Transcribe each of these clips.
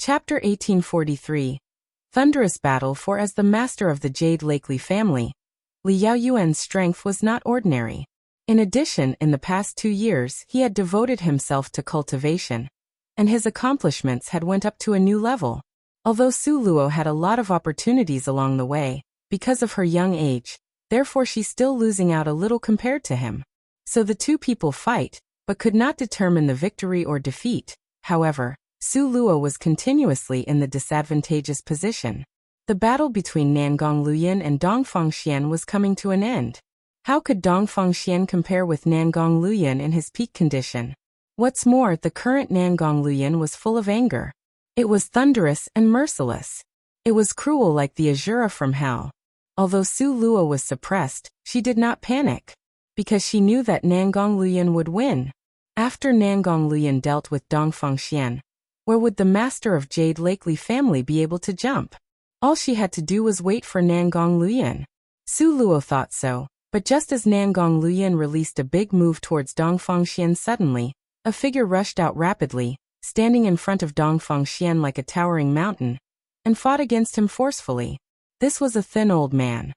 Chapter 1843. Thunderous Battle. For as the master of the Jade Lakely family, Li Yaoyuan's strength was not ordinary. In addition, in the past 2 years, he had devoted himself to cultivation, and his accomplishments had went up to a new level. Although Su Luo had a lot of opportunities along the way, because of her young age, therefore she's still losing out a little compared to him. So the two people fight, but could not determine the victory or defeat. However, Su Luo was continuously in the disadvantageous position. The battle between Nangong Luoyan and Dongfang Xian was coming to an end. How could Dongfang Xian compare with Nangong Luoyan in his peak condition? What's more, the current Nangong Luoyan was full of anger. It was thunderous and merciless. It was cruel like the Azura from hell. Although Su Luo was suppressed, she did not panic, because she knew that Nangong Luoyan would win. After Nangong Luoyan dealt with Dongfang Xian, where would the master of Jade Lakely family be able to jump? All she had to do was wait for Nangong Luoyan. Su Luo thought so, but just as Nangong Luoyan released a big move towards Dongfang Xian, suddenly, a figure rushed out rapidly, standing in front of Dongfang Xian like a towering mountain, and fought against him forcefully. This was a thin old man.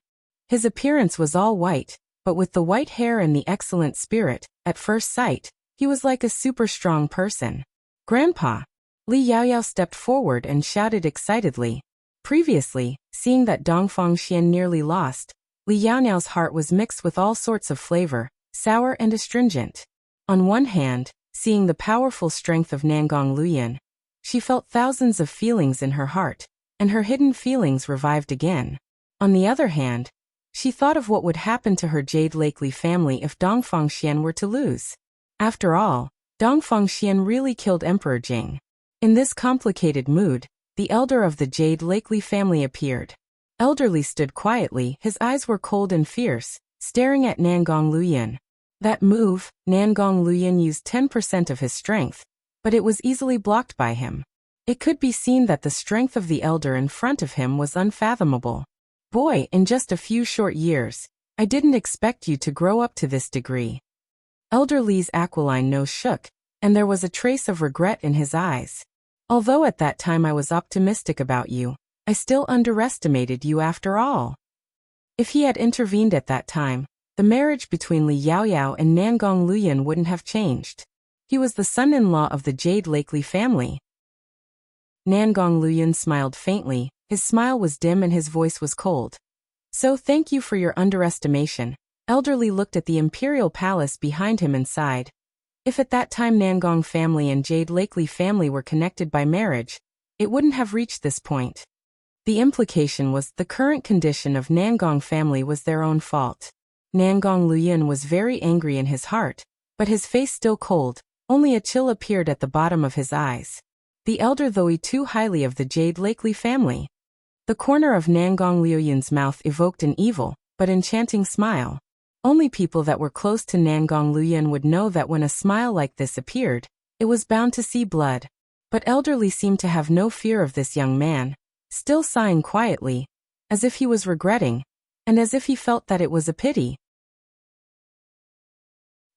His appearance was all white, but with the white hair and the excellent spirit, at first sight, he was like a super strong person. "Grandpa!" Li Yaoyao stepped forward and shouted excitedly. Previously, seeing that Dongfang Xian nearly lost, Li Yaoyao's heart was mixed with all sorts of flavor, sour and astringent. On one hand, seeing the powerful strength of Nangong Luoyan, she felt thousands of feelings in her heart, and her hidden feelings revived again. On the other hand, she thought of what would happen to her Jade Lakely family if Dongfang Xian were to lose. After all, Dongfang Xian really killed Emperor Jing. In this complicated mood, the elder of the Jade Lakely family appeared. Elderly stood quietly, his eyes were cold and fierce, staring at Nangong Luoyan. That move, Nangong Luoyan used 10% of his strength, but it was easily blocked by him. It could be seen that the strength of the elder in front of him was unfathomable. "Boy, in just a few short years, I didn't expect you to grow up to this degree." Elder Li's aquiline nose shook, and there was a trace of regret in his eyes. "Although at that time I was optimistic about you, I still underestimated you after all." If he had intervened at that time, the marriage between Li Yaoyao and Nangong Luoyan wouldn't have changed. He was the son-in-law of the Jade Lakely family. Nangong Luoyan smiled faintly, his smile was dim and his voice was cold. "So thank you for your underestimation." Elderly looked at the imperial palace behind him and sighed. If at that time Nangong family and Jade Lakely family were connected by marriage, it wouldn't have reached this point. The implication was the current condition of Nangong family was their own fault. Nangong Luoyan was very angry in his heart, but his face still cold, only a chill appeared at the bottom of his eyes. The elder thought too highly of the Jade Lakely family. The corner of Nangong Luoyan's mouth evoked an evil, but enchanting smile. Only people that were close to Nangong Luoyan would know that when a smile like this appeared, it was bound to see blood. But Elderly seemed to have no fear of this young man, still sighing quietly, as if he was regretting, and as if he felt that it was a pity.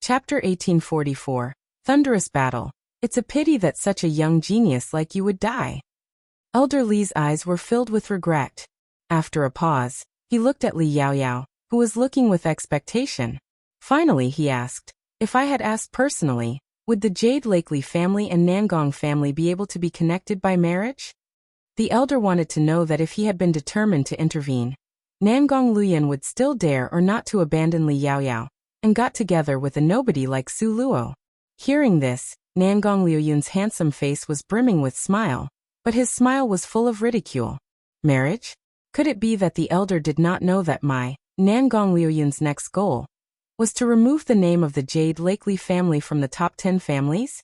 Chapter 1844. Thunderous Battle. It's a pity that such a young genius like you would die. Elder Li's eyes were filled with regret. After a pause, he looked at Li Yaoyao, who was looking with expectation. Finally he asked, "If I had asked personally, would the Jade Lakely family and Nangong family be able to be connected by marriage?" The elder wanted to know that if he had been determined to intervene, Nangong Luoyan would still dare or not to abandon Li Yaoyao, and got together with a nobody like Su Luo. Hearing this, Nangong Luoyan's handsome face was brimming with smile, but his smile was full of ridicule. Marriage? Could it be that the elder did not know that Nangong Luoyan's next goal was to remove the name of the Jade Lakely family from the top 10 families?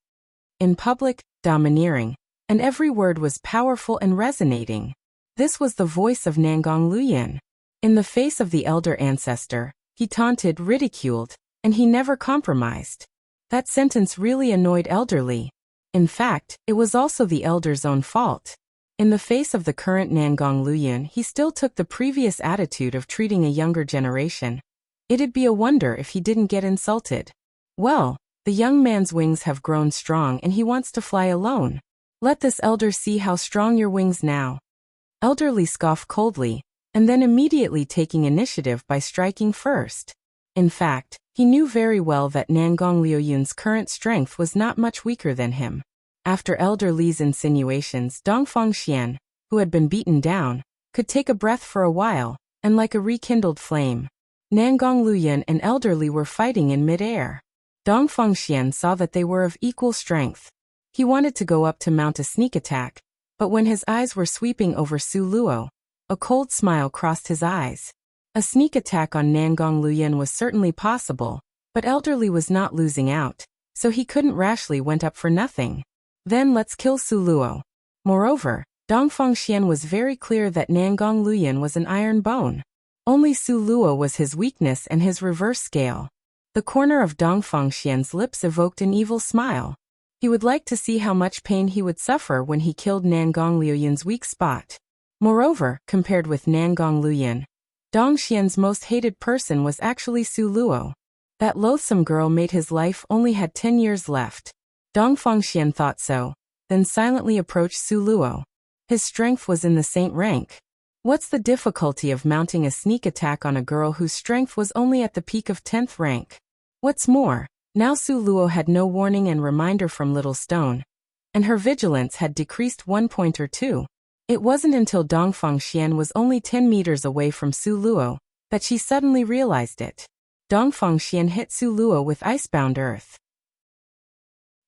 In public, domineering, and every word was powerful and resonating. This was the voice of Nangong Luoyan. In the face of the elder ancestor, he taunted, ridiculed, and he never compromised. That sentence really annoyed Elderly. In fact, it was also the elder's own fault. In the face of the current Nangong Luoyan, he still took the previous attitude of treating a younger generation. It'd be a wonder if he didn't get insulted. Well, the young man's wings have grown strong and he wants to fly alone. Let this elder see how strong your wings now. Elderly scoffed coldly, and then immediately taking initiative by striking first. In fact, he knew very well that Nangong Liuyun's current strength was not much weaker than him. After Elder Li's insinuations, Dongfang Xian, who had been beaten down, could take a breath for a while, and like a rekindled flame. Nangong Liuyun and Elder Li were fighting in mid-air. Dongfang Xian saw that they were of equal strength. He wanted to go up to mount a sneak attack, but when his eyes were sweeping over Su Luo, a cold smile crossed his eyes. A sneak attack on Nangong Liuyun was certainly possible, but Elder Li was not losing out, so he couldn't rashly went up for nothing. Then let's kill Su Luo. Moreover, Dongfang Xian was very clear that Nangong Liuyun was an iron bone. Only Su Luo was his weakness and his reverse scale. The corner of Dongfang Xian's lips evoked an evil smile. He would like to see how much pain he would suffer when he killed Nangong Liuyun's weak spot. Moreover, compared with Nangong Liuyun, Dong Xian's most hated person was actually Su Luo. That loathsome girl made his life only had 10 years left. Dongfang Xian thought so, then silently approached Su Luo. His strength was in the saint rank. What's the difficulty of mounting a sneak attack on a girl whose strength was only at the peak of 10th rank? What's more, now Su Luo had no warning and reminder from Little Stone, and her vigilance had decreased 1 point or 2. It wasn't until Dongfang Xian was only 10 meters away from Su Luo that she suddenly realized it. Dongfang Xian hit Su Luo with icebound earth.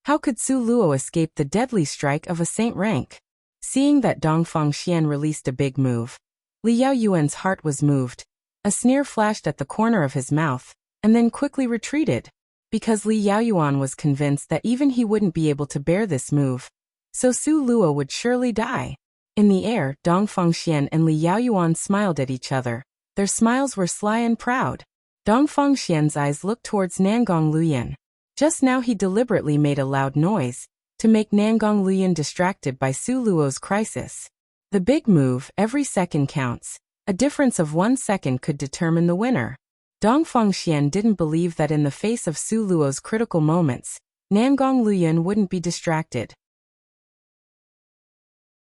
How could Su Luo escape the deadly strike of a saint rank? Seeing that Dongfang Xian released a big move, Li Yaoyuan's heart was moved. A sneer flashed at the corner of his mouth, and then quickly retreated. Because Li Yaoyuan was convinced that even he wouldn't be able to bear this move, so Su Luo would surely die. In the air, Dongfang Xian and Li Yaoyuan smiled at each other. Their smiles were sly and proud. Dongfang Xian's eyes looked towards Nangong Liuyun. Just now he deliberately made a loud noise, to make Nangong Liuyun distracted by Su Luo's crisis. The big move, every second counts. A difference of 1 second could determine the winner. Dongfang Xian didn't believe that in the face of Su Luo's critical moments, Nangong Liuyun wouldn't be distracted.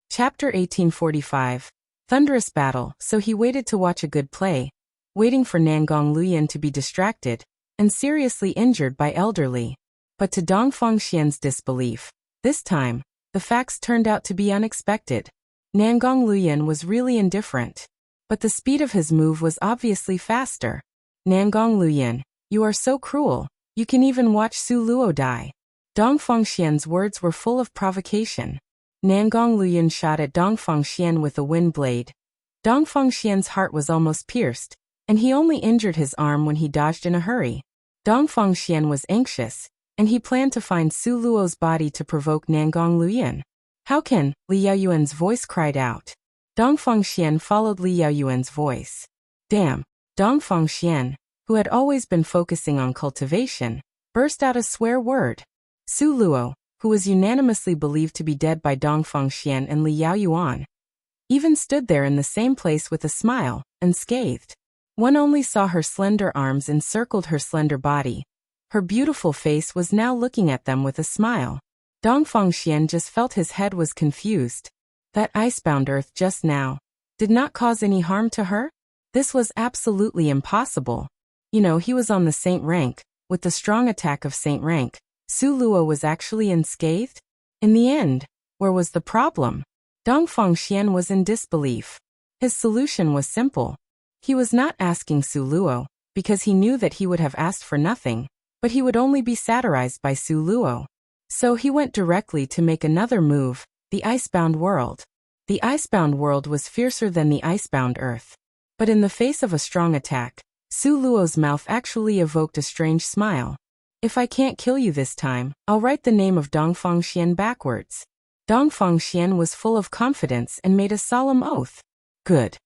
Chapter 1845. Thunderous Battle. So he waited to watch a good play, waiting for Nangong Liuyun to be distracted and seriously injured by Elder Li. But to Dongfang Xian's disbelief, this time, the facts turned out to be unexpected. Nangong Liuyun was really indifferent, but the speed of his move was obviously faster. Nangong Liuyun, you are so cruel, you can even watch Su Luo die. Dongfang Xian's words were full of provocation. Nangong Liuyun shot at Dongfang Xian with a wind blade. Dongfang Xian's heart was almost pierced, and he only injured his arm when he dodged in a hurry. Dongfang Xian was anxious, and he planned to find Su Luo's body to provoke Nangong Liuyun. How can? Li Yaoyuan's voice cried out. Dongfang Xian followed Li Yaoyuan's voice. Damn! Dongfang Xian, who had always been focusing on cultivation, burst out a swear word. Su Luo, who was unanimously believed to be dead by Dongfang Xian and Li Yaoyuan, even stood there in the same place with a smile, unscathed. One only saw her slender arms encircled her slender body. Her beautiful face was now looking at them with a smile. Dongfang Xian just felt his head was confused. That icebound earth just now did not cause any harm to her? This was absolutely impossible. You know, he was on the saint rank, with the strong attack of saint rank. Su Luo was actually unscathed? In the end, where was the problem? Dongfang Xian was in disbelief. His solution was simple. He was not asking Su Luo, because he knew that he would have asked for nothing, but he would only be satirized by Su Luo. So he went directly to make another move, the icebound world. The icebound world was fiercer than the icebound earth. But in the face of a strong attack, Su Luo's mouth actually evoked a strange smile. If I can't kill you this time, I'll write the name of Dongfang Xian backwards. Dongfang Xian was full of confidence and made a solemn oath. Good.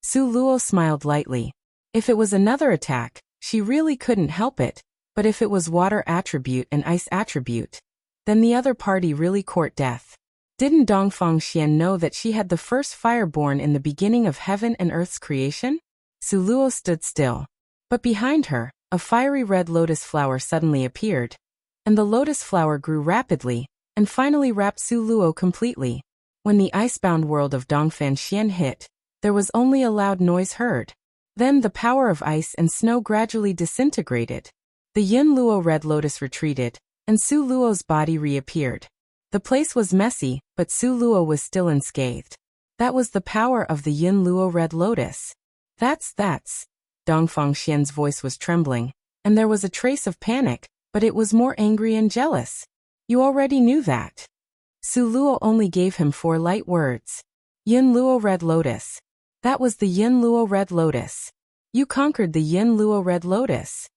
Su Luo smiled lightly. If it was another attack, she really couldn't help it, but if it was water attribute and ice attribute, then the other party really court death. Didn't Dongfang Xian know that she had the first fire born in the beginning of heaven and earth's creation? Su Luo stood still. But behind her, a fiery red lotus flower suddenly appeared. And the lotus flower grew rapidly, and finally wrapped Su Luo completely. When the icebound world of Dongfang Xian hit, there was only a loud noise heard. Then the power of ice and snow gradually disintegrated. The Yin Luo Red Lotus retreated, and Su Luo's body reappeared. The place was messy, but Su Luo was still unscathed. That was the power of the Yin Luo Red Lotus. That's. Dongfang Xian's voice was trembling, and there was a trace of panic, but it was more angry and jealous. You already knew that. Su Luo only gave him 4 light words. Yin Luo Red Lotus. That was the Yin Luo Red Lotus. You conquered the Yin Luo Red Lotus.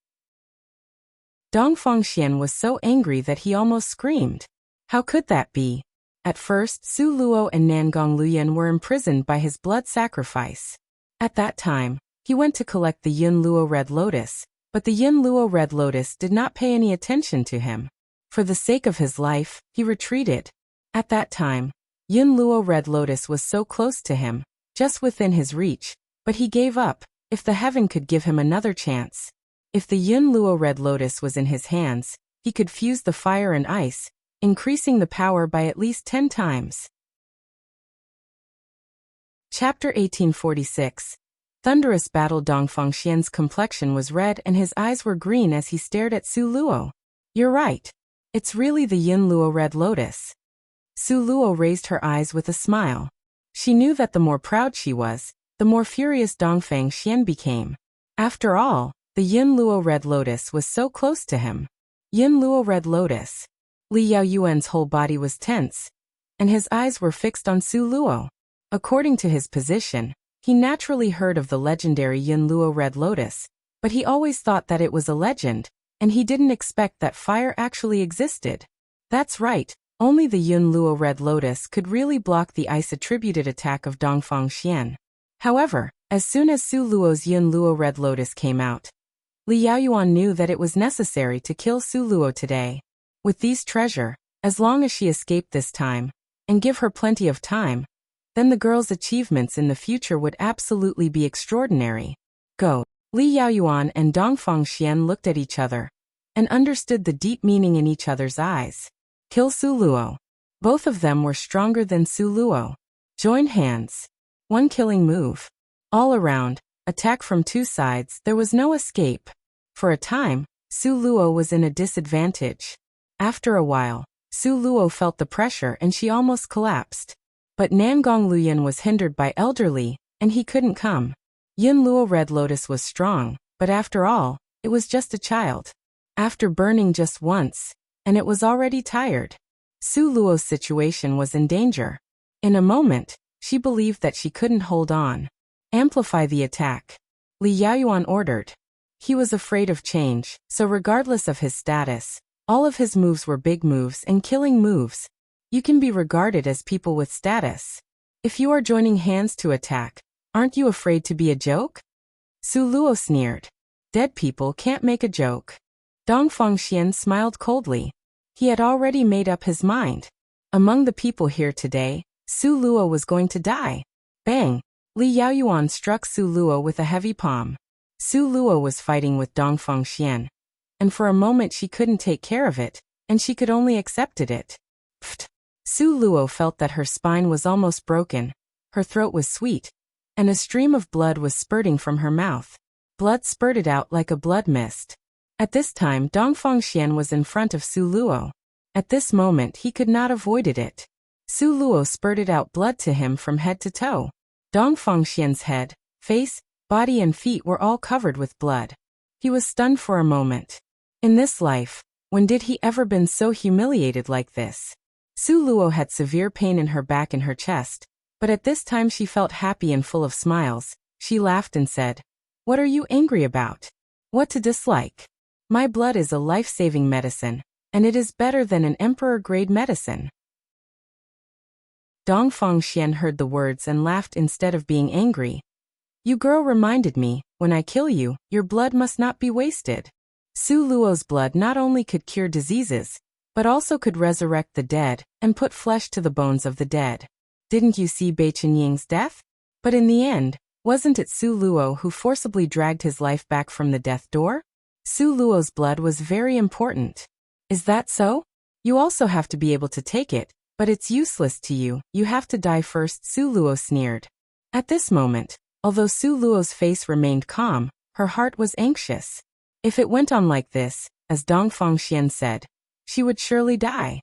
Dongfang Xian was so angry that he almost screamed. How could that be? At first, Su Luo and Nangong Luyan were imprisoned by his blood sacrifice. At that time, he went to collect the Yin Luo Red Lotus, but the Yin Luo Red Lotus did not pay any attention to him. For the sake of his life, he retreated. At that time, Yin Luo Red Lotus was so close to him, just within his reach, but he gave up. If the heaven could give him another chance. If the Yin Luo Red Lotus was in his hands, he could fuse the fire and ice, increasing the power by at least 10 times. Chapter 1846. Thunderous battle. Dongfang Xian's complexion was red and his eyes were green as he stared at Su Luo. You're right. It's really the Yin Luo Red Lotus. Su Luo raised her eyes with a smile. She knew that the more proud she was, the more furious Dongfang Xian became. After all, the Yin Luo Red Lotus was so close to him. Yin Luo Red Lotus. Li Yaoyuan's whole body was tense, and his eyes were fixed on Su Luo. According to his position, he naturally heard of the legendary Yin Luo Red Lotus, but he always thought that it was a legend, and he didn't expect that fire actually existed. That's right, only the Yin Luo Red Lotus could really block the ice-attributed attack of Dongfang Xian. However, as soon as Su Luo's Yin Luo Red Lotus came out, Li Yaoyuan knew that it was necessary to kill Su Luo today. With these treasure, as long as she escaped this time, and give her plenty of time, then the girl's achievements in the future would absolutely be extraordinary. Go. Li Yaoyuan and Dongfang Xian looked at each other, and understood the deep meaning in each other's eyes. Kill Su Luo. Both of them were stronger than Su Luo. Join hands. One killing move. All around, attack from 2 sides. There was no escape. For a time, Su Luo was in a disadvantage. After a while, Su Luo felt the pressure and she almost collapsed. But Nangong Luyan was hindered by elderly, and he couldn't come. Yin Luo Red Lotus was strong, but after all, it was just a child. After burning just once, and it was already tired. Su Luo's situation was in danger. In a moment, she believed that she couldn't hold on. Amplify the attack. Li Yaoyuan ordered. He was afraid of change, so regardless of his status, all of his moves were big moves and killing moves. You can be regarded as people with status. If you are joining hands to attack, aren't you afraid to be a joke? Su Luo sneered. Dead people can't make a joke. Dongfang Xian smiled coldly. He had already made up his mind. Among the people here today, Su Luo was going to die. Bang! Li Yaoyuan struck Su Luo with a heavy palm. Su Luo was fighting with Dongfang Xian, and for a moment she couldn't take care of it, and she could only accepted it. Pfft! Su Luo felt that her spine was almost broken, her throat was sweet, and a stream of blood was spurting from her mouth. Blood spurted out like a blood mist. At this time Dongfang Xian was in front of Su Luo. At this moment he could not avoided it. Su Luo spurted out blood to him from head to toe. Dongfang Xian's head, face, body and feet were all covered with blood. He was stunned for a moment. In this life, when did he ever been so humiliated like this? Su Luo had severe pain in her back and her chest, but at this time she felt happy and full of smiles. She laughed and said, "What are you angry about? What to dislike? My blood is a life-saving medicine, and it is better than an emperor-grade medicine." Dongfang Xian heard the words and laughed instead of being angry. "You girl reminded me, when I kill you, your blood must not be wasted." Su Luo's blood not only could cure diseases, but also could resurrect the dead and put flesh to the bones of the dead. Didn't you see Bei Qinying's death? But in the end, wasn't it Su Luo who forcibly dragged his life back from the death door? Su Luo's blood was very important. Is that so? You also have to be able to take it, but it's useless to you, you have to die first, Su Luo sneered. At this moment, although Su Luo's face remained calm, her heart was anxious. If it went on like this, as Dong Fengxian said, she would surely die.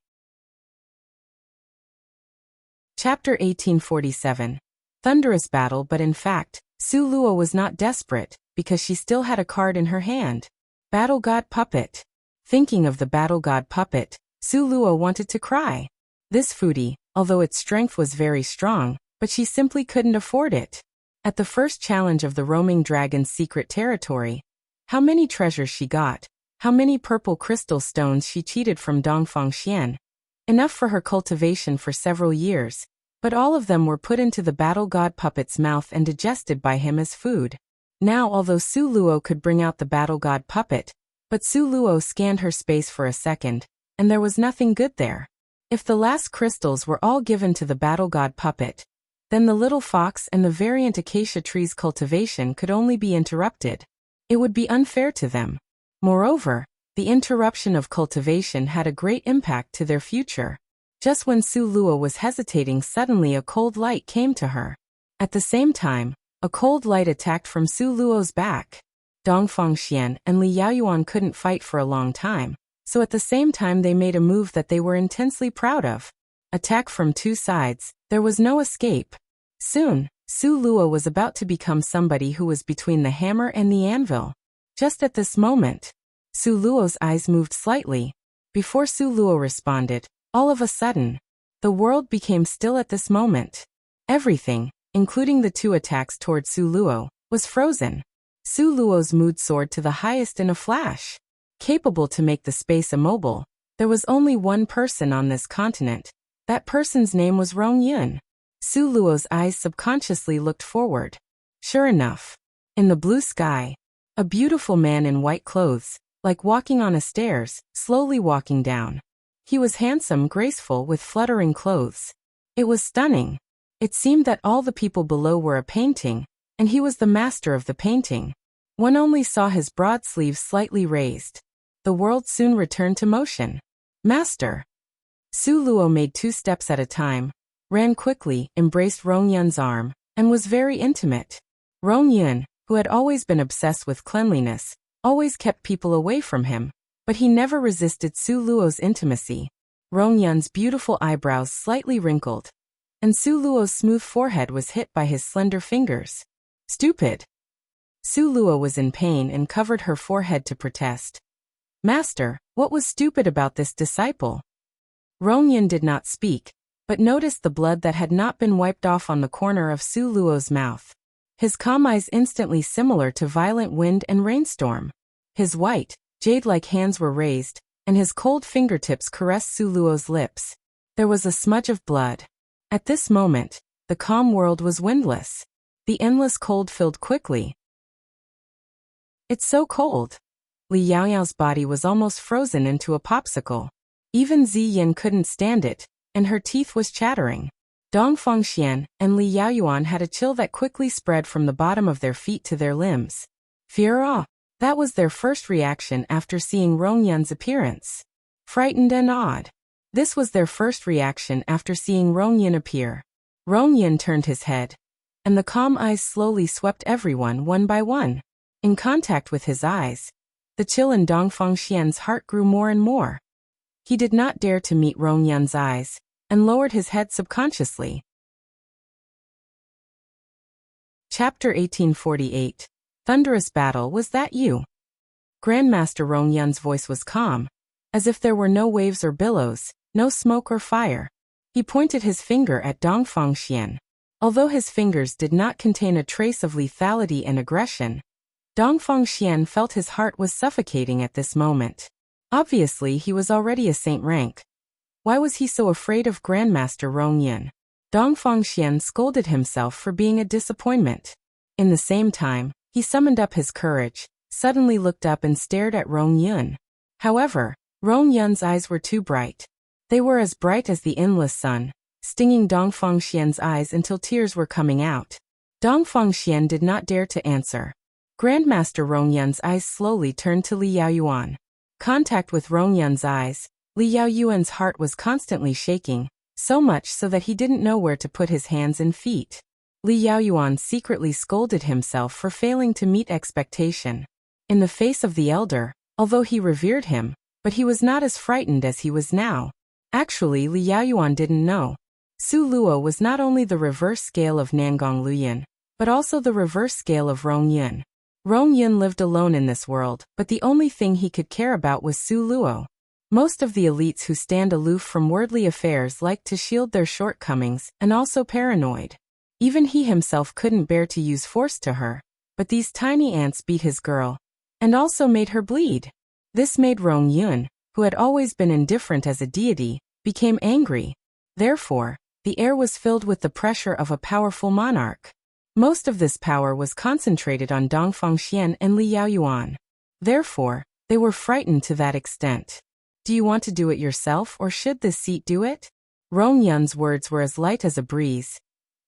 Chapter 1847. Thunderous battle. But in fact, Su Luo was not desperate, because she still had a card in her hand. Battle God Puppet. Thinking of the Battle God Puppet, Su Luo wanted to cry. This foodie, although its strength was very strong, but she simply couldn't afford it. At the first challenge of the roaming dragon's secret territory, how many treasures she got, how many purple crystal stones she cheated from Dong Fengxian. Enough for her cultivation for several years, but all of them were put into the Battle God Puppet's mouth and digested by him as food. Now although Su Luo could bring out the Battle God Puppet, but Su Luo scanned her space for a second, and there was nothing good there. If the last crystals were all given to the Battle God Puppet, then the little fox and the variant acacia tree's cultivation could only be interrupted. It would be unfair to them. Moreover, the interruption of cultivation had a great impact to their future. Just when Su Luo was hesitating, suddenly a cold light came to her. At the same time, a cold light attacked from Su Luo's back. Dong Fengxian and Li Yaoyuan couldn't fight for a long time, so at the same time they made a move that they were intensely proud of. Attack from two sides, there was no escape. Soon, Su Luo was about to become somebody who was between the hammer and the anvil. Just at this moment, Su Luo's eyes moved slightly. Before Su Luo responded, all of a sudden, the world became still at this moment. Everything, including the two attacks toward Su Luo, was frozen. Su Luo's mood soared to the highest in a flash. Capable to make the space immobile, there was only one person on this continent. That person's name was Rong Yun. Su Luo's eyes subconsciously looked forward. Sure enough, in the blue sky, a beautiful man in white clothes, like walking on a stairs, slowly walking down. He was handsome, graceful, with fluttering clothes. It was stunning. It seemed that all the people below were a painting, and he was the master of the painting. One only saw his broad sleeves slightly raised. The world soon returned to motion. Master. Su Luo made 2 steps at a time, ran quickly, embraced Rong Yun's arm, and was very intimate. Rong Yun, who had always been obsessed with cleanliness, always kept people away from him, but he never resisted Su Luo's intimacy. Rong Yun's beautiful eyebrows slightly wrinkled, and Su Luo's smooth forehead was hit by his slender fingers. Stupid! Su Luo was in pain and covered her forehead to protest. Master, what was stupid about this disciple? Rong Yun did not speak, but noticed the blood that had not been wiped off on the corner of Su Luo's mouth. His calm eyes instantly similar to violent wind and rainstorm. His white, jade-like hands were raised, and his cold fingertips caressed Su Luo's lips. There was a smudge of blood. At this moment, the calm world was windless. The endless cold filled quickly. It's so cold. Li Yaoyao's body was almost frozen into a popsicle. Even Zi Yin couldn't stand it, and her teeth was chattering. Dong Fengxian and Li Yaoyuan had a chill that quickly spread from the bottom of their feet to their limbs. Fear. That was their first reaction after seeing Rong Yun's appearance. Frightened and awed. This was their first reaction after seeing Rong Yun appear. Rong Yun turned his head, and the calm eyes slowly swept everyone one by one. In contact with his eyes, the chill in Dong Fengxian's heart grew more and more. He did not dare to meet Rong Yun's eyes, and lowered his head subconsciously. Chapter 1848. Thunderous battle. Was that you? Grandmaster Rong Yun's voice was calm, as if there were no waves or billows, no smoke or fire. He pointed his finger at Dong Fengxian. Although his fingers did not contain a trace of lethality and aggression, Dong Fengxian felt his heart was suffocating at this moment. Obviously he was already a saint rank. Why was he so afraid of Grandmaster Rong Yun? Dong Fengxian scolded himself for being a disappointment. In the same time, he summoned up his courage, suddenly looked up and stared at Rong Yun. However, Rong Yun's eyes were too bright. They were as bright as the endless sun, stinging Dong Fengxian's eyes until tears were coming out. Dong Fengxian did not dare to answer. Grandmaster Rong Yun's eyes slowly turned to Li Yaoyuan. Contact with Rong Yun's eyes, Li Yaoyuan's heart was constantly shaking, so much so that he didn't know where to put his hands and feet. Li Yaoyuan secretly scolded himself for failing to meet expectation. In the face of the elder, although he revered him, but he was not as frightened as he was now. Actually, Li Yaoyuan didn't know. Su Luo was not only the reverse scale of Nangong Luoyuan, but also the reverse scale of Rong Yun. Rong Yun lived alone in this world, but the only thing he could care about was Su Luo. Most of the elites who stand aloof from worldly affairs like to shield their shortcomings and also paranoid. Even he himself couldn't bear to use force to her, but these tiny ants beat his girl, and also made her bleed. This made Rong Yun, who had always been indifferent as a deity, became angry. Therefore, the air was filled with the pressure of a powerful monarch. Most of this power was concentrated on Dongfang Xian and Li Yaoyuan. Therefore, they were frightened to that extent. Do you want to do it yourself or should this seat do it? Rong Yun's words were as light as a breeze,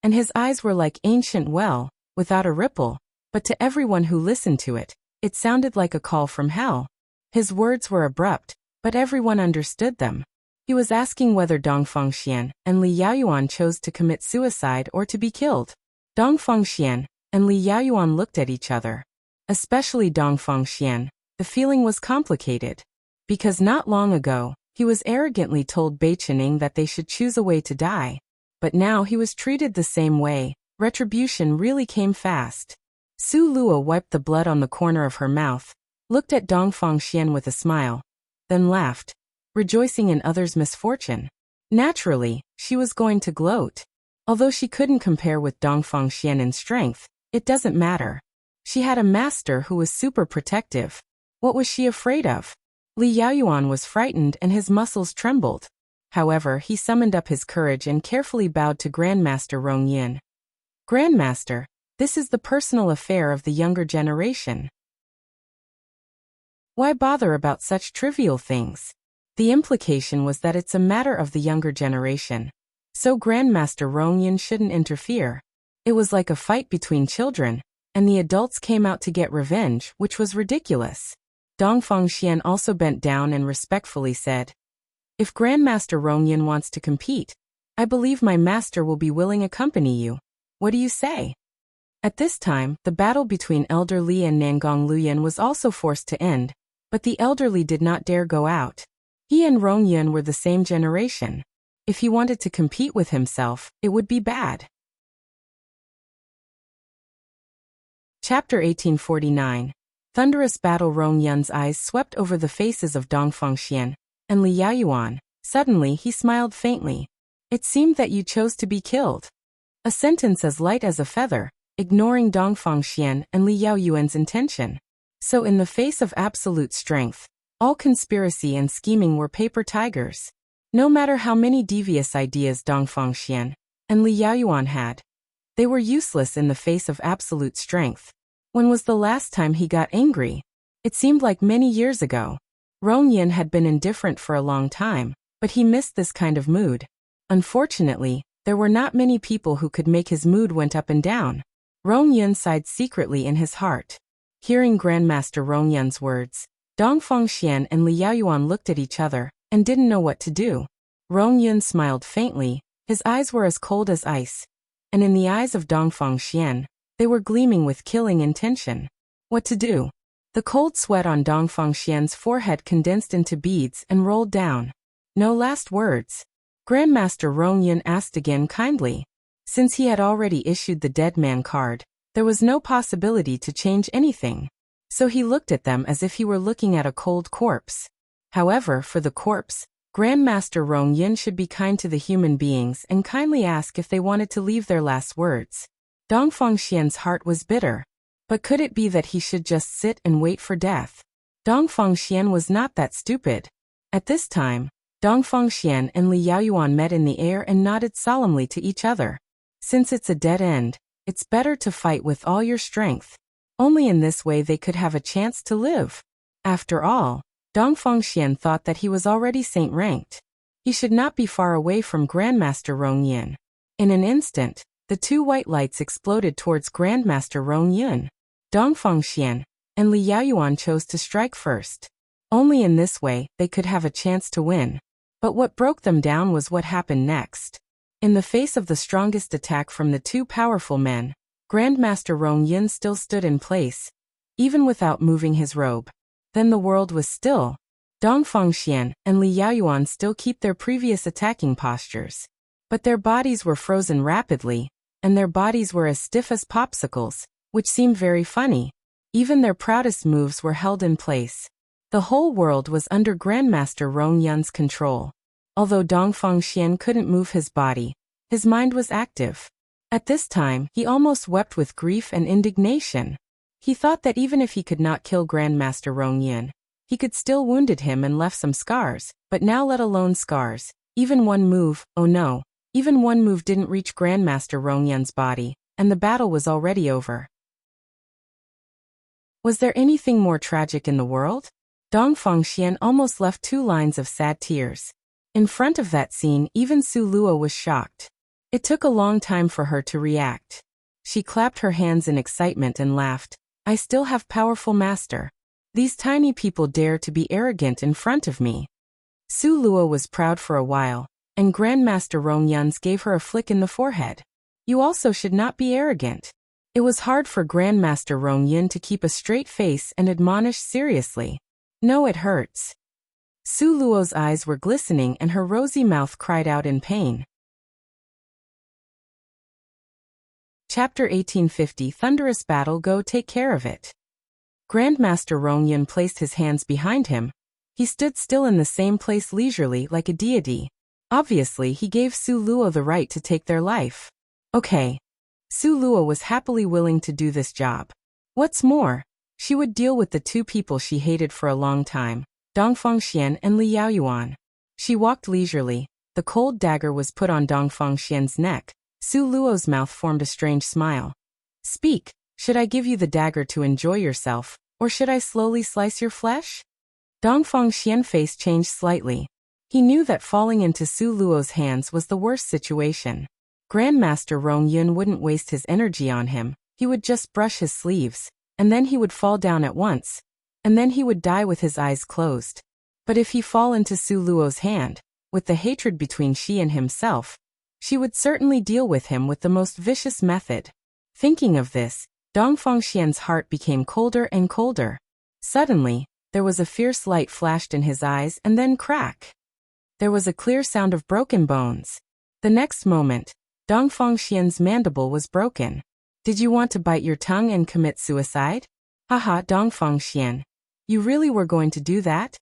and his eyes were like ancient well, without a ripple, but to everyone who listened to it, it sounded like a call from hell. His words were abrupt, but everyone understood them. He was asking whether Dongfang Xian and Li Yaoyuan chose to commit suicide or to be killed. Dongfang Xian and Li Yaoyuan looked at each other. Especially Dongfang Xian, the feeling was complicated. Because not long ago, he was arrogantly told Bei Qining that they should choose a way to die. But now he was treated the same way. Retribution really came fast. Su Luo wiped the blood on the corner of her mouth, looked at Dongfang Xian with a smile, then laughed, rejoicing in others' misfortune. Naturally, she was going to gloat. Although she couldn't compare with Dongfang Xian in strength, it doesn't matter. She had a master who was super protective. What was she afraid of? Li Yaoyuan was frightened and his muscles trembled. However, he summoned up his courage and carefully bowed to Grandmaster Rong Yin. Grandmaster, this is the personal affair of the younger generation. Why bother about such trivial things? The implication was that it's a matter of the younger generation. So Grandmaster Rong Yin shouldn't interfere. It was like a fight between children, and the adults came out to get revenge, which was ridiculous. Dongfang Xian also bent down and respectfully said, "If Grandmaster Rong Yin wants to compete, I believe my master will be willing to accompany you. What do you say?" At this time, the battle between Elder Li and Nangong Luoyuan was also forced to end, but the elderly did not dare go out. He and Rong Yun were the same generation. If he wanted to compete with himself, it would be bad. Chapter 1849. Thunderous battle. Rong Yun's eyes swept over the faces of Dongfang Xian and Li Yaoyuan. Suddenly he smiled faintly. "It seemed that you chose to be killed." A sentence as light as a feather, ignoring Dongfang Xian and Li Yaoyuan's intention. So in the face of absolute strength, all conspiracy and scheming were paper tigers. No matter how many devious ideas Dongfang Xian and Li Yaoyuan had, they were useless in the face of absolute strength. When was the last time he got angry? It seemed like many years ago. Rong Yin had been indifferent for a long time, but he missed this kind of mood. Unfortunately, there were not many people who could make his mood went up and down. Rong Yin sighed secretly in his heart. Hearing Grandmaster Rong Yun's words, Dongfang Xian and Li Yaoyuan looked at each other and didn't know what to do. Rong Yun smiled faintly, his eyes were as cold as ice. And in the eyes of Dongfang Xian, they were gleaming with killing intention. What to do? The cold sweat on Dongfang Xian's forehead condensed into beads and rolled down. No last words. Grandmaster Rong Yun asked again kindly. Since he had already issued the dead man card, there was no possibility to change anything. So he looked at them as if he were looking at a cold corpse. However, for the corpse, Grandmaster Rong Yin should be kind to the human beings and kindly ask if they wanted to leave their last words. Dongfang Xian's heart was bitter. But could it be that he should just sit and wait for death? Dongfang Xian was not that stupid. At this time, Dongfang Xian and Li Yaoyuan met in the air and nodded solemnly to each other. Since it's a dead end, it's better to fight with all your strength. Only in this way they could have a chance to live. After all, Dongfang Xian thought that he was already saint-ranked. He should not be far away from Grandmaster Rong Yin. In an instant, the two white lights exploded towards Grandmaster Rong Yun. Dongfang Xian and Li Yaoyuan chose to strike first. Only in this way they could have a chance to win. But what broke them down was what happened next. In the face of the strongest attack from the two powerful men, Grandmaster Rong Yin still stood in place, even without moving his robe. Then the world was still. Dong Fengxian and Li Yaoyuan still keep their previous attacking postures. But their bodies were frozen rapidly, and their bodies were as stiff as popsicles, which seemed very funny. Even their proudest moves were held in place. The whole world was under Grandmaster Rong Yin's control. Although Dong Fengxian couldn't move his body, his mind was active. At this time, he almost wept with grief and indignation. He thought that even if he could not kill Grandmaster Rong Yin, he could still wounded him and left some scars, but now let alone scars. Even one move, oh no, even one move didn't reach Grandmaster Rong Yin's body, and the battle was already over. Was there anything more tragic in the world? Dong Fengxian almost left 2 lines of sad tears. In front of that scene, even Su Luo was shocked. It took a long time for her to react. She clapped her hands in excitement and laughed. I still have powerful master. These tiny people dare to be arrogant in front of me. Su Luo was proud for a while, and Grandmaster Rong Yin gave her a flick in the forehead. You also should not be arrogant. It was hard for Grandmaster Rong Yin to keep a straight face and admonish seriously. No, it hurts. Su Luo's eyes were glistening and her rosy mouth cried out in pain. Chapter 1850 Thunderous Battle. Go take care of it. Grandmaster Rong Yin placed his hands behind him. He stood still in the same place leisurely like a deity. Obviously, he gave Su Luo the right to take their life. Okay. Su Luo was happily willing to do this job. What's more, she would deal with the 2 people she hated for a long time, Dong Fengxian and Li Yaoyuan. She walked leisurely. The cold dagger was put on Dong Fengxian's neck. Su Luo's mouth formed a strange smile. Speak, should I give you the dagger to enjoy yourself, or should I slowly slice your flesh? Dong Fengxian's face changed slightly. He knew that falling into Su Luo's hands was the worst situation. Grandmaster Rong Yin wouldn't waste his energy on him. He would just brush his sleeves, and then he would fall down at once, and then he would die with his eyes closed. But if he fall into Su Luo's hand, with the hatred between she and himself, she would certainly deal with him with the most vicious method. Thinking of this, Dong Fengxian's heart became colder and colder. Suddenly, there was a fierce light flashed in his eyes and then crack. There was a clear sound of broken bones. The next moment, Dong Fengxian's mandible was broken. Did you want to bite your tongue and commit suicide? Haha, Dong Fengxian. You really were going to do that?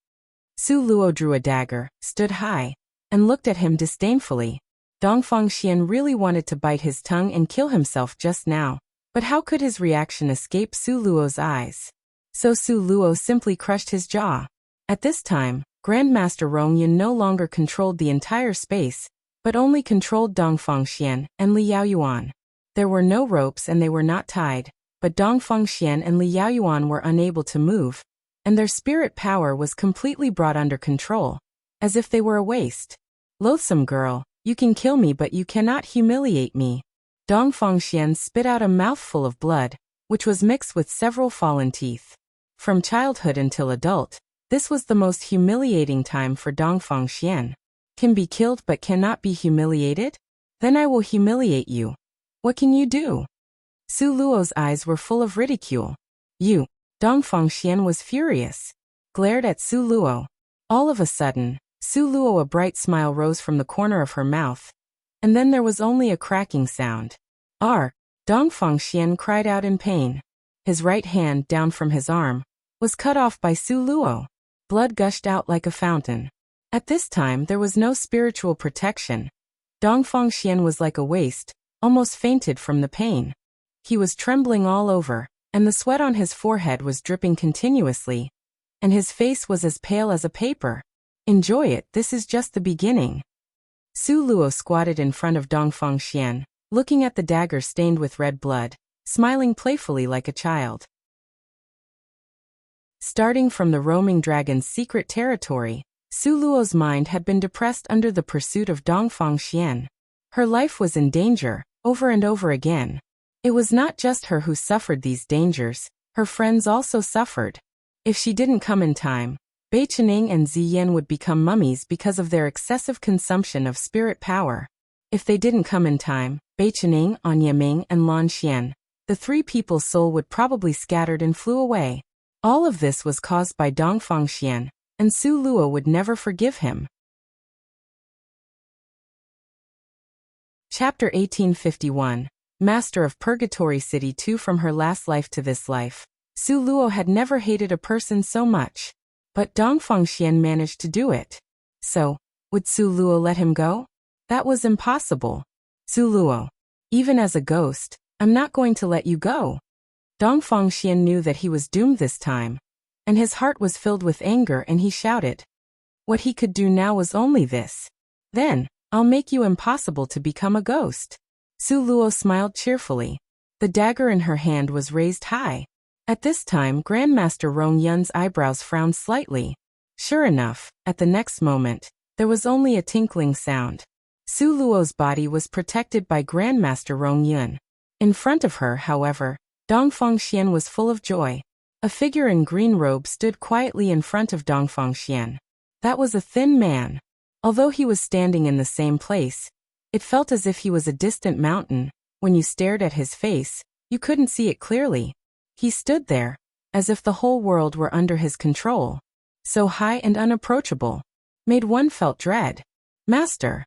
Su Luo drew a dagger, stood high, and looked at him disdainfully. Dong Fengxian really wanted to bite his tongue and kill himself just now. But how could his reaction escape Su Luo's eyes? So Su Luo simply crushed his jaw. At this time, Grandmaster Rong Yin no longer controlled the entire space, but only controlled Dong Fengxian and Li Yaoyuan. There were no ropes and they were not tied, but Dong Fengxian and Li Yaoyuan were unable to move, and their spirit power was completely brought under control, as if they were a waste. Loathsome girl, you can kill me but you cannot humiliate me. Dong Fengxian spit out a mouthful of blood, which was mixed with several fallen teeth. From childhood until adult, this was the most humiliating time for Dong Fengxian. Can be killed but cannot be humiliated? Then I will humiliate you. What can you do? Su Luo's eyes were full of ridicule. You. Dong Fengxian was furious. Glared at Su Luo. All of a sudden, Su Luo, a bright smile rose from the corner of her mouth. And then there was only a cracking sound. Ar! Dong Fengxian cried out in pain. His right hand, down from his arm, was cut off by Su Luo. Blood gushed out like a fountain. At this time there was no spiritual protection. Dong Fengxian was like a waste, almost fainted from the pain. He was trembling all over, and the sweat on his forehead was dripping continuously, and his face was as pale as a paper. Enjoy it, this is just the beginning. Su Luo squatted in front of Dong Fengxian, looking at the dagger stained with red blood, smiling playfully like a child. Starting from the roaming dragon's secret territory, Su Luo's mind had been depressed under the pursuit of Dong Fengxian. Her life was in danger, over and over again. It was not just her who suffered these dangers, her friends also suffered. If she didn't come in time, Bai Qining and Ziyan would become mummies because of their excessive consumption of spirit power. If they didn't come in time, Bai Qining, An Yiming, and Lan Xian, the three people's soul would probably scattered and flew away. All of this was caused by Dongfang Xian, and Su Luo would never forgive him. Chapter 1851. Master of Purgatory City 2. From her last life to this life, Su Luo had never hated a person so much. But Dongfang Xian managed to do it. So, would Su Luo let him go? That was impossible. Su Luo, even as a ghost, I'm not going to let you go. Dongfang Xian knew that he was doomed this time, and his heart was filled with anger, and he shouted. What he could do now was only this. Then, I'll make you impossible to become a ghost. Su Luo smiled cheerfully. The dagger in her hand was raised high. At this time, Grandmaster Rong Yun's eyebrows frowned slightly. Sure enough, at the next moment, there was only a tinkling sound. Su Luo's body was protected by Grandmaster Rong Yun. In front of her, however, Dongfang Xian was full of joy. A figure in green robe stood quietly in front of Dongfang Xian. That was a thin man. Although he was standing in the same place, it felt as if he was a distant mountain. When you stared at his face, you couldn't see it clearly. He stood there, as if the whole world were under his control. So high and unapproachable, made one felt dread. Master!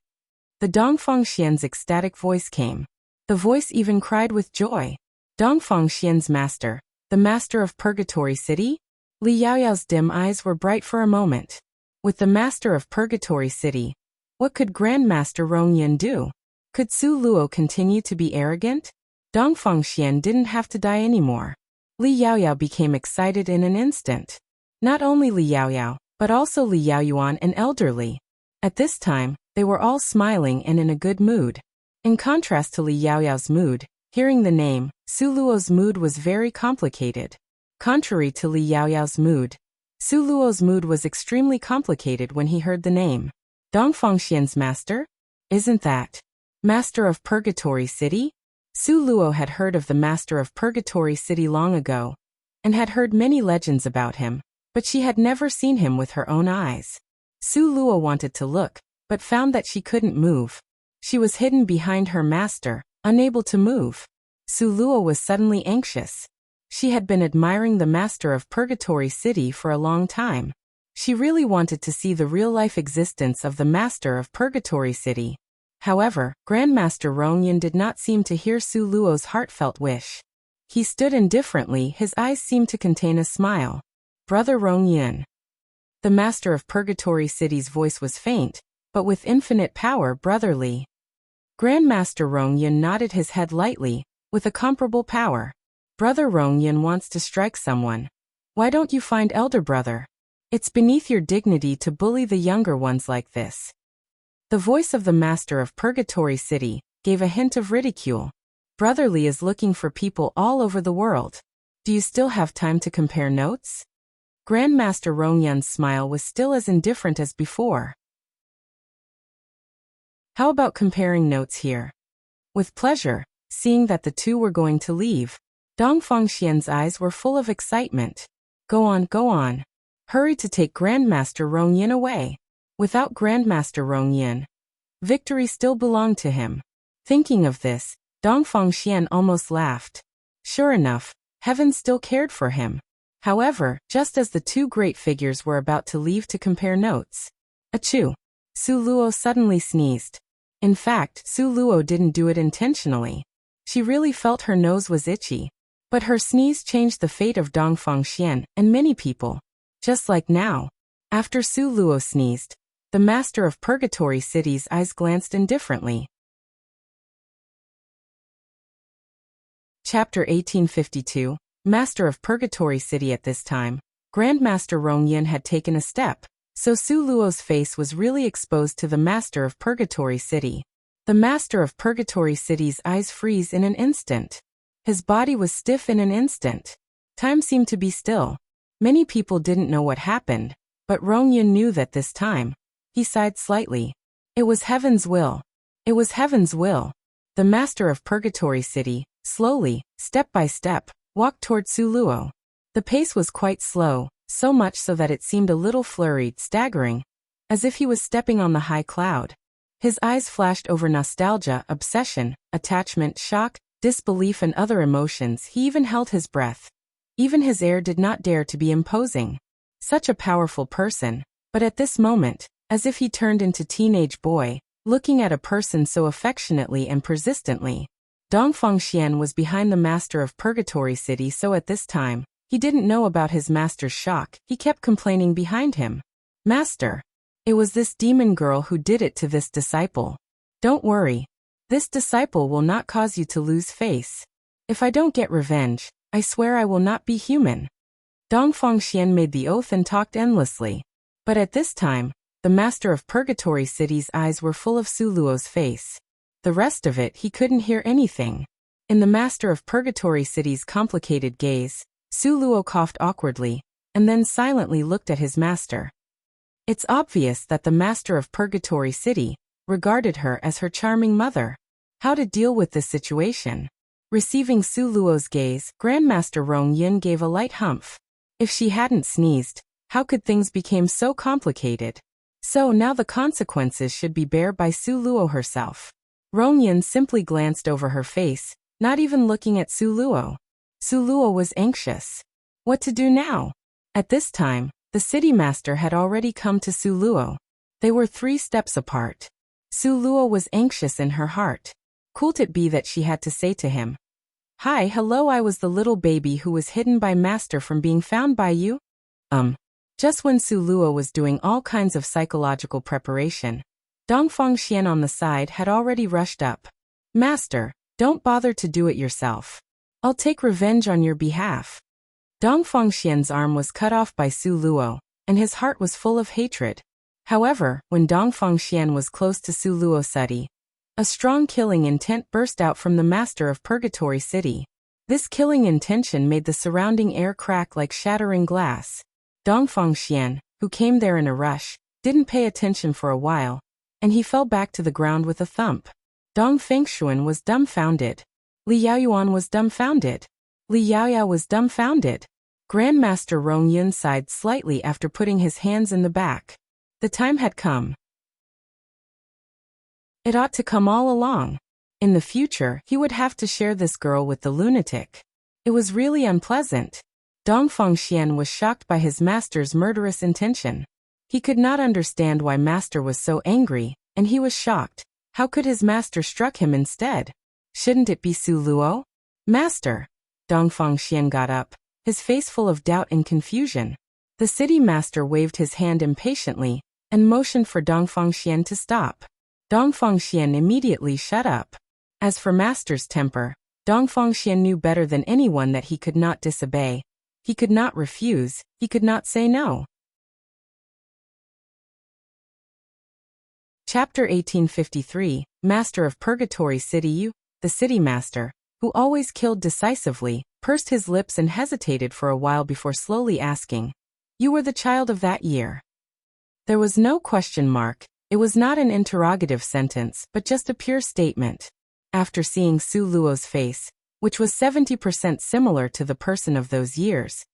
The Dongfang Xian's ecstatic voice came. The voice even cried with joy. Dongfang Xian's master, the master of Purgatory City? Li Yaoyao's dim eyes were bright for a moment. With the master of Purgatory City, what could Grandmaster Rong Yun do? Could Su Luo continue to be arrogant? Dongfang Xian didn't have to die anymore. Li Yaoyao became excited in an instant. Not only Li Yaoyao, but also Li Yaoyuan and elderly. At this time, they were all smiling and in a good mood. In contrast to Li Yaoyao's mood, hearing the name, Su Luo's mood was very complicated. Contrary to Li Yaoyao's mood, Su Luo's mood was extremely complicated when he heard the name. Dongfang Xian's master? Isn't that Master of Purgatory City? Su Luo had heard of the Master of Purgatory City long ago, and had heard many legends about him, but she had never seen him with her own eyes. Su Luo wanted to look, but found that she couldn't move. She was hidden behind her master, unable to move. Su Luo was suddenly anxious. She had been admiring the Master of Purgatory City for a long time. She really wanted to see the real-life existence of the Master of Purgatory City. However, Grandmaster Rong Yun did not seem to hear Su Luo's heartfelt wish. He stood indifferently, his eyes seemed to contain a smile. Brother Rong Yun. The Master of Purgatory City's voice was faint, but with infinite power, brotherly. Grandmaster Rong Yun nodded his head lightly, with a comparable power. Brother Rong Yun wants to strike someone. Why don't you find elder brother? It's beneath your dignity to bully the younger ones like this. The voice of the Master of Purgatory City gave a hint of ridicule. Brotherly is looking for people all over the world. Do you still have time to compare notes? Grandmaster Rong Yun's smile was still as indifferent as before. How about comparing notes here? With pleasure, seeing that the two were going to leave. Dongfang Xian's eyes were full of excitement. Go on, go on. Hurry to take Grandmaster Rong Yun away. Without Grandmaster Rong Yun, victory still belonged to him. Thinking of this, Dongfang Xian almost laughed. Sure enough, heaven still cared for him. However, just as the two great figures were about to leave to compare notes, achoo! Su Luo suddenly sneezed. In fact, Su Luo didn't do it intentionally. She really felt her nose was itchy. But her sneeze changed the fate of Dongfang Xian and many people. Just like now. After Su Luo sneezed, the Master of Purgatory City's eyes glanced indifferently. Chapter 1852. Master of Purgatory City. At this time, Grandmaster Rong Yun had taken a step, so Su Luo's face was really exposed to the Master of Purgatory City. The Master of Purgatory City's eyes freeze in an instant. His body was stiff in an instant. Time seemed to be still. Many people didn't know what happened, but Rong Yun knew that this time. He sighed slightly. It was heaven's will. It was heaven's will. The Master of Purgatory City, slowly, step by step, walked toward Su Luo. The pace was quite slow, so much so that it seemed a little flurried, staggering, as if he was stepping on the high cloud. His eyes flashed over nostalgia, obsession, attachment, shock, disbelief and other emotions. He even held his breath. Even his air did not dare to be imposing. Such a powerful person, but at this moment, as if he turned into teenage boy, looking at a person so affectionately and persistently. Dongfeng Xian was behind the master of Purgatory City, so at this time, he didn't know about his master's shock. He kept complaining behind him. Master. It was this demon girl who did it to this disciple. Don't worry. This disciple will not cause you to lose face. If I don't get revenge, I swear I will not be human. Dongfeng Xian made the oath and talked endlessly. But at this time, the master of Purgatory City's eyes were full of Su Luo's face. The rest of it he couldn't hear anything. In the master of Purgatory City's complicated gaze, Su Luo coughed awkwardly, and then silently looked at his master. It's obvious that the master of Purgatory City regarded her as her charming mother. How to deal with this situation? Receiving Su Luo's gaze, Grandmaster Rong Yin gave a light humph. If she hadn't sneezed, how could things become so complicated? So now the consequences should be bare by Su Luo herself. Rong Yin simply glanced over her face, not even looking at Su Luo. Su Luo was anxious. What to do now? At this time, the city master had already come to Su Luo. They were 3 steps apart. Su Luo was anxious in her heart. Could it be that she had to say to him, "Hi, hello, I was the little baby who was hidden by master from being found by you?" Just when Su Luo was doing all kinds of psychological preparation, Dongfeng Xian on the side had already rushed up. "Master, don't bother to do it yourself. I'll take revenge on your behalf." Dongfeng Xian's arm was cut off by Su Luo, and his heart was full of hatred. However, when Dongfeng Xian was close to Su Luo Sudi, a strong killing intent burst out from the master of Purgatory City. This killing intention made the surrounding air crack like shattering glass. Dongfeng Xian, who came there in a rush, didn't pay attention for a while, and he fell back to the ground with a thump. Dong Fengshuan was dumbfounded. Li Yaoyuan was dumbfounded. Li Yaoyao was dumbfounded. Grandmaster Rong Yun sighed slightly after putting his hands in the back. The time had come. It ought to come all along. In the future, he would have to share this girl with the lunatic. It was really unpleasant. Dongfeng Xian was shocked by his master's murderous intention. He could not understand why master was so angry, and he was shocked. How could his master struck him instead? Shouldn't it be Su Luo? Master! Dongfeng Xian got up, his face full of doubt and confusion. The city master waved his hand impatiently, and motioned for Dongfeng Xian to stop. Dongfeng Xian immediately shut up. As for master's temper, Dongfeng Xian knew better than anyone that he could not disobey. He could not refuse, he could not say no. Chapter 1853, Master of Purgatory City. You, the city master, who always killed decisively, pursed his lips and hesitated for a while before slowly asking, "You were the child of that year?" There was no question mark. It was not an interrogative sentence, but just a pure statement. After seeing Su Luo's face, which was 70% similar to the person of those years,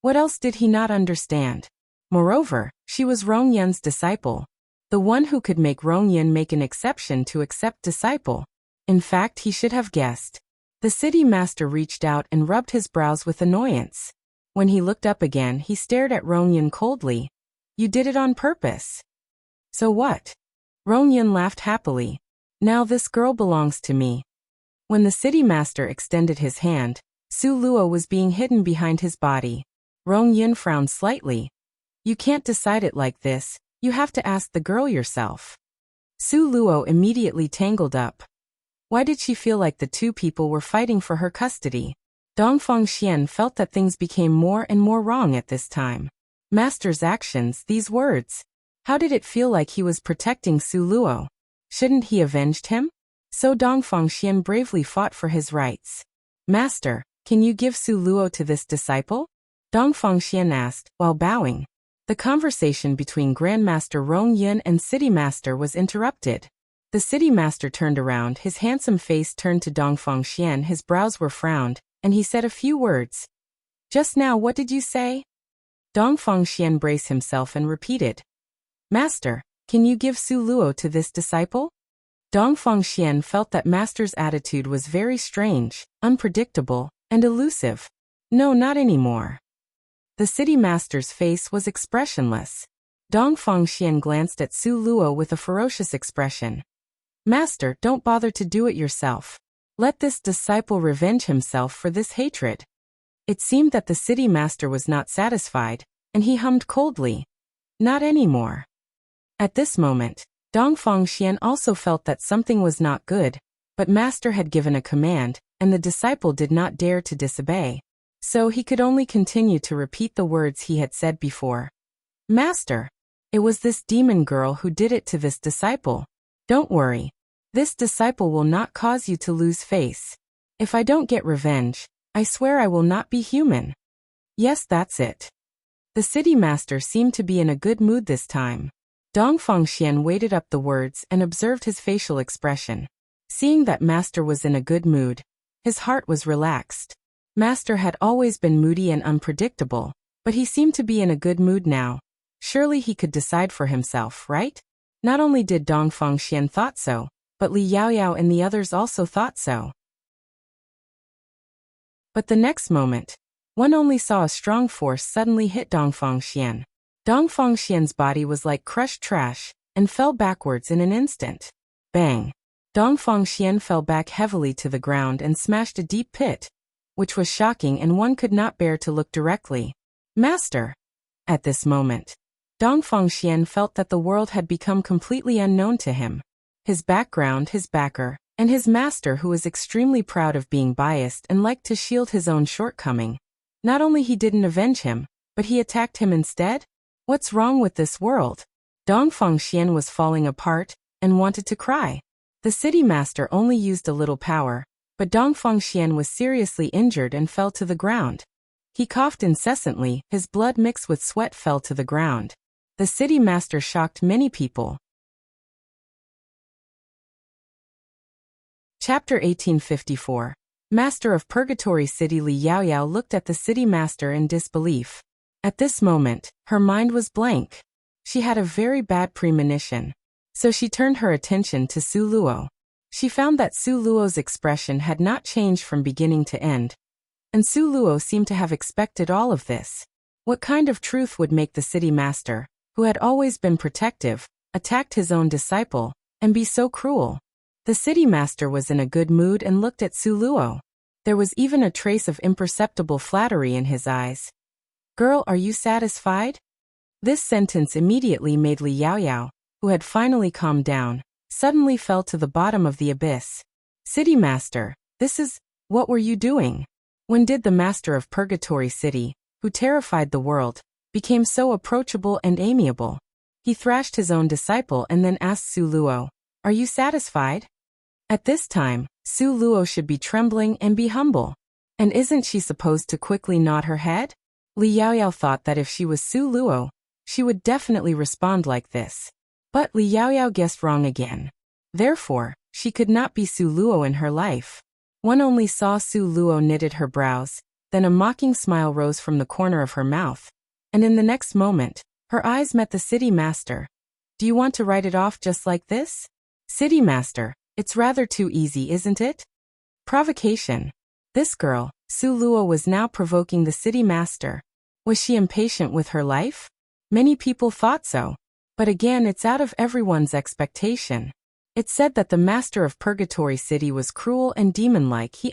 what else did he not understand? Moreover, she was Rong Yun's disciple. The one who could make Rong Yun make an exception to accept disciple. In fact, he should have guessed. The city master reached out and rubbed his brows with annoyance. When he looked up again, he stared at Rong Yun coldly. "You did it on purpose." "So what?" Rong Yun laughed happily. "Now this girl belongs to me." When the city master extended his hand, Su Luo was being hidden behind his body. Rong Yun frowned slightly. "You can't decide it like this, you have to ask the girl yourself." Su Luo immediately tangled up. Why did she feel like the two people were fighting for her custody? Dongfeng Xian felt that things became more and more wrong at this time. Master's actions, these words. How did it feel like he was protecting Su Luo? Shouldn't he avenged him? So Dongfeng Xian bravely fought for his rights. "Master, can you give Su Luo to this disciple?" Dongfeng Xian asked, while bowing. The conversation between Grandmaster Rong Yun and City Master was interrupted. The City Master turned around, his handsome face turned to Dongfeng Xian, his brows were frowned, and he said a few words. "Just now what did you say?" Dongfang Xian braced himself and repeated, Master, can you give Su Luo to this disciple? Dongfang Xian felt that Master's attitude was very strange, unpredictable, and elusive. No, not anymore. The city master's face was expressionless. Dongfang Xian glanced at Su Luo with a ferocious expression. Master, don't bother to do it yourself. Let this disciple revenge himself for this hatred. It seemed that the city master was not satisfied, and he hummed coldly. Not anymore. At this moment, Dongfang Xian also felt that something was not good, but Master had given a command, and the disciple did not dare to disobey. So he could only continue to repeat the words he had said before. Master, it was this demon girl who did it to this disciple. Don't worry. This disciple will not cause you to lose face. If I don't get revenge, I swear I will not be human. Yes, that's it. The city master seemed to be in a good mood this time. Dongfang Xian weighted up the words and observed his facial expression. Seeing that Master was in a good mood, his heart was relaxed. Master had always been moody and unpredictable, but he seemed to be in a good mood now. Surely he could decide for himself, right? Not only did Dongfang Xian thought so, but Li Yaoyao and the others also thought so. But the next moment, one only saw a strong force suddenly hit Dongfang Xian. Dongfang Xian's body was like crushed trash, and fell backwards in an instant. Bang! Dongfang Xian fell back heavily to the ground and smashed a deep pit, which was shocking and one could not bear to look directly. Master! At this moment, Dongfang Xian felt that the world had become completely unknown to him. His background, his backer, and his master who was extremely proud of being biased and liked to shield his own shortcoming. Not only he didn't avenge him, but he attacked him instead? What's wrong with this world? Dongfang Xian was falling apart, and wanted to cry. The city master only used a little power, but Dongfang Xian was seriously injured and fell to the ground. He coughed incessantly, his blood mixed with sweat fell to the ground. The city master shocked many people. Chapter 1854. Master of Purgatory City Li Yaoyao looked at the city master in disbelief. At this moment, her mind was blank. She had a very bad premonition. So she turned her attention to Su Luo. She found that Su Luo's expression had not changed from beginning to end. And Su Luo seemed to have expected all of this. What kind of truth would make the city master, who had always been protective, attacked his own disciple, and be so cruel? The city master was in a good mood and looked at Su Luo. There was even a trace of imperceptible flattery in his eyes. Girl, are you satisfied? This sentence immediately made Li Yaoyao, who had finally calmed down, suddenly fell to the bottom of the abyss. City master, what were you doing? When did the master of Purgatory City, who terrified the world, became so approachable and amiable? He thrashed his own disciple and then asked Su Luo, are you satisfied? At this time, Su Luo should be trembling and be humble. And isn't she supposed to quickly nod her head? Li Yaoyao thought that if she was Su Luo, she would definitely respond like this. But Li Yaoyao guessed wrong again. Therefore, she could not be Su Luo in her life. One only saw Su Luo knitted her brows, then a mocking smile rose from the corner of her mouth. And in the next moment, her eyes met the city master. Do you want to write it off just like this? City master, it's rather too easy, isn't it? Provocation. This girl, Su Luo, was now provoking the city master. Was she impatient with her life? Many people thought so. But again, it's out of everyone's expectation. It's said that the master of Purgatory City was cruel and demon-like. He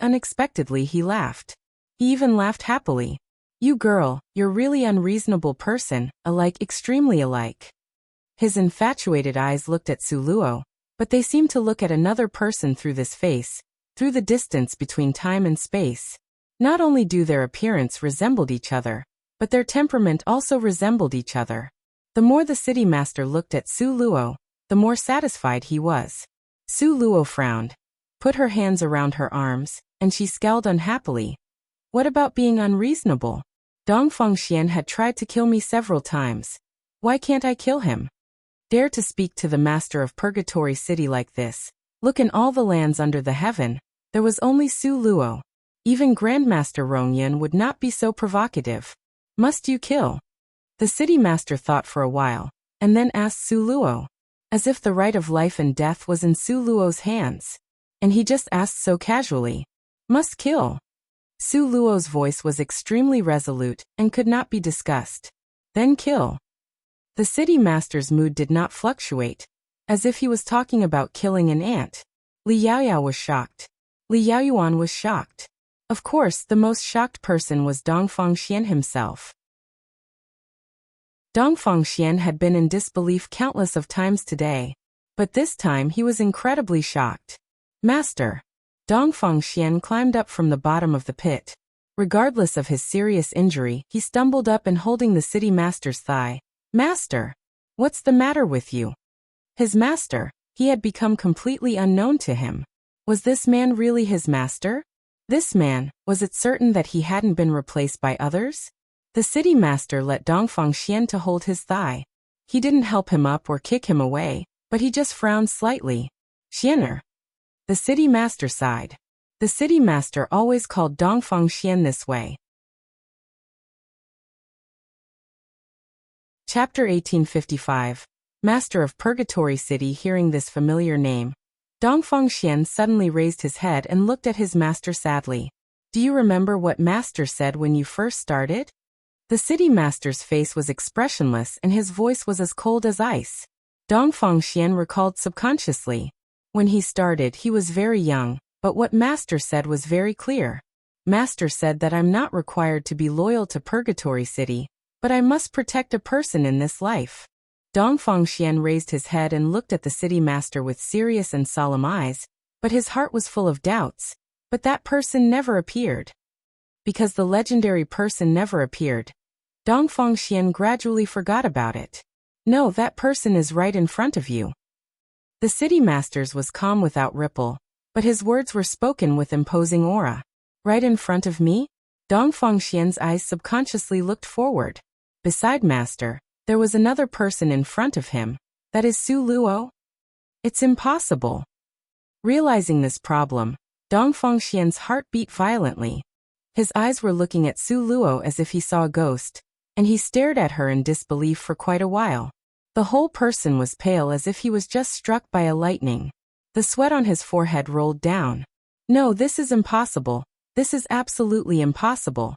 laughed. He even laughed happily. You girl, you're really unreasonable person, alike, extremely alike. His infatuated eyes looked at Su Luo, but they seemed to look at another person through this face, through the distance between time and space. Not only do their appearance resembled each other, but their temperament also resembled each other. The more the city master looked at Su Luo, the more satisfied he was. Su Luo frowned, put her hands around her arms, and she scowled unhappily. What about being unreasonable? Dongfang Xian had tried to kill me several times. Why can't I kill him? Dare to speak to the master of Purgatory City like this? Look, in all the lands under the heaven, there was only Su Luo. Even Grandmaster Rongyun would not be so provocative. Must you kill? The city master thought for a while, and then asked Su Luo, as if the right of life and death was in Su Luo's hands. And he just asked so casually, "Must kill?" Su Luo's voice was extremely resolute and could not be discussed. "Then kill." The city master's mood did not fluctuate, as if he was talking about killing an ant. Li Yaoyao was shocked. Li Yaoyuan was shocked. Of course, the most shocked person was Dong Fengxian himself. Dong Fengxian had been in disbelief countless of times today, but this time he was incredibly shocked. "Master." Dong Fengxian climbed up from the bottom of the pit. Regardless of his serious injury, he stumbled up and holding the city master's thigh. "Master, what's the matter with you?" His master, he had become completely unknown to him. Was this man really his master? This man, was it certain that he hadn't been replaced by others? The city master let Dong Fengxian to hold his thigh. He didn't help him up or kick him away, but he just frowned slightly. "Xianer." The city master sighed. The city master always called Dong Fengxian this way. Chapter 1855. Master of Purgatory City. Hearing this familiar name, Dong Fengxian suddenly raised his head and looked at his master sadly. "Do you remember what master said when you first started?" The city master's face was expressionless and his voice was as cold as ice. Dong Fengxian recalled subconsciously. When he started, he was very young, but what master said was very clear. Master said that I'm not required to be loyal to Purgatory City, but I must protect a person in this life. Dong Fengxian raised his head and looked at the city master with serious and solemn eyes, but his heart was full of doubts. But that person never appeared. Because the legendary person never appeared, Dong Fengxian gradually forgot about it. "No, that person is right in front of you." The city master's was calm without ripple, but his words were spoken with imposing aura. "Right in front of me?" Dong Fengxian's eyes subconsciously looked forward. Beside master, there was another person in front of him. That is Su Luo? It's impossible. Realizing this problem, Dong Fengxian's heart beat violently. His eyes were looking at Su Luo as if he saw a ghost, and he stared at her in disbelief for quite a while. The whole person was pale as if he was just struck by a lightning. The sweat on his forehead rolled down. "No, this is impossible. This is absolutely impossible."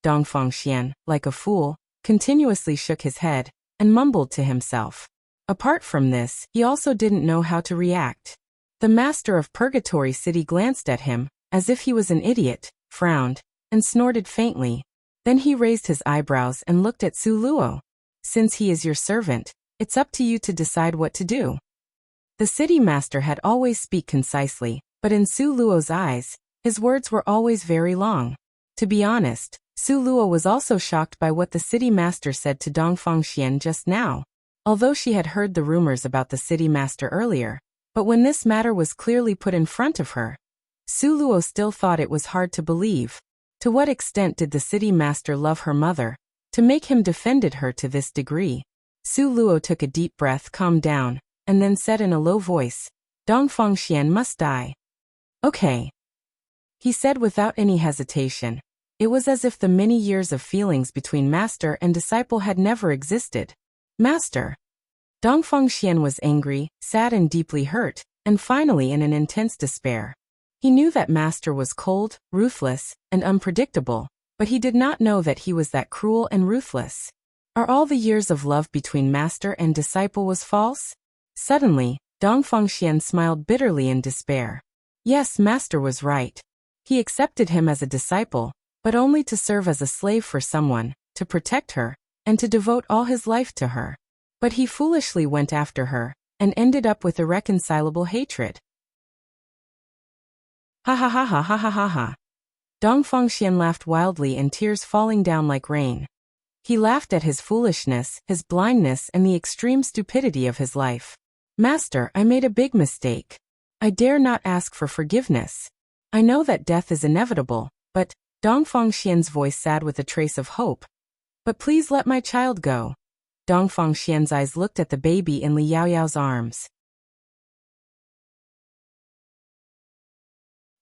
Dong Fengxian, like a fool, continuously shook his head and mumbled to himself. Apart from this, he also didn't know how to react. The master of Purgatory City glanced at him, as if he was an idiot, frowned, and snorted faintly. Then he raised his eyebrows and looked at Su Luo. "Since he is your servant, it's up to you to decide what to do." The city master had always speak concisely, but in Su Luo's eyes, his words were always very long. To be honest, Su Luo was also shocked by what the city master said to Dong Fengxian just now. Although she had heard the rumors about the city master earlier, but when this matter was clearly put in front of her, Su Luo still thought it was hard to believe. To what extent did the city master love her mother, to make him defended her to this degree? Su Luo took a deep breath, calmed down, and then said in a low voice, "Dong Fengxian must die." "Okay," he said without any hesitation. It was as if the many years of feelings between master and disciple had never existed. "Master." Dong Fengxian was angry, sad and deeply hurt, and finally in an intense despair. He knew that master was cold, ruthless, and unpredictable, but he did not know that he was that cruel and ruthless. Are all the years of love between master and disciple was false? Suddenly, Dong Fengxian smiled bitterly in despair. Yes, master was right. He accepted him as a disciple, but only to serve as a slave for someone, to protect her, and to devote all his life to her. But he foolishly went after her, and ended up with irreconcilable hatred. Ha ha ha ha ha ha ha ha. Dong Fengxian laughed wildly and tears falling down like rain. He laughed at his foolishness, his blindness and the extreme stupidity of his life. "Master, I made a big mistake. I dare not ask for forgiveness. I know that death is inevitable, but," Dong Fengxian's voice sad with a trace of hope, "but please let my child go." Dong Fengxian's eyes looked at the baby in Li Yaoyao's arms.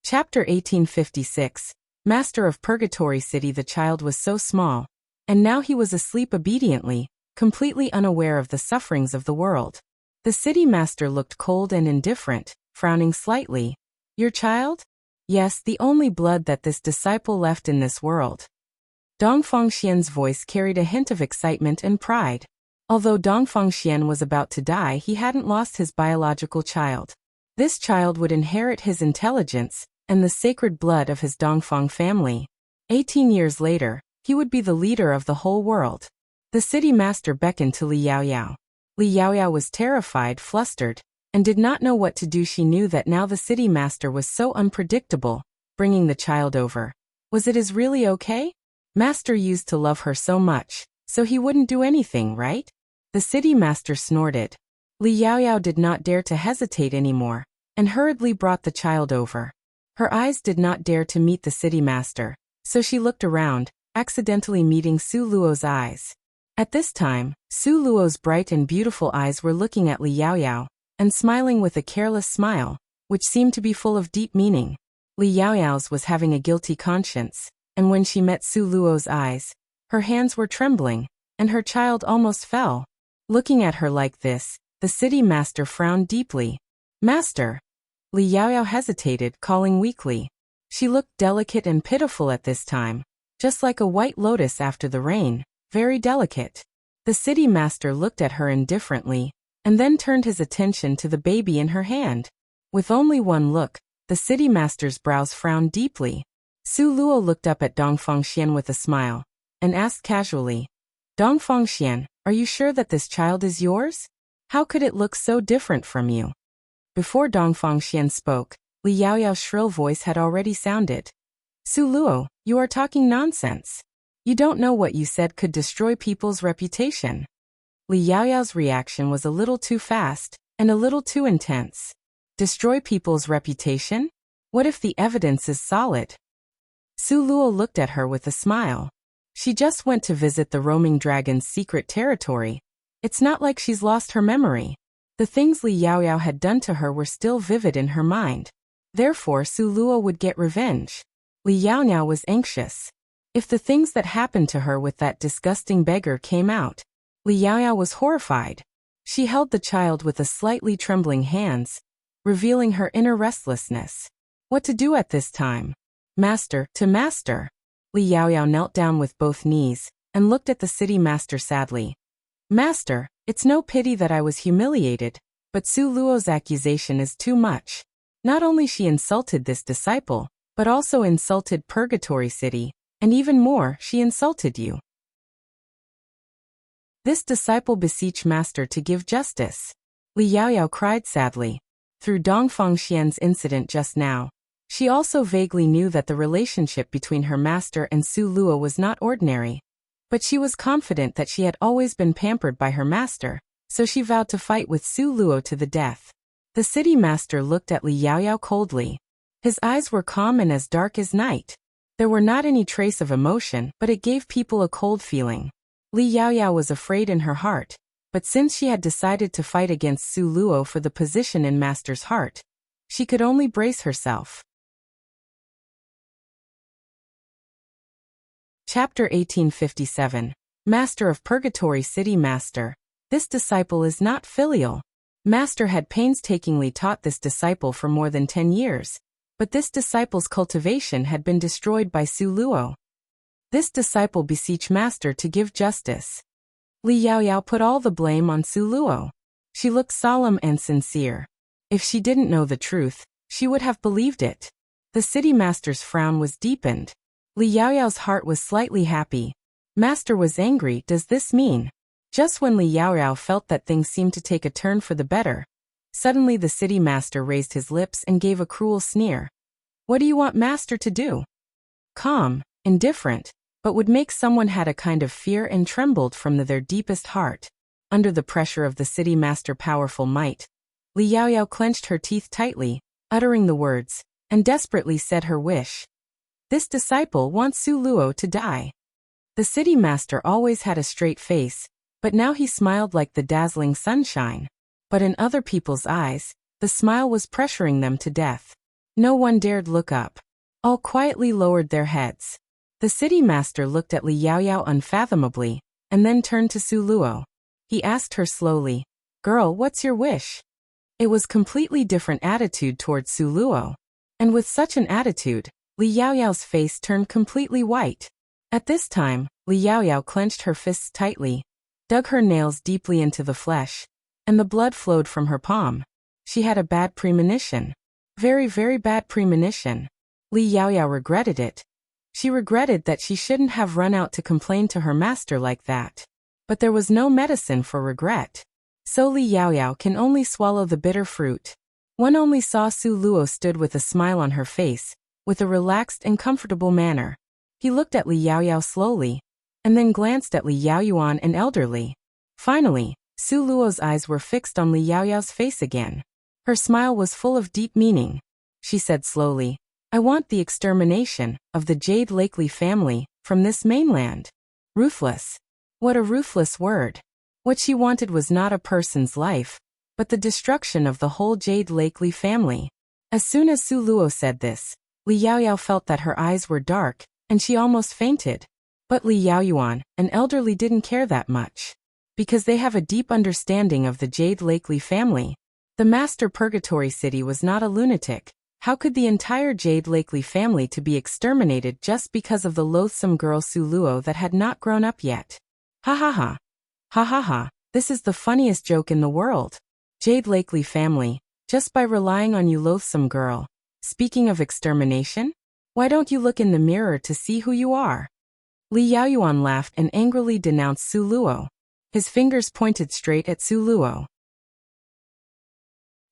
Chapter 1856. Master of Purgatory City. The child was so small, and now he was asleep obediently, completely unaware of the sufferings of the world. The city master looked cold and indifferent, frowning slightly. Your child? Yes, the only blood that this disciple left in this world. Dongfangxian's voice carried a hint of excitement and pride. Although Dongfangxian was about to die, he hadn't lost his biological child. This child would inherit his intelligence and the sacred blood of his Dongfang family. 18 years later, he would be the leader of the whole world. The city master beckoned to Li Yaoyao. Li Yaoyao was terrified, flustered, and did not know what to do. She knew that now the city master was so unpredictable, bringing the child over. Was it really okay? Master used to love her so much, so he wouldn't do anything, right? The city master snorted. Li Yaoyao did not dare to hesitate anymore, and hurriedly brought the child over. Her eyes did not dare to meet the city master, so she looked around, accidentally meeting Su Luo's eyes. At this time, Su Luo's bright and beautiful eyes were looking at Li Yaoyao, and smiling with a careless smile, which seemed to be full of deep meaning. Li Yaoyao's was having a guilty conscience, and when she met Su Luo's eyes, her hands were trembling, and her child almost fell. Looking at her like this, the city master frowned deeply. Master! Li Yaoyao hesitated, calling weakly. She looked delicate and pitiful at this time, just like a white lotus after the rain, very delicate. The city master looked at her indifferently, and then turned his attention to the baby in her hand. With only one look, the city master's brows frowned deeply. Su Luo looked up at Dongfangxian with a smile, and asked casually, Dongfangxian, are you sure that this child is yours? How could it look so different from you? Before Dongfangxian spoke, Li Yaoyao's shrill voice had already sounded. Su Luo, you are talking nonsense. You don't know what you said could destroy people's reputation. Li Yaoyao's reaction was a little too fast, and a little too intense. Destroy people's reputation? What if the evidence is solid? Su Luo looked at her with a smile. She just went to visit the roaming dragon's secret territory. It's not like she's lost her memory. The things Li Yaoyao had done to her were still vivid in her mind. Therefore Su Luo would get revenge. Li Yaoyao was anxious. If the things that happened to her with that disgusting beggar came out, Li Yaoyao was horrified. She held the child with a slightly trembling hands, revealing her inner restlessness. What to do at this time? Master, to master. Li Yaoyao knelt down with both knees, and looked at the city master sadly. Master, it's no pity that I was humiliated, but Su Luo's accusation is too much. Not only she insulted this disciple, but also insulted Purgatory City, and even more, she insulted you. This disciple beseech Master to give justice. Li Yaoyao cried sadly. Through Dongfangxian's incident just now, she also vaguely knew that the relationship between her master and Su Luo was not ordinary. But she was confident that she had always been pampered by her master, so she vowed to fight with Su Luo to the death. The city master looked at Li Yaoyao coldly. His eyes were calm and as dark as night. There were not any trace of emotion, but it gave people a cold feeling. Li Yaoyao was afraid in her heart, but since she had decided to fight against Su Luo for the position in Master's heart, she could only brace herself. Chapter 1857. Master of Purgatory City. Master. This disciple is not filial. Master had painstakingly taught this disciple for more than 10 years, but this disciple's cultivation had been destroyed by Su Luo. This disciple beseech Master to give justice. Li Yaoyao put all the blame on Su Luo. She looked solemn and sincere. If she didn't know the truth, she would have believed it. The city master's frown was deepened. Li Yaoyao's heart was slightly happy. Master was angry. Does this mean? Just when Li Yaoyao felt that things seemed to take a turn for the better, suddenly the city master raised his lips and gave a cruel sneer. What do you want Master to do? Calm, indifferent, but would make someone had a kind of fear and trembled from their deepest heart. Under the pressure of the city master's powerful might, Li Yaoyao clenched her teeth tightly, uttering the words, and desperately said her wish. This disciple wants Su Luo to die. The city master always had a straight face, but now he smiled like the dazzling sunshine. But in other people's eyes, the smile was pressuring them to death. No one dared look up. All quietly lowered their heads. The city master looked at Li Yaoyao unfathomably, and then turned to Su Luo. He asked her slowly, "Girl, what's your wish?" It was completely different attitude towards Su Luo. And with such an attitude, Li Yaoyao's face turned completely white. At this time, Li Yaoyao clenched her fists tightly, dug her nails deeply into the flesh, and the blood flowed from her palm. She had a bad premonition. Very, very bad premonition. Li Yaoyao regretted it. She regretted that she shouldn't have run out to complain to her master like that. But there was no medicine for regret. So Li Yaoyao can only swallow the bitter fruit. One only saw Su Luo stood with a smile on her face, with a relaxed and comfortable manner. He looked at Li Yaoyao slowly, and then glanced at Li Yaoyuan and elderly. Finally, Su Luo's eyes were fixed on Li Yaoyao's face again. Her smile was full of deep meaning. She said slowly, "I want the extermination of the Jade Lakely family from this mainland." Ruthless. What a ruthless word. What she wanted was not a person's life, but the destruction of the whole Jade Lakely family. As soon as Su Luo said this, Li Yaoyao felt that her eyes were dark, and she almost fainted. But Li Yaoyuan, an elderly, didn't care that much. Because they have a deep understanding of the Jade Lakely family. The master Purgatory City was not a lunatic. How could the entire Jade Lakely family to be exterminated just because of the loathsome girl Su Luo that had not grown up yet? Ha ha ha. Ha ha ha, this is the funniest joke in the world. Jade Lakely family, just by relying on you, loathsome girl. Speaking of extermination, why don't you look in the mirror to see who you are? Li Yaoyuan laughed and angrily denounced Su Luo. His fingers pointed straight at Su Luo.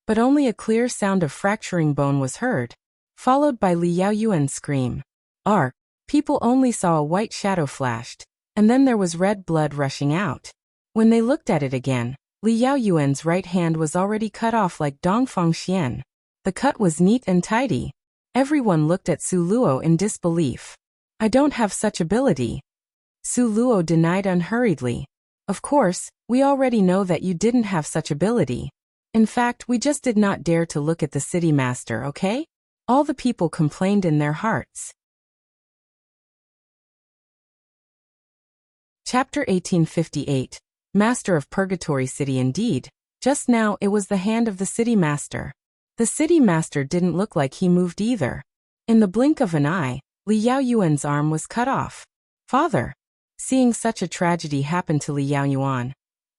But only a clear sound of fracturing bone was heard, followed by Li Yaoyuan's scream. Ark! People only saw a white shadow flashed, and then there was red blood rushing out. When they looked at it again, Li Yaoyuan's right hand was already cut off like Dongfang Xian. The cut was neat and tidy. Everyone looked at Su Luo in disbelief. "I don't have such ability." Su Luo denied unhurriedly. "Of course, we already know that you didn't have such ability. In fact, we just did not dare to look at the city master, okay?" All the people complained in their hearts. Chapter 1858. Master of Purgatory City. Indeed, just now it was the hand of the city master. The city master didn't look like he moved either. In the blink of an eye, Li Yaoyuan's arm was cut off. "Father!" Seeing such a tragedy happen to Li Yaoyuan,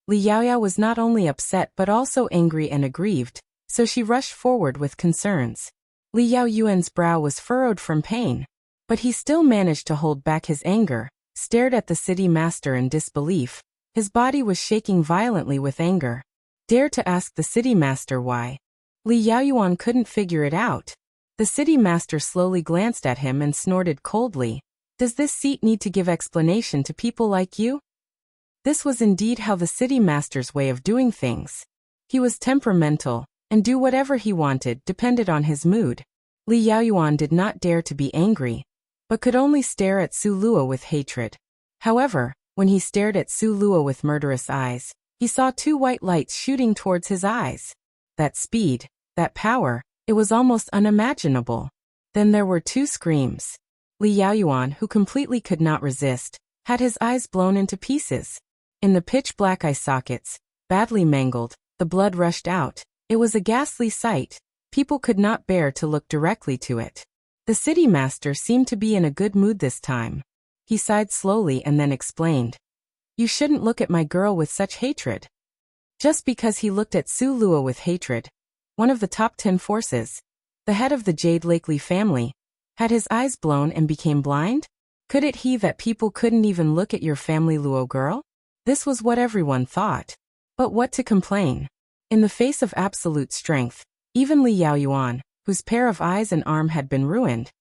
Li Yaoyao was not only upset but also angry and aggrieved, so she rushed forward with concerns. Li Yaoyuan's brow was furrowed from pain, but he still managed to hold back his anger, stared at the city master in disbelief. His body was shaking violently with anger. Dare to ask the city master why? Li Yaoyuan couldn't figure it out. The city master slowly glanced at him and snorted coldly. "Does this seat need to give explanation to people like you?" This was indeed how the city master's way of doing things. He was temperamental, and do whatever he wanted depended on his mood. Li Yaoyuan did not dare to be angry, but could only stare at Su Luo with hatred. However, when he stared at Su Luo with murderous eyes, he saw two white lights shooting towards his eyes. That speed, that power, it was almost unimaginable. Then there were two screams. Li Yaoyuan, who completely could not resist, had his eyes blown into pieces. In the pitch-black eye sockets, badly mangled, the blood rushed out. It was a ghastly sight. People could not bear to look directly to it. The city master seemed to be in a good mood this time. He sighed slowly and then explained. "You shouldn't look at my girl with such hatred." Just because he looked at Su Luo with hatred, one of the top 10 forces, the head of the Jade Lakely family, had his eyes blown and became blind? Could it be that people couldn't even look at your family Luo girl? This was what everyone thought. But what to complain? In the face of absolute strength, even Li Yaoyuan, whose pair of eyes and arm had been ruined,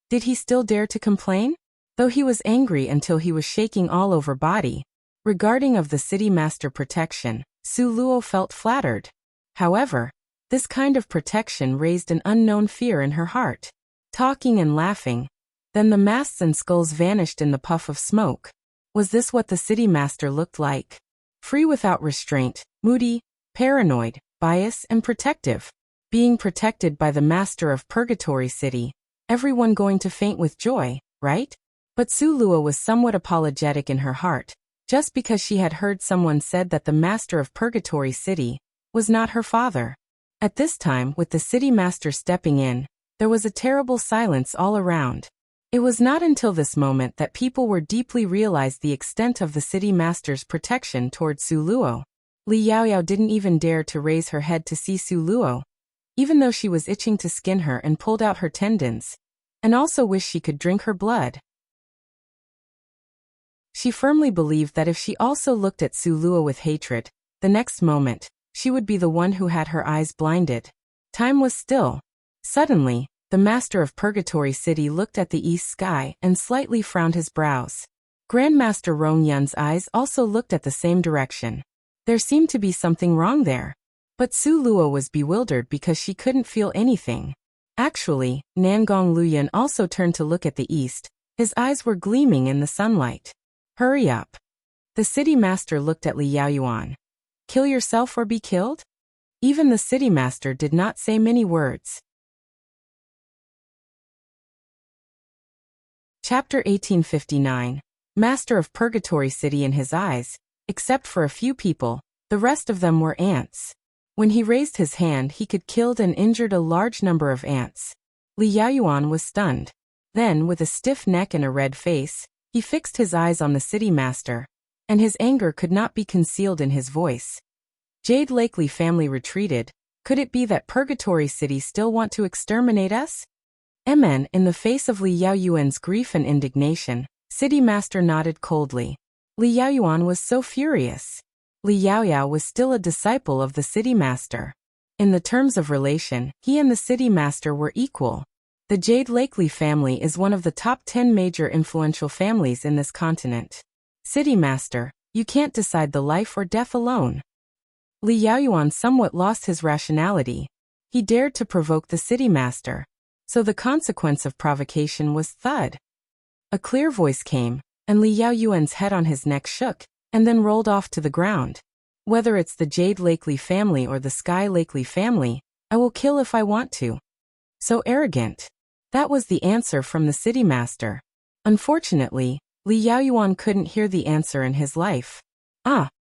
did he still dare to complain? Though he was angry until he was shaking all over body. Regarding of the city master protection, Su Luo felt flattered. However, this kind of protection raised an unknown fear in her heart. Talking and laughing. Then the masks and skulls vanished in the puff of smoke. Was this what the city master looked like? Free without restraint, moody, paranoid, biased and protective. Being protected by the master of Purgatory City. Everyone going to faint with joy, right? But Su Luo was somewhat apologetic in her heart, just because she had heard someone said that the master of Purgatory City was not her father. At this time, with the city master stepping in, there was a terrible silence all around. It was not until this moment that people were deeply realized the extent of the city master's protection towards Su Luo. Li Yaoyao didn't even dare to raise her head to see Su Luo, even though she was itching to skin her and pulled out her tendons, and also wished she could drink her blood. She firmly believed that if she also looked at Su Luo with hatred, the next moment, she would be the one who had her eyes blinded. Time was still. Suddenly, the master of Purgatory City looked at the east sky and slightly frowned his brows. Grandmaster Rong Yun's eyes also looked at the same direction. There seemed to be something wrong there. But Su Luo was bewildered because she couldn't feel anything. Actually, Nangong Luyan also turned to look at the east. His eyes were gleaming in the sunlight. Hurry up. The city master looked at Li Yaoyuan. Kill yourself or be killed? Even the city master did not say many words. Chapter 1859. Master of Purgatory City. In his eyes, except for a few people, the rest of them were ants. When he raised his hand, he could killed and injured a large number of ants. Li Yaoyuan was stunned. Then, with a stiff neck and a red face, he fixed his eyes on the city master, and his anger could not be concealed in his voice. Jade Lakely family retreated. Could it be that Purgatory City still want to exterminate us? In the face of Li Yaoyuan's grief and indignation, city master nodded coldly. Li Yaoyuan was so furious. Li Yaoyao was still a disciple of the city master. In the terms of relation, he and the city master were equal. The Jade Lakely family is one of the top 10 major influential families in this continent. City master, you can't decide the life or death alone. Li Yaoyuan somewhat lost his rationality. He dared to provoke the city master. So the consequence of provocation was thud. A clear voice came, and Li Yaoyuan's head on his neck shook, and then rolled off to the ground. Whether it's the Jade Lakely family or the Sky Lakely family, I will kill if I want to. So arrogant. That was the answer from the city master. Unfortunately, Li Yaoyuan couldn't hear the answer in his life.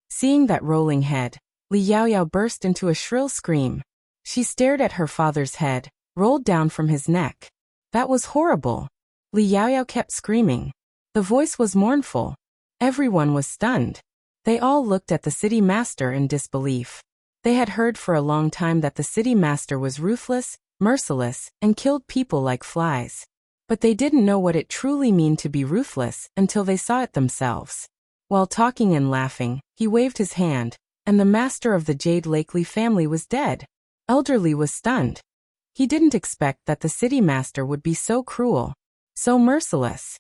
Seeing that rolling head, Li Yaoyao burst into a shrill scream. She stared at her father's head, rolled down from his neck. That was horrible. Li Yaoyao kept screaming. The voice was mournful. Everyone was stunned. They all looked at the city master in disbelief. They had heard for a long time that the city master was ruthless, merciless, and killed people like flies. But they didn't know what it truly meant to be ruthless until they saw it themselves. While talking and laughing, he waved his hand, and the master of the Jade Lakely family was dead. Elderly was stunned. He didn't expect that the city master would be so cruel, so merciless.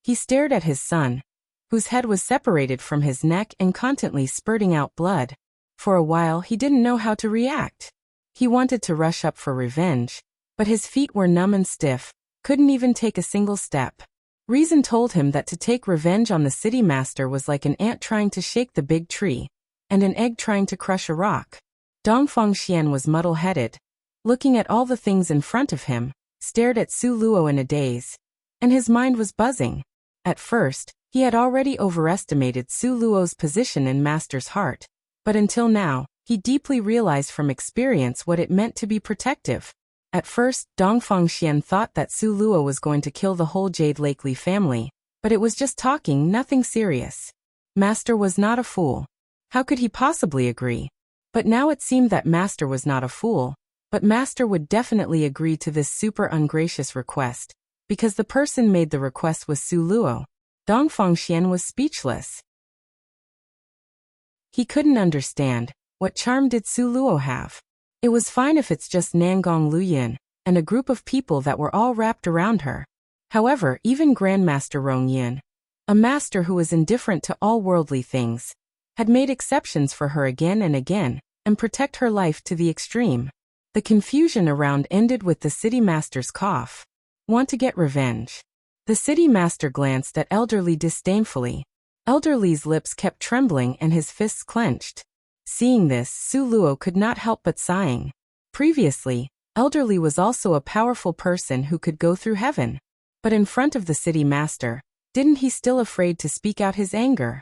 He stared at his son, whose head was separated from his neck and constantly spurting out blood. For a while he didn't know how to react. He wanted to rush up for revenge, but his feet were numb and stiff, couldn't even take a single step. Reason told him that to take revenge on the city master was like an ant trying to shake the big tree, and an egg trying to crush a rock. Dongfang Xian was muddle-headed, looking at all the things in front of him, stared at Su Luo in a daze, and his mind was buzzing. At first, he had already overestimated Su Luo's position in Master's heart, but until now, he deeply realized from experience what it meant to be protective. At first, Dongfang Xian thought that Su Luo was going to kill the whole Jade Lakely family, but it was just talking, nothing serious. Master was not a fool. How could he possibly agree? But now it seemed that Master was not a fool, but Master would definitely agree to this super ungracious request, because the person made the request was Su Luo. Dongfang Xian was speechless. He couldn't understand. What charm did Su Luo have? It was fine if it's just Nangong Luyin and a group of people that were all wrapped around her. However, even Grandmaster Rong Yin, a master who was indifferent to all worldly things, had made exceptions for her again and protect her life to the extreme. The confusion around ended with the city master's cough. Want to get revenge? The city master glanced at Elderly disdainfully. Elderly's lips kept trembling and his fists clenched. Seeing this, Su Luo could not help but sighing. Previously, Elderly was also a powerful person who could go through heaven. But in front of the city master, Didn't he still afraid to speak out his anger?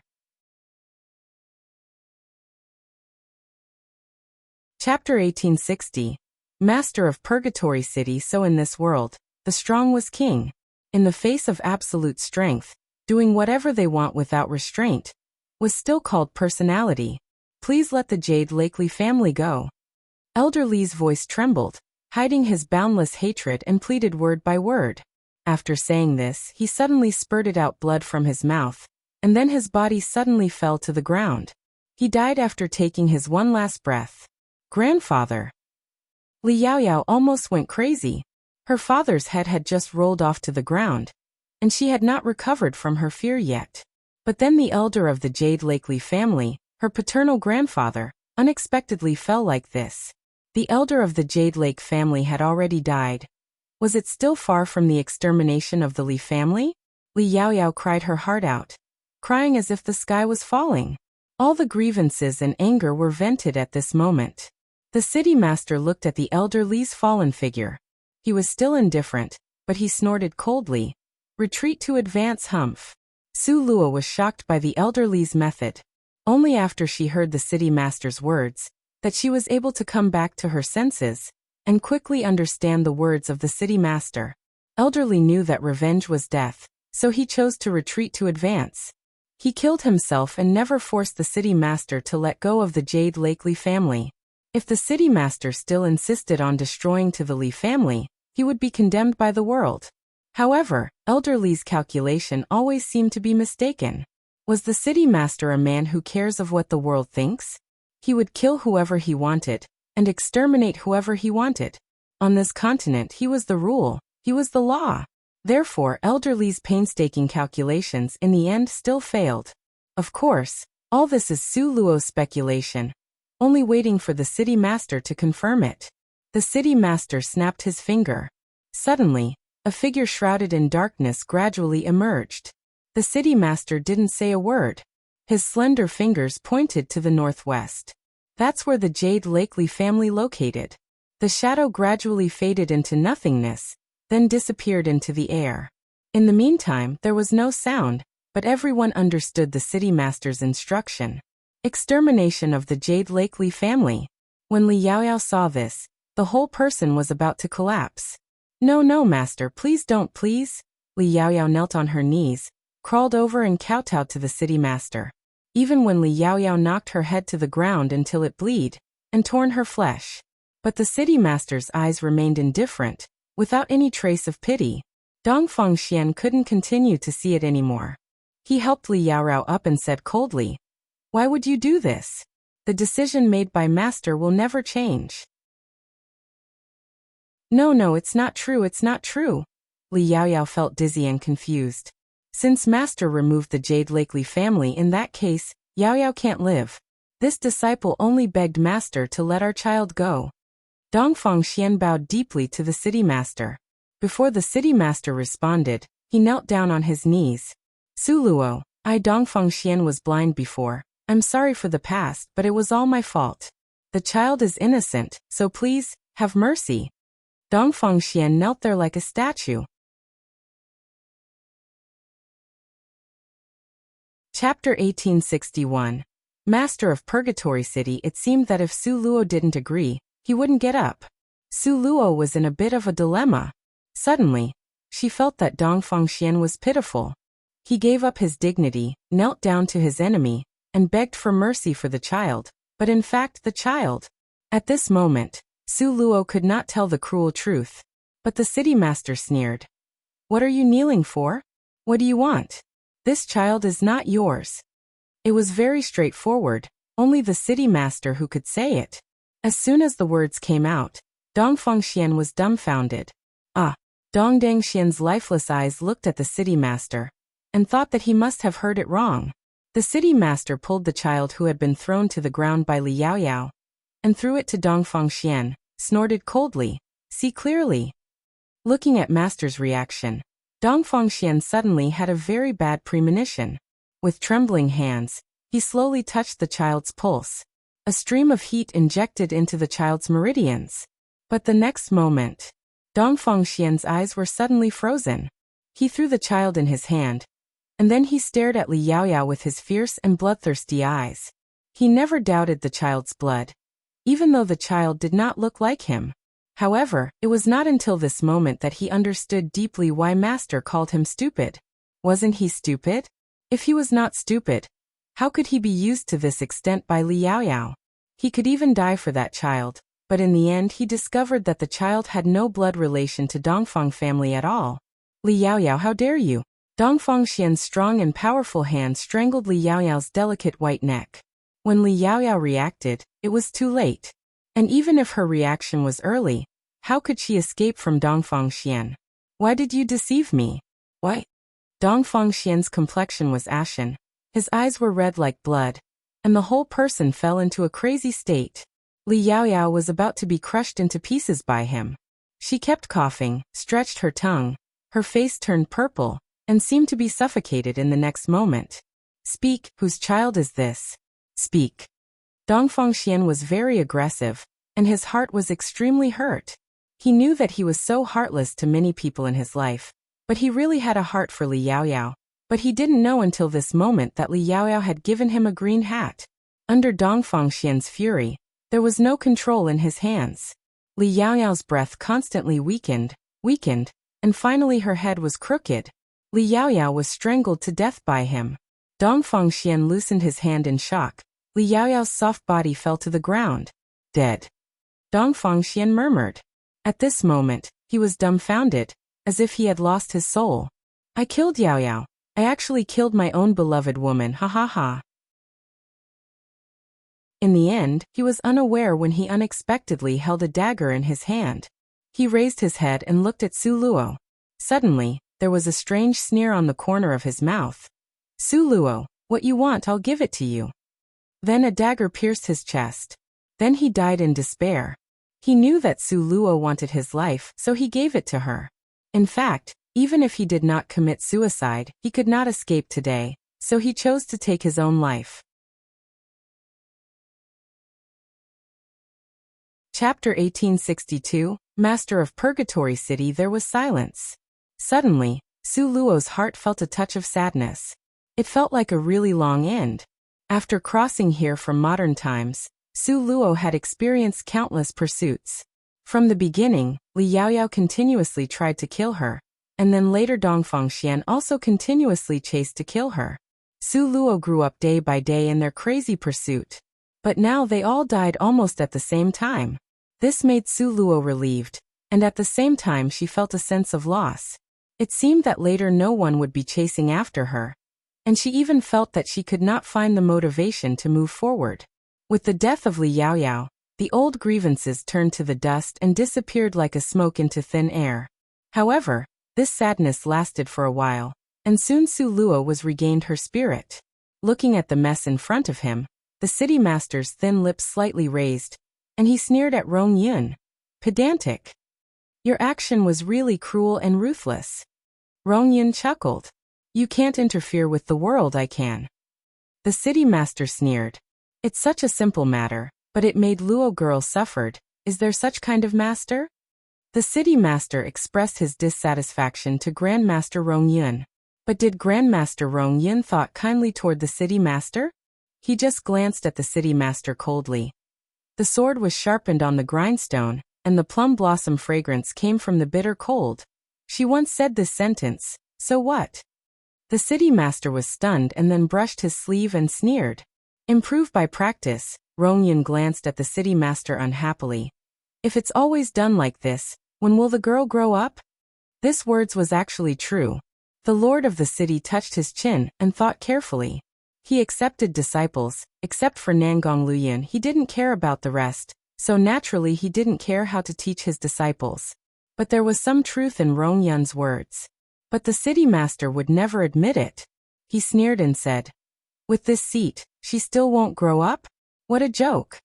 Chapter 1860. Master of Purgatory City. So in this world, the strong was king. In the face of absolute strength, doing whatever they want without restraint, was still called personality. Please let the Jade Lakely family go. Elder Li's voice trembled, hiding his boundless hatred, and pleaded word by word. After saying this, he suddenly spurted out blood from his mouth, and then his body suddenly fell to the ground. He died after taking his one last breath. Grandfather. Li Yaoyao almost went crazy. Her father's head had just rolled off to the ground, and she had not recovered from her fear yet. But then the elder of the Jade Lakely family, her paternal grandfather, unexpectedly fell like this. The elder of the Jade Lake family had already died. Was it still far from the extermination of the Li family? Li Yaoyao cried her heart out, crying as if the sky was falling. All the grievances and anger were vented at this moment. The city master looked at the elder Li's fallen figure. He was still indifferent, but he snorted coldly. Retreat to advance, humph. Su Luo was shocked by the elder Li's method. Only after she heard the city master's words, that she was able to come back to her senses, and quickly understand the words of the city master. Elder Li knew that revenge was death, so he chose to retreat to advance. He killed himself and never forced the city master to let go of the Jade Lakely family. If the city master still insisted on destroying to the Li family, he would be condemned by the world. However, Elder Li's calculation always seemed to be mistaken. Was the city master a man who cares of what the world thinks? He would kill whoever he wanted, and exterminate whoever he wanted. On this continent he was the rule, he was the law. Therefore, Elder Li's painstaking calculations in the end still failed. Of course, all this is Su Luo's speculation, only waiting for the city master to confirm it. The city master snapped his finger. Suddenly, a figure shrouded in darkness gradually emerged. The city master didn't say a word. His slender fingers pointed to the northwest. That's where the Jade Lakely family located. The shadow gradually faded into nothingness, then disappeared into the air. In the meantime, there was no sound, but everyone understood the city master's instruction. Extermination of the Jade Lakely family. When Li Yaoyao saw this, the whole person was about to collapse. No, no, master, please don't, please. Li Yaoyao knelt on her knees, crawled over and kowtowed to the city master. Even when Li Yaoyao knocked her head to the ground until it bled, and torn her flesh. But the city master's eyes remained indifferent, without any trace of pity. Dongfang Xian couldn't continue to see it anymore. He helped Li Yaoyao up and said coldly, "Why would you do this? The decision made by master will never change." No, no, it's not true, it's not true. Li Yaoyao felt dizzy and confused. Since master removed the Jade Lakely family, in that case, Yaoyao can't live. This disciple only begged master to let our child go. Dongfang Xian bowed deeply to the city master. Before the city master responded, he knelt down on his knees. Su Luo, I Dongfang Xian was blind before. I'm sorry for the past, but it was all my fault. The child is innocent, so please, have mercy. Dongfang Xian knelt there like a statue. Chapter 1861. Master of Purgatory City. It seemed that if Su Luo didn't agree, he wouldn't get up. Su Luo was in a bit of a dilemma. Suddenly, she felt that Dongfang Xian was pitiful. He gave up his dignity, knelt down to his enemy, and begged for mercy for the child, but in fact the child. At this moment, Su Luo could not tell the cruel truth. But the city master sneered. What are you kneeling for? What do you want? This child is not yours. It was very straightforward, only the city master who could say it. As soon as the words came out, Dongfang Xian was dumbfounded. Dongdang Xian's lifeless eyes looked at the city master, and thought that he must have heard it wrong. The city master pulled the child who had been thrown to the ground by Li Yaoyao, and threw it to Dongfang Xian, snorted coldly, "See clearly." Looking at master's reaction, Dongfang Xian suddenly had a very bad premonition. With trembling hands, he slowly touched the child's pulse. A stream of heat injected into the child's meridians. But the next moment, Dongfang Xian's eyes were suddenly frozen. He threw the child in his hand, And then he stared at Li Yaoyao with his fierce and bloodthirsty eyes. He never doubted the child's blood, even though the child did not look like him. However, it was not until this moment that he understood deeply why Master called him stupid. Wasn't he stupid? If he was not stupid, how could he be used to this extent by Li Yaoyao? He could even die for that child, but in the end he discovered that the child had no blood relation to Dongfang family at all. Li Yaoyao, how dare you? Dongfang Xian's strong and powerful hand strangled Li Yaoyao's delicate white neck. When Li Yaoyao reacted, it was too late. And even if her reaction was early, how could she escape from Dongfang Xian? Why did you deceive me? Why? Dongfang Xian's complexion was ashen. His eyes were red like blood, and the whole person fell into a crazy state. Li Yaoyao was about to be crushed into pieces by him. She kept coughing, stretched her tongue, her face turned purple, and seemed to be suffocated in the next moment. Speak, whose child is this? Speak. Dongfang Xian was very aggressive, and his heart was extremely hurt. He knew that he was so heartless to many people in his life, but he really had a heart for Li Yaoyao. But he didn't know until this moment that Li Yaoyao had given him a green hat. Under Dongfang Xian's fury, there was no control in his hands. Li Yaoyao's breath constantly weakened, and finally her head was crooked. Li Yaoyao was strangled to death by him. Dongfang Xian loosened his hand in shock. Li Yaoyao's soft body fell to the ground. Dead. Dongfang Xian murmured. At this moment, he was dumbfounded, as if he had lost his soul. I killed Yaoyao. I actually killed my own beloved woman, ha ha ha. In the end, he was unaware when he unexpectedly held a dagger in his hand. He raised his head and looked at Su Luo. Suddenly, there was a strange sneer on the corner of his mouth. Su Luo, what you want, I'll give it to you. Then a dagger pierced his chest. Then he died in despair. He knew that Su Luo wanted his life, so he gave it to her. In fact, even if he did not commit suicide, he could not escape today, so he chose to take his own life. Chapter 1862, Master of Purgatory City. There was silence. Suddenly, Su Luo's heart felt a touch of sadness. It felt like a really long end. After crossing here from modern times, Su Luo had experienced countless pursuits. From the beginning, Li Yaoyao continuously tried to kill her, and then later Dongfang Xian also continuously chased to kill her. Su Luo grew up day by day in their crazy pursuit. But now they all died almost at the same time. This made Su Luo relieved, and at the same time she felt a sense of loss. It seemed that later no one would be chasing after her, and she even felt that she could not find the motivation to move forward. With the death of Li Yaoyao, the old grievances turned to the dust and disappeared like a smoke into thin air. However, this sadness lasted for a while, and soon Su Luo was regained her spirit. Looking at the mess in front of him, the city master's thin lips slightly raised, and he sneered at Rong Yun. Pedantic. Your action was really cruel and ruthless. Rong Yun chuckled. You can't interfere with the world, I can. The city master sneered. It's such a simple matter, but it made Luo girl suffered. Is there such kind of master? The city master expressed his dissatisfaction to Grandmaster Rong Yun. But did Grandmaster Rong Yun thought kindly toward the city master? He just glanced at the city master coldly. The sword was sharpened on the grindstone, and the plum blossom fragrance came from the bitter cold. She once said this sentence, so what? The city master was stunned and then brushed his sleeve and sneered. Improved by practice, Rong Yun glanced at the city master unhappily. If it's always done like this, when will the girl grow up? This words was actually true. The lord of the city touched his chin and thought carefully. He accepted disciples, except for Nangong Luyan. He didn't care about the rest, so naturally he didn't care how to teach his disciples. But there was some truth in Rong Yun's words. But the city master would never admit it. He sneered and said, with this seat, she still won't grow up? What a joke.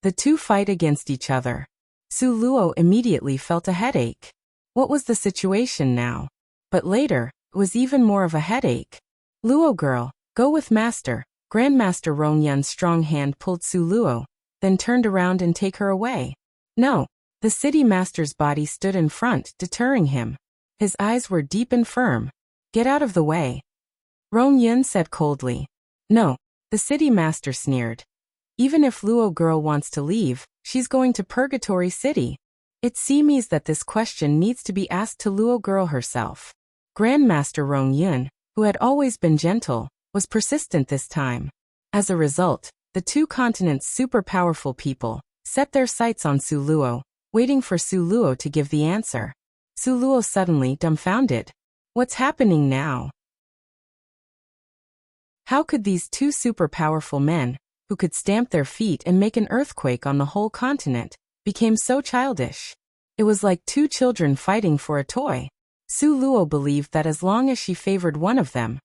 The two fight against each other. Su Luo immediately felt a headache. What was the situation now? But later, it was even more of a headache. Luo girl, go with master. Grandmaster Rong Yun's strong hand pulled Su Luo, then turned around and take her away. No. The city master's body stood in front, deterring him. His eyes were deep and firm. Get out of the way. Rong Yun said coldly. No, the city master sneered. Even if Luo girl wants to leave, she's going to Purgatory City. It seems that this question needs to be asked to Luo girl herself. Grandmaster Rong Yun, who had always been gentle, was persistent this time. As a result, the two continents' super powerful people set their sights on Su Luo, waiting for Su Luo to give the answer. Su Luo suddenly dumbfounded. What's happening now? How could these two super powerful men, who could stamp their feet and make an earthquake on the whole continent, became so childish? It was like two children fighting for a toy. Su Luo believed that as long as she favored one of them,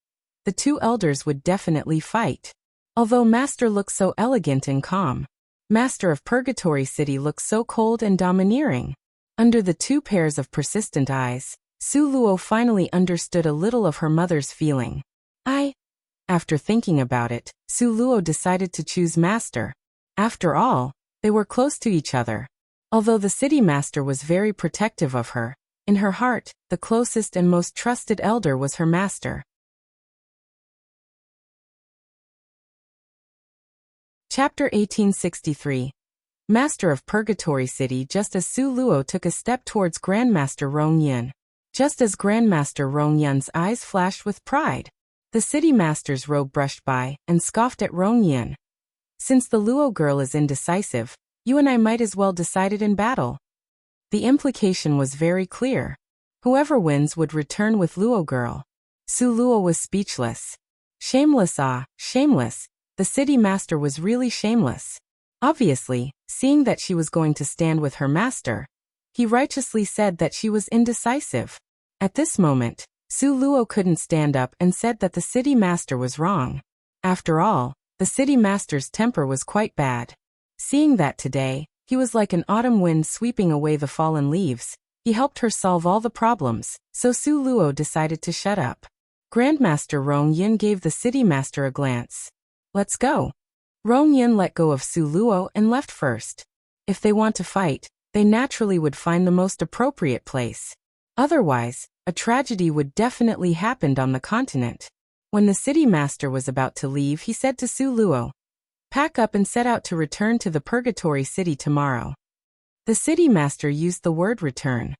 the two elders would definitely fight. Although Master looked so elegant and calm, Master of Purgatory City looked so cold and domineering. Under the two pairs of persistent eyes, Su Luo finally understood a little of her mother's feeling. After thinking about it, Su Luo decided to choose Master. After all, they were close to each other. Although the city master was very protective of her, in her heart, the closest and most trusted elder was her master. Chapter 1863. Master of Purgatory City. Just as Su Luo took a step towards Grandmaster Rong Yun. Just as Grandmaster Rong Yun's eyes flashed with pride, the city master's robe brushed by and scoffed at Rong Yun. Since the Luo girl is indecisive, you and I might as well decide it in battle. The implication was very clear. Whoever wins would return with Luo girl. Su Luo was speechless. Shameless, shameless. The city master was really shameless. Obviously, seeing that she was going to stand with her master, he righteously said that she was indecisive. At this moment, Su Luo couldn't stand up and said that the city master was wrong. After all, the city master's temper was quite bad. Seeing that today, he was like an autumn wind sweeping away the fallen leaves, he helped her solve all the problems, so Su Luo decided to shut up. Grandmaster Rong Yun gave the city master a glance. Let's go. Rong Yun let go of Su Luo and left first. If they want to fight, they naturally would find the most appropriate place. Otherwise, a tragedy would definitely happen on the continent. When the city master was about to leave, he said to Su Luo, "Pack up and set out to return to the Purgatory City tomorrow." The city master used the word return.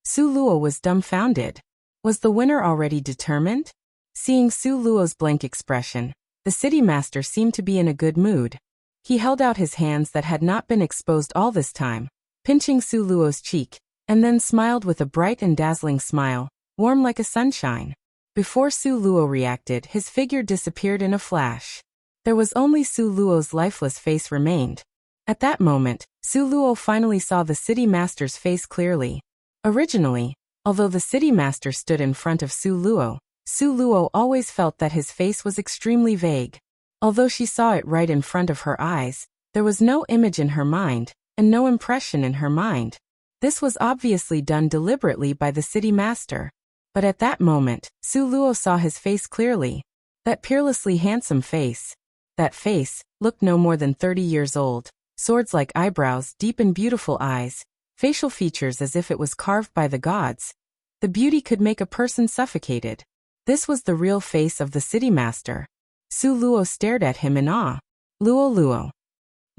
Su Luo was dumbfounded. Was the winner already determined? Seeing Su Luo's blank expression, the city master seemed to be in a good mood. He held out his hands that had not been exposed all this time, pinching Su Luo's cheek, and then smiled with a bright and dazzling smile, warm like a sunshine. Before Su Luo reacted, his figure disappeared in a flash. There was only Su Luo's lifeless face remained. At that moment, Su Luo finally saw the city master's face clearly. Originally, although the city master stood in front of Su Luo always felt that his face was extremely vague. Although she saw it right in front of her eyes, there was no image in her mind, and no impression in her mind. This was obviously done deliberately by the city master. But at that moment, Su Luo saw his face clearly. That peerlessly handsome face. That face looked no more than 30 years old. Swords-like eyebrows, deep and beautiful eyes, facial features as if it was carved by the gods. The beauty could make a person suffocated. This was the real face of the city master. Su Luo stared at him in awe. Luo.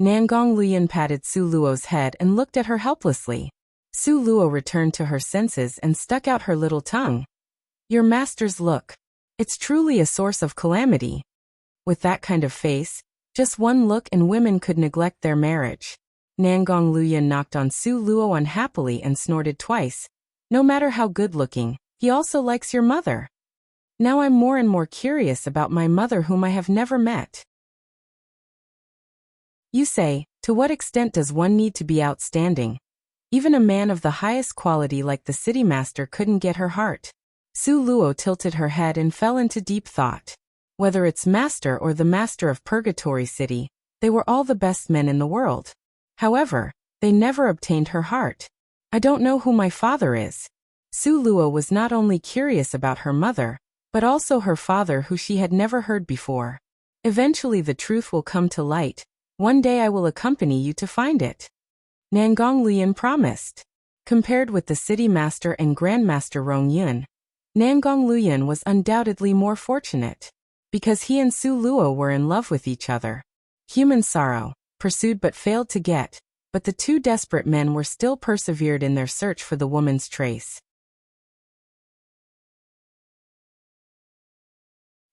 Nangong Luyan patted Su Luo's head and looked at her helplessly. Su Luo returned to her senses and stuck out her little tongue. Your master's look. It's truly a source of calamity. With that kind of face, just one look and women could neglect their marriage. Nangong Luyan knocked on Su Luo unhappily and snorted twice. No matter how good-looking, he also likes your mother. Now I'm more and more curious about my mother whom I have never met. You say, to what extent does one need to be outstanding? Even a man of the highest quality like the city master couldn't get her heart. Su Luo tilted her head and fell into deep thought. Whether it's master or the master of Purgatory City, they were all the best men in the world. However, they never obtained her heart. I don't know who my father is. Su Luo was not only curious about her mother, but also her father who she had never heard before. Eventually the truth will come to light. One day I will accompany you to find it. Nangong Luyan promised. Compared with the city master and Grandmaster Rong Yun, Nangong Luyan was undoubtedly more fortunate, because he and Su Luo were in love with each other. Human sorrow, pursued but failed to get, but the two desperate men were still persevered in their search for the woman's trace.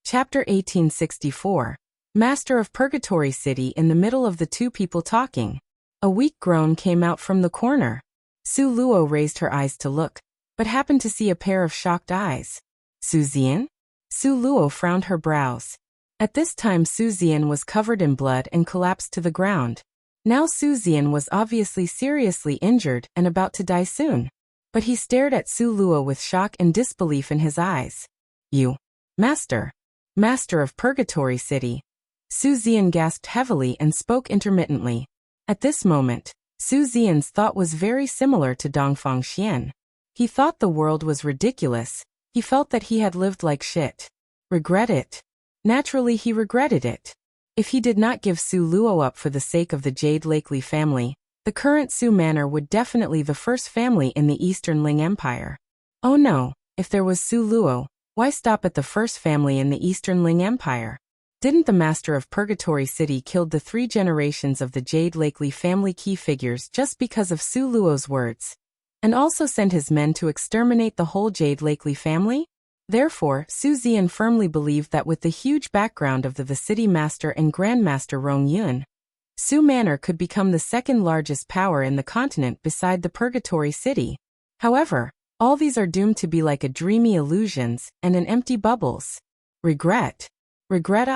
Chapter 1864. Master of Purgatory City. In the middle of the two people talking, a weak groan came out from the corner. Su Luo raised her eyes to look, but happened to see a pair of shocked eyes. Su Zian? Su Luo frowned her brows. At this time Su Zian was covered in blood and collapsed to the ground. Now Su Zian was obviously seriously injured and about to die soon. But he stared at Su Luo with shock and disbelief in his eyes. You, Master. Master of Purgatory City. Su Zian gasped heavily and spoke intermittently. At this moment, Su Zian's thought was very similar to Dongfang Xian. He thought the world was ridiculous. He felt that he had lived like shit. Regret it? Naturally he regretted it. If he did not give Su Luo up for the sake of the Jade Lakely family, the current Su Manor would definitely be the first family in the Eastern Ling Empire. Oh no, if there was Su Luo, why stop at the first family in the Eastern Ling Empire? Didn't the Master of Purgatory City kill the 3 generations of the Jade Lakely family key figures just because of Su Luo's words? And also send his men to exterminate the whole Jade Lakely family? Therefore, Su Zian firmly believed that with the huge background of the City Master and Grandmaster Rong Yun, Su Manor could become the second largest power in the continent beside the Purgatory City. However, all these are doomed to be like a dreamy illusions and an empty bubbles. Regret. Regret.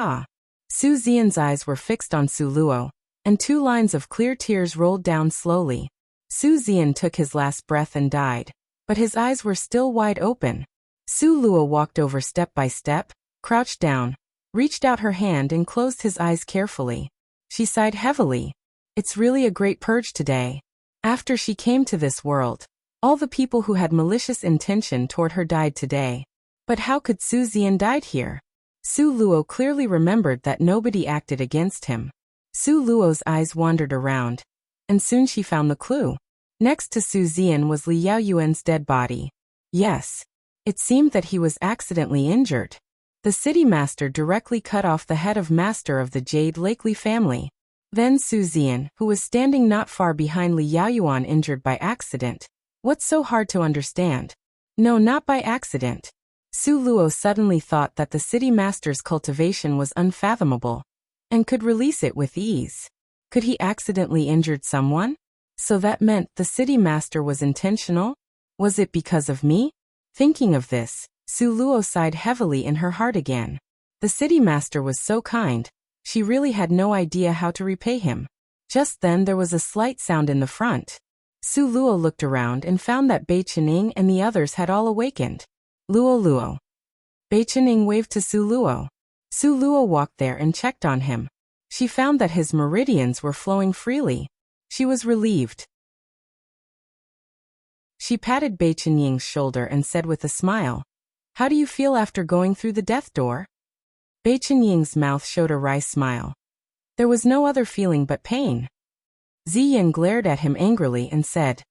Su Zian's eyes were fixed on Su Luo, and 2 lines of clear tears rolled down slowly. Su Zian took his last breath and died, but his eyes were still wide open. Su Luo walked over step by step, crouched down, reached out her hand and closed his eyes carefully. She sighed heavily. It's really a great purge today. After she came to this world, all the people who had malicious intention toward her died today. But how could Su Zian died here? Su Luo clearly remembered that nobody acted against him. Su Luo's eyes wandered around, and soon she found the clue. Next to Su Zian was Li Yaoyuan's dead body. Yes. It seemed that he was accidentally injured. The city master directly cut off the head of Master of the Jade Lakely family. Then Su Zian, who was standing not far behind Li Yaoyuan, injured by accident. What's so hard to understand? No, not by accident. Su Luo suddenly thought that the city master's cultivation was unfathomable, and could release it with ease. Could he accidentally injured someone? So that meant the city master was intentional? Was it because of me? Thinking of this, Su Luo sighed heavily in her heart again. The city master was so kind, she really had no idea how to repay him. Just then there was a slight sound in the front. Su Luo looked around and found that Bei Chening and the others had all awakened. Luo Luo. Bei Chening waved to Su Luo. Su Luo walked there and checked on him. She found that his meridians were flowing freely. She was relieved. She patted Bei Chening's shoulder and said with a smile, "How do you feel after going through the death door?" Bei Chening's mouth showed a wry smile. There was no other feeling but pain. Ziyan glared at him angrily and said,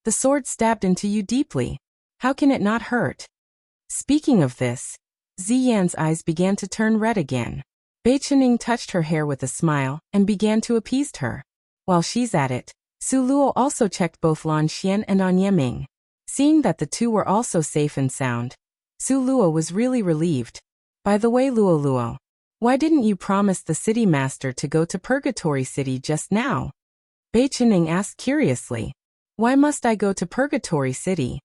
"The sword stabbed into you deeply. How can it not hurt?" Speaking of this, Ziyan's eyes began to turn red again. Bei Chening touched her hair with a smile and began to appease her. While she's at it, Su Luo also checked both Lan Xian and An Yeming. Seeing that the two were also safe and sound, Su Luo was really relieved. By the way, Luo Luo, why didn't you promise the city master to go to Purgatory City just now? Bei Chening asked curiously. Why must I go to Purgatory City?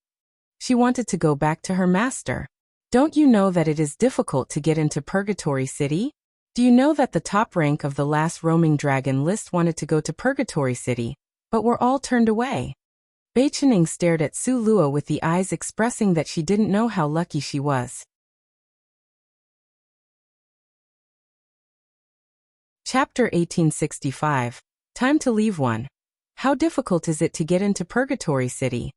She wanted to go back to her master. Don't you know that it is difficult to get into Purgatory City? Do you know that the top rank of the last roaming dragon list wanted to go to Purgatory City, but were all turned away? Bei Chening stared at Su Luo with the eyes expressing that she didn't know how lucky she was. Chapter 1865. Time to leave one. How difficult is it to get into Purgatory City?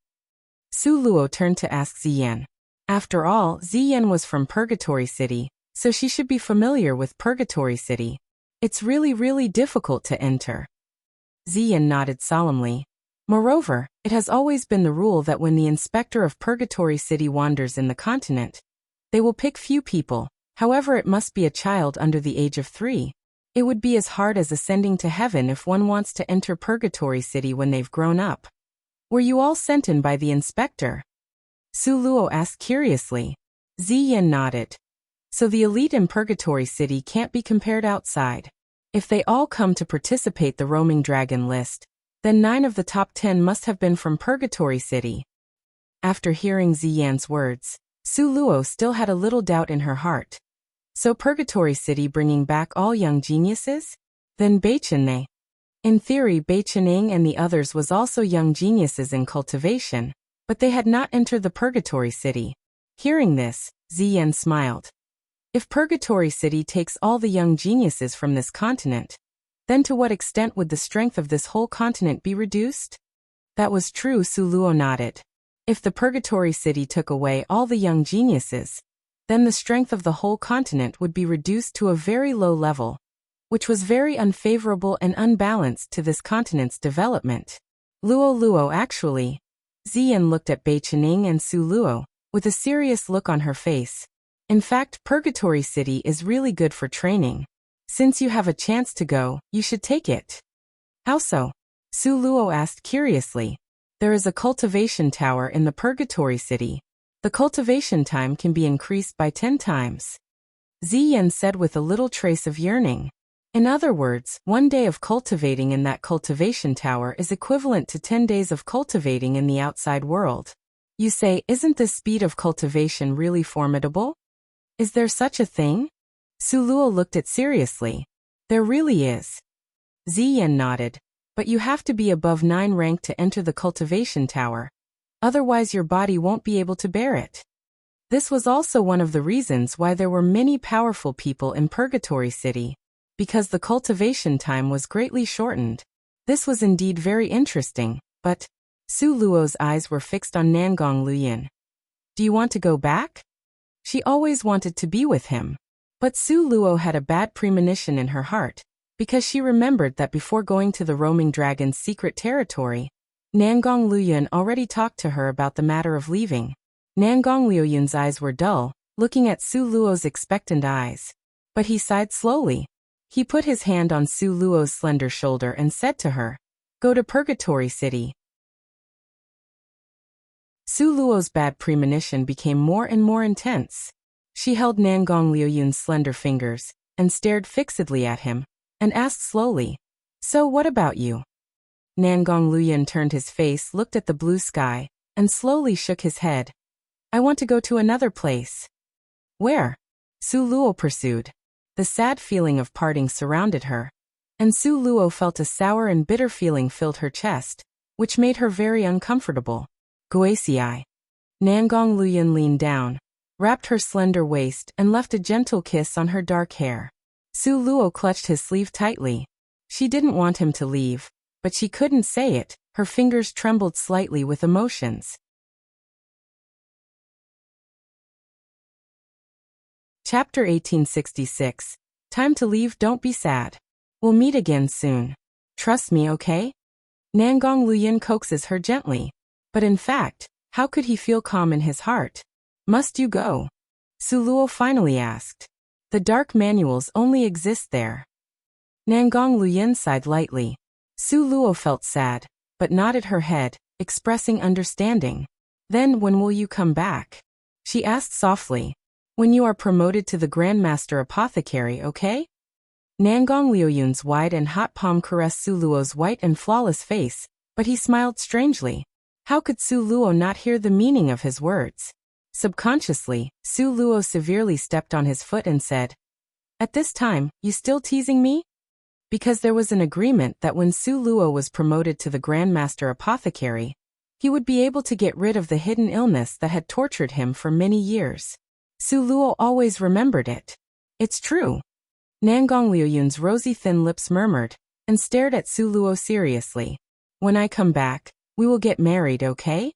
Su Luo turned to ask Ziyan. After all, Ziyan was from Purgatory City, so she should be familiar with Purgatory City. It's really difficult to enter. Ziyan nodded solemnly. Moreover, it has always been the rule that when the inspector of Purgatory City wanders in the continent, they will pick few people, however it must be a child under the age of 3. It would be as hard as ascending to heaven if one wants to enter Purgatory City when they've grown up. Were you all sent in by the inspector? Su Luo asked curiously. Ziyan nodded. So the elite in Purgatory City can't be compared outside. If they all come to participate the roaming dragon list, then 9 of the top 10 must have been from Purgatory City. After hearing Ziyan's words, Su Luo still had a little doubt in her heart. So Purgatory City bringing back all young geniuses? Then Beichene. In theory Beichening and the others was also young geniuses in cultivation, but they had not entered the Purgatory City. Hearing this, Ziyan smiled. If Purgatory City takes all the young geniuses from this continent, then to what extent would the strength of this whole continent be reduced? That was true, Su Luo nodded. If the Purgatory City took away all the young geniuses, then the strength of the whole continent would be reduced to a very low level, which was very unfavorable and unbalanced to this continent's development. Luo actually. Ziyan looked at Beichening and Su Luo, with a serious look on her face. In fact, Purgatory City is really good for training. Since you have a chance to go, you should take it. How so? Su Luo asked curiously. There is a cultivation tower in the Purgatory City. The cultivation time can be increased by 10 times. Ziyan said with a little trace of yearning. In other words, 1 day of cultivating in that cultivation tower is equivalent to 10 days of cultivating in the outside world. You say, isn't this speed of cultivation really formidable? Is there such a thing? Su Luo looked at seriously. There really is. Ziyan nodded. But you have to be above 9 rank to enter the cultivation tower. Otherwise your body won't be able to bear it. This was also one of the reasons why there were many powerful people in Purgatory City, because the cultivation time was greatly shortened. This was indeed very interesting, but Su Luo's eyes were fixed on Nangong Luyin. Do you want to go back? She always wanted to be with him. But Su Luo had a bad premonition in her heart, because she remembered that before going to the roaming dragon's secret territory, Nangong Luyin already talked to her about the matter of leaving. Nangong Luyin's eyes were dull, looking at Su Luo's expectant eyes. But he sighed slowly. He put his hand on Su Luo's slender shoulder and said to her, "Go to Purgatory City." Su Luo's bad premonition became more and more intense. She held Nangong Luyin's slender fingers, and stared fixedly at him, and asked slowly, "So what about you?" Nangong Luyin turned his face, looked at the blue sky, and slowly shook his head. "I want to go to another place." "Where?" Su Luo pursued. The sad feeling of parting surrounded her, and Su Luo felt a sour and bitter feeling filled her chest, which made her very uncomfortable. Guaci. Nangong Luyin leaned down, wrapped her slender waist, and left a gentle kiss on her dark hair. Su Luo clutched his sleeve tightly. She didn't want him to leave, but she couldn't say it. Her fingers trembled slightly with emotions. Chapter 1866. Time to leave, don't be sad. We'll meet again soon. Trust me, okay? Nangong Luyin coaxes her gently. But in fact, how could he feel calm in his heart? Must you go? Su Luo finally asked. The dark manuals only exist there. Nangong Luyin sighed lightly. Su Luo felt sad, but nodded her head, expressing understanding. Then when will you come back? She asked softly. When you are promoted to the Grandmaster Apothecary, okay? Nangong Luyin's wide and hot palm caressed Su Luo's white and flawless face, but he smiled strangely. How could Su Luo not hear the meaning of his words? Subconsciously, Su Luo severely stepped on his foot and said, "At this time, you still teasing me?" Because there was an agreement that when Su Luo was promoted to the Grandmaster Apothecary, he would be able to get rid of the hidden illness that had tortured him for many years. Su Luo always remembered it. It's true. Nangong Luyin's rosy thin lips murmured, and stared at Su Luo seriously. When I come back, we will get married, okay?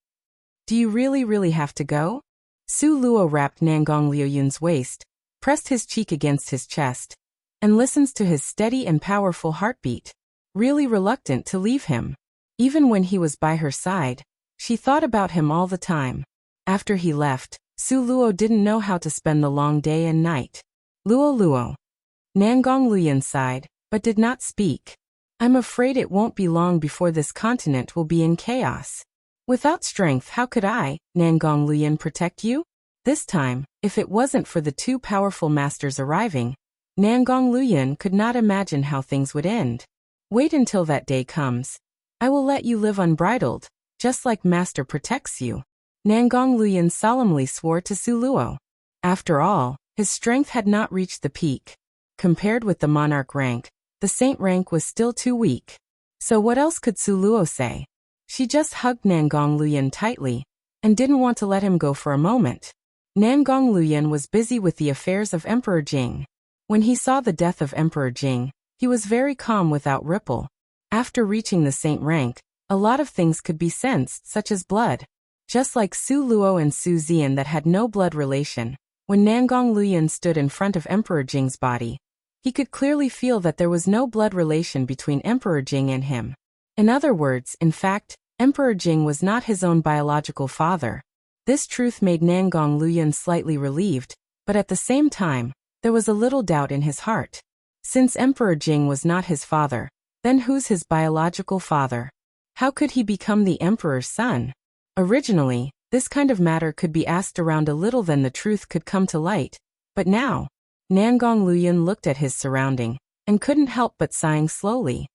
Do you really have to go? Su Luo wrapped Nangong Luyin's waist, pressed his cheek against his chest, and listens to his steady and powerful heartbeat, really reluctant to leave him. Even when he was by her side, she thought about him all the time. After he left, Su Luo didn't know how to spend the long day and night. Luo Luo. Nangong Luyan sighed, but did not speak. I'm afraid it won't be long before this continent will be in chaos. Without strength, how could I, Nangong Luyan, protect you? This time, if it wasn't for the two powerful masters arriving, Nangong Luyan could not imagine how things would end. Wait until that day comes. I will let you live unbridled, just like Master protects you. Nangong Luyan solemnly swore to Su Luo. After all, his strength had not reached the peak. Compared with the monarch rank, the saint rank was still too weak. So what else could Su Luo say? She just hugged Nangong Luyan tightly, and didn't want to let him go for a moment. Nangong Luyan was busy with the affairs of Emperor Jing. When he saw the death of Emperor Jing, he was very calm without ripple. After reaching the saint rank, a lot of things could be sensed, such as blood. Just like Su Luo and Su Zian that had no blood relation, when Nangong Luyan stood in front of Emperor Jing's body, he could clearly feel that there was no blood relation between Emperor Jing and him. In other words, in fact, Emperor Jing was not his own biological father. This truth made Nangong Luyan slightly relieved, but at the same time, there was a little doubt in his heart. Since Emperor Jing was not his father, then who's his biological father? How could he become the emperor's son? Originally, this kind of matter could be asked around a little, then the truth could come to light, but now, Nangong Luyan looked at his surrounding, and couldn't help but sighing slowly.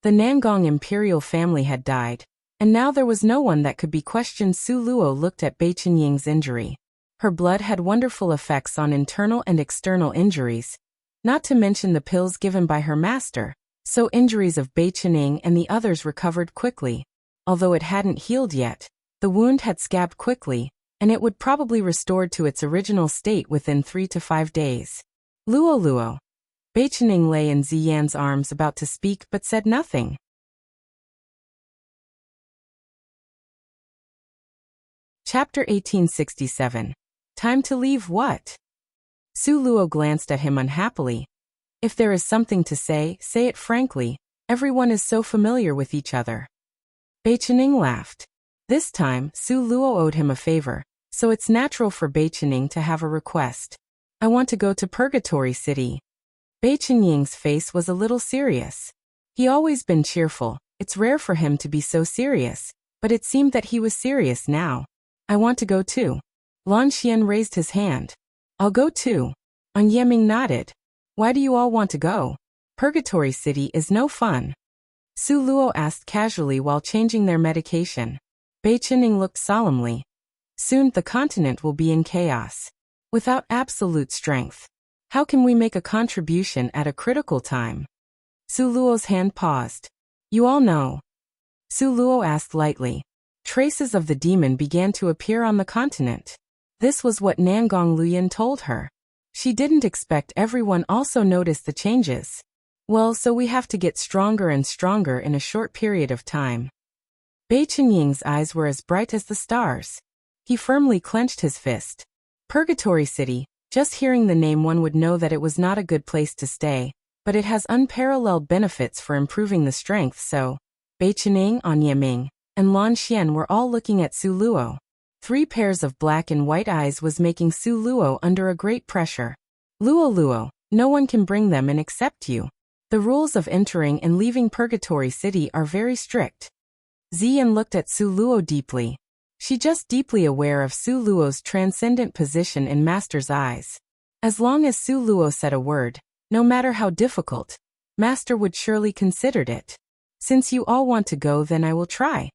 The Nangong imperial family had died, and now there was no one that could be questioned. Su Luo looked at Bei Qinying's injury. Her blood had wonderful effects on internal and external injuries, not to mention the pills given by her master, so injuries of Bei Qinying and the others recovered quickly. Although it hadn't healed yet, the wound had scabbed quickly, and it would probably restored to its original state within 3 to 5 days. Luo Luo. Bei Qinying lay in Ziyan's arms about to speak but said nothing. Chapter 1867. Time to leave what? Su Luo glanced at him unhappily. If there is something to say it frankly. Everyone is so familiar with each other. Bei Qinying laughed. This time, Su Luo owed him a favor, so it's natural for Bei Qinying to have a request. I want to go to Purgatory City. Bei Qinying's face was a little serious. He always been cheerful, it's rare for him to be so serious, but it seemed that he was serious now. I want to go too. Lan Xian raised his hand. I'll go too. An Yeming nodded. Why do you all want to go? Purgatory City is no fun. Su Luo asked casually while changing their medication. Bei Qinying looked solemnly. Soon the continent will be in chaos. Without absolute strength, how can we make a contribution at a critical time? Su Luo's hand paused. You all know. Su Luo asked lightly. Traces of the demon began to appear on the continent. This was what Nangong Luyan told her. She didn't expect everyone also noticed the changes. Well, so we have to get stronger and stronger in a short period of time. Bei Qinying's eyes were as bright as the stars. He firmly clenched his fist. Purgatory City, just hearing the name one would know that it was not a good place to stay, but it has unparalleled benefits for improving the strength, so Bei Qinying, An Yeming, and Lan Xian were all looking at Su Luo. 3 pairs of black and white eyes was making Su Luo under a great pressure. Luo Luo, no one can bring them in except you. The rules of entering and leaving Purgatory City are very strict. Ziyan looked at Su Luo deeply. She just deeply aware of Su Luo's transcendent position in Master's eyes. As long as Su Luo said a word, no matter how difficult, Master would surely consider it. Since you all want to go, then I will try.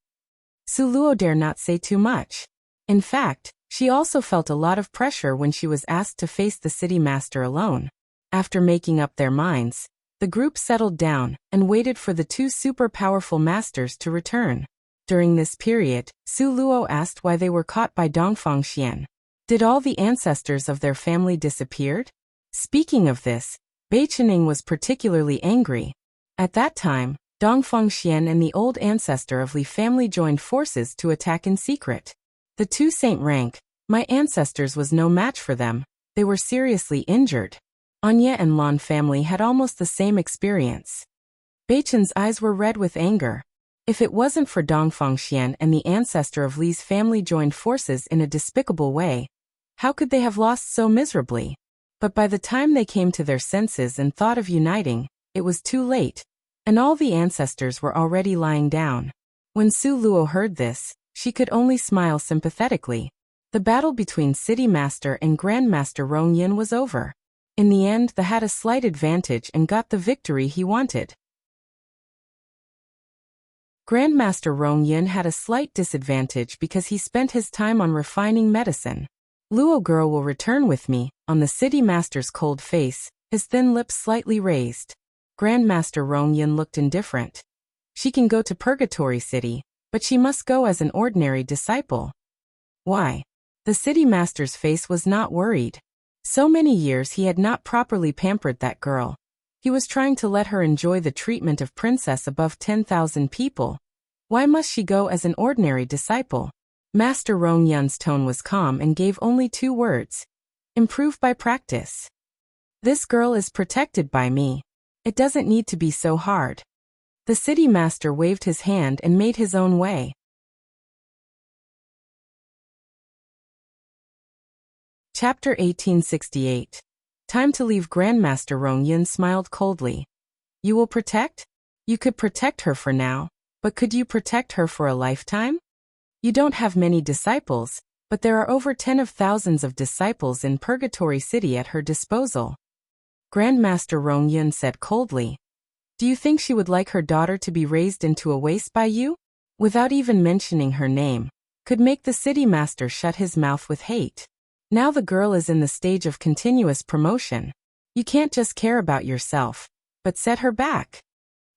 Su Luo dare not say too much. In fact, she also felt a lot of pressure when she was asked to face the city master alone. After making up their minds, the group settled down and waited for the 2 super powerful masters to return. During this period, Su Luo asked why they were caught by Dongfang Xian. Did all the ancestors of their family disappeared? Speaking of this, Bei Qinying was particularly angry. At that time, Dongfang Xian and the old ancestor of Li family joined forces to attack in secret. The 2 saint rank, my ancestors was no match for them, they were seriously injured. Anya and Lan family had almost the same experience. Beichen's eyes were red with anger. If it wasn't for Dongfang Xian and the ancestor of Li's family joined forces in a despicable way, how could they have lost so miserably? But by the time they came to their senses and thought of uniting, it was too late, and all the ancestors were already lying down. When Su Luo heard this, she could only smile sympathetically. The battle between City Master and Grandmaster Rong Yin was over. In the end, the had a slight advantage and got the victory he wanted. Grandmaster Rong Yin had a slight disadvantage because he spent his time on refining medicine. Luo girl will return with me, on the City Master's cold face, his thin lips slightly raised. Grandmaster Rong Yin looked indifferent. She can go to Purgatory City, but she must go as an ordinary disciple. Why? The City Master's face was not worried. So many years he had not properly pampered that girl. He was trying to let her enjoy the treatment of princess above 10,000 people. Why must she go as an ordinary disciple? Master Rong Yun's tone was calm and gave only 2 words. Improve by practice. This girl is protected by me. It doesn't need to be so hard. The City Master waved his hand and made his own way. Chapter 1868. Time to leave. Grandmaster Rong Yin smiled coldly. You will protect? You could protect her for now, but could you protect her for a lifetime? You don't have many disciples, but there are over 10 of thousands of disciples in Purgatory City at her disposal. Grandmaster Rong Yin said coldly. Do you think she would like her daughter to be raised into a waste by you? Without even mentioning her name, could make the City Master shut his mouth with hate. Now the girl is in the stage of continuous promotion. You can't just care about yourself, but set her back.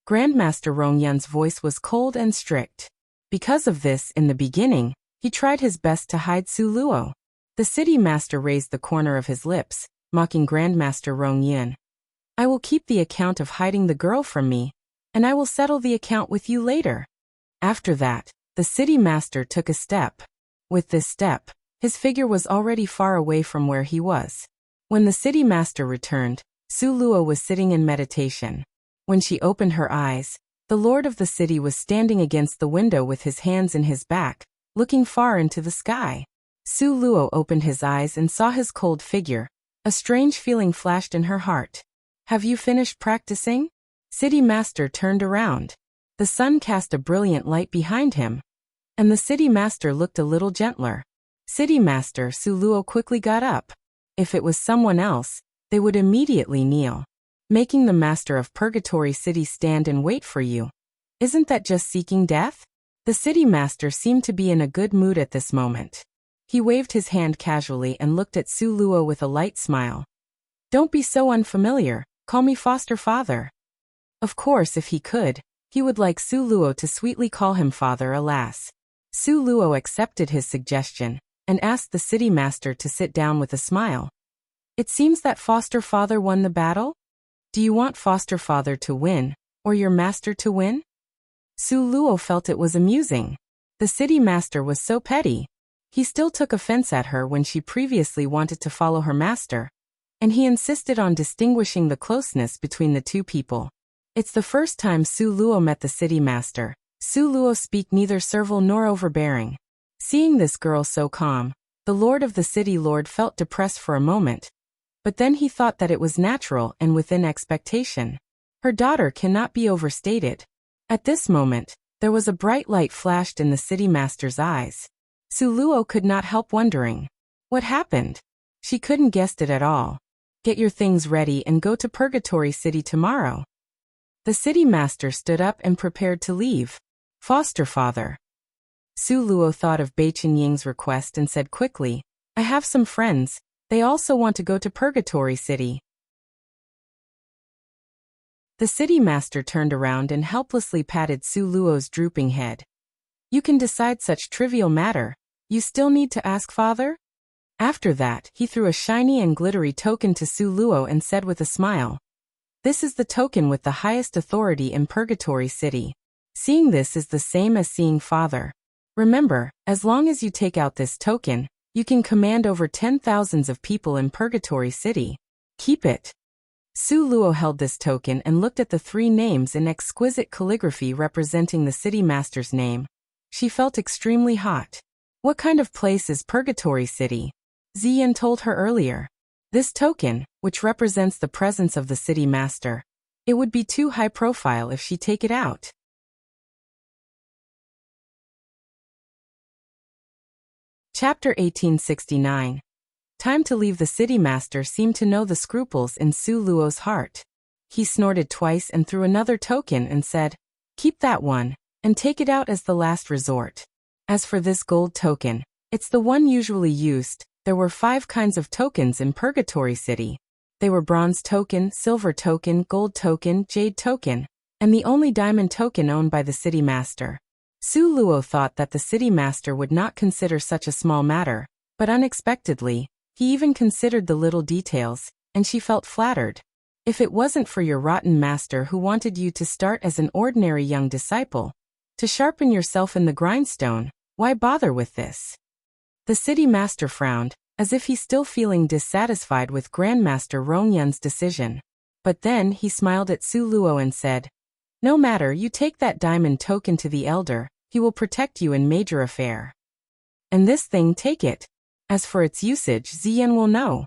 Grandmaster Rong Yun's voice was cold and strict. Because of this, in the beginning, he tried his best to hide Su Luo. The City Master raised the corner of his lips, mocking Grandmaster Rong Yin. I will keep the account of hiding the girl from me, and I will settle the account with you later. After that, the City Master took a step. With this step, his figure was already far away from where he was. When the City Master returned, Su Luo was sitting in meditation. When she opened her eyes, the Lord of the city was standing against the window with his hands in his back, looking far into the sky. Su Luo opened his eyes and saw his cold figure. A strange feeling flashed in her heart. Have you finished practicing? City Master turned around. The sun cast a brilliant light behind him, and the City Master looked a little gentler. City Master, Su Luo quickly got up. If it was someone else, they would immediately kneel. Making the Master of Purgatory City stand and wait for you. Isn't that just seeking death? The City Master seemed to be in a good mood at this moment. He waved his hand casually and looked at Su Luo with a light smile. Don't be so unfamiliar, call me foster father. Of course, if he could, he would like Su Luo to sweetly call him father. Alas. Su Luo accepted his suggestion and asked the City Master to sit down with a smile. It seems that foster father won the battle? Do you want foster father to win, or your master to win? Su Luo felt it was amusing. The City Master was so petty. He still took offense at her when she previously wanted to follow her master, and he insisted on distinguishing the closeness between the two people. It's the first time Su Luo met the City Master. Su Luo speak neither servile nor overbearing. Seeing this girl so calm, the Lord of the City Lord felt depressed for a moment, but then he thought that it was natural and within expectation. Her daughter cannot be overstated. At this moment, there was a bright light flashed in the City Master's eyes. Su Luo could not help wondering. What happened? She couldn't guess it at all. Get your things ready and go to Purgatory City tomorrow. The City Master stood up and prepared to leave. Foster father. Su Luo thought of Beichen Ying's request and said quickly, I have some friends. They also want to go to Purgatory City. The City Master turned around and helplessly patted Su Luo's drooping head. You can decide such trivial matter. You still need to ask father? After that, he threw a shiny and glittery token to Su Luo and said with a smile, This is the token with the highest authority in Purgatory City. Seeing this is the same as seeing father. Remember, as long as you take out this token, you can command over 10,000s of people in Purgatory City. Keep it. Su Luo held this token and looked at the 3 names in exquisite calligraphy representing the city master's name. She felt extremely hot. What kind of place is Purgatory City? Ziyan told her earlier. This token, which represents the presence of the city master, it would be too high profile if she take it out. Chapter 1869. Time to leave. The city master seemed to know the scruples in Su Luo's heart. He snorted twice and threw another token and said, "Keep that one, and take it out as the last resort. As for this gold token, it's the one usually used." There were 5 kinds of tokens in Purgatory City. They were bronze token, silver token, gold token, jade token, and the only diamond token owned by the city master. Su Luo thought that the city master would not consider such a small matter, but unexpectedly, he even considered the little details, and she felt flattered. If it wasn't for your rotten master who wanted you to start as an ordinary young disciple, to sharpen yourself in the grindstone, why bother with this? The city master frowned, as if he's still feeling dissatisfied with Grandmaster Rongyun's decision. But then he smiled at Su Luo and said, "No matter, you take that diamond token to the elder, he will protect you in major affair. And this thing, take it. As for its usage, Ziyan will know."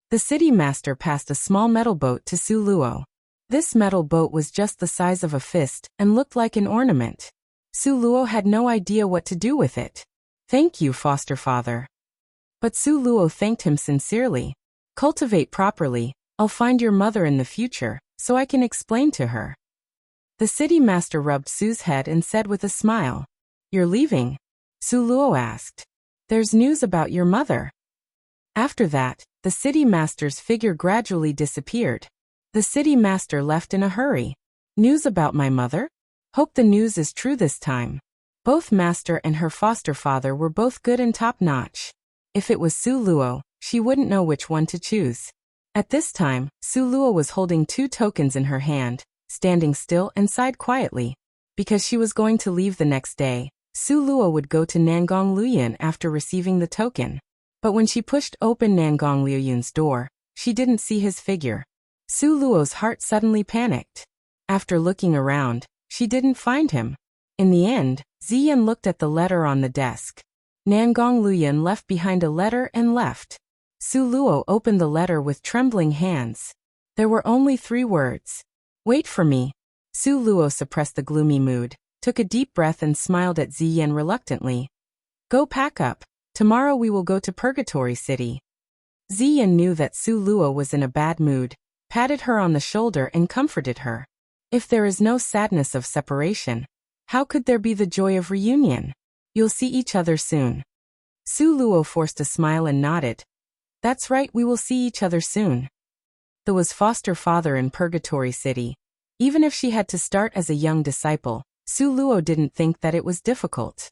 The city master passed a small metal boat to Su Luo. This metal boat was just the size of a fist and looked like an ornament. Su Luo had no idea what to do with it. "Thank you, foster father." But Su Luo thanked him sincerely. "Cultivate properly, I'll find your mother in the future, so I can explain to her." The city master rubbed Su's head and said with a smile, "You're leaving?" Su Luo asked. "There's news about your mother." After that, the city master's figure gradually disappeared. The city master left in a hurry. "News about my mother? Hope the news is true this time." Both master and her foster father were both good and top-notch. If it was Su Luo, she wouldn't know which one to choose. At this time, Su Luo was holding 2 tokens in her hand, standing still and sighed quietly. Because she was going to leave the next day, Su Luo would go to Nangong Luoyun after receiving the token. But when she pushed open Nangong Luoyun's door, she didn't see his figure. Su Luo's heart suddenly panicked. After looking around, she didn't find him. In the end, Ziyan looked at the letter on the desk. Nangong Luoyun left behind a letter and left. Su Luo opened the letter with trembling hands. There were only 3 words. "Wait for me." Su Luo suppressed the gloomy mood, took a deep breath and smiled at Ziyan reluctantly. "Go pack up. Tomorrow we will go to Purgatory City." Ziyan knew that Su Luo was in a bad mood, patted her on the shoulder and comforted her. If there is no sadness of separation, how could there be the joy of reunion? "You'll see each other soon." Su Luo forced a smile and nodded. "That's right, we will see each other soon." There was foster father in Purgatory City. Even if she had to start as a young disciple, Su Luo didn't think that it was difficult.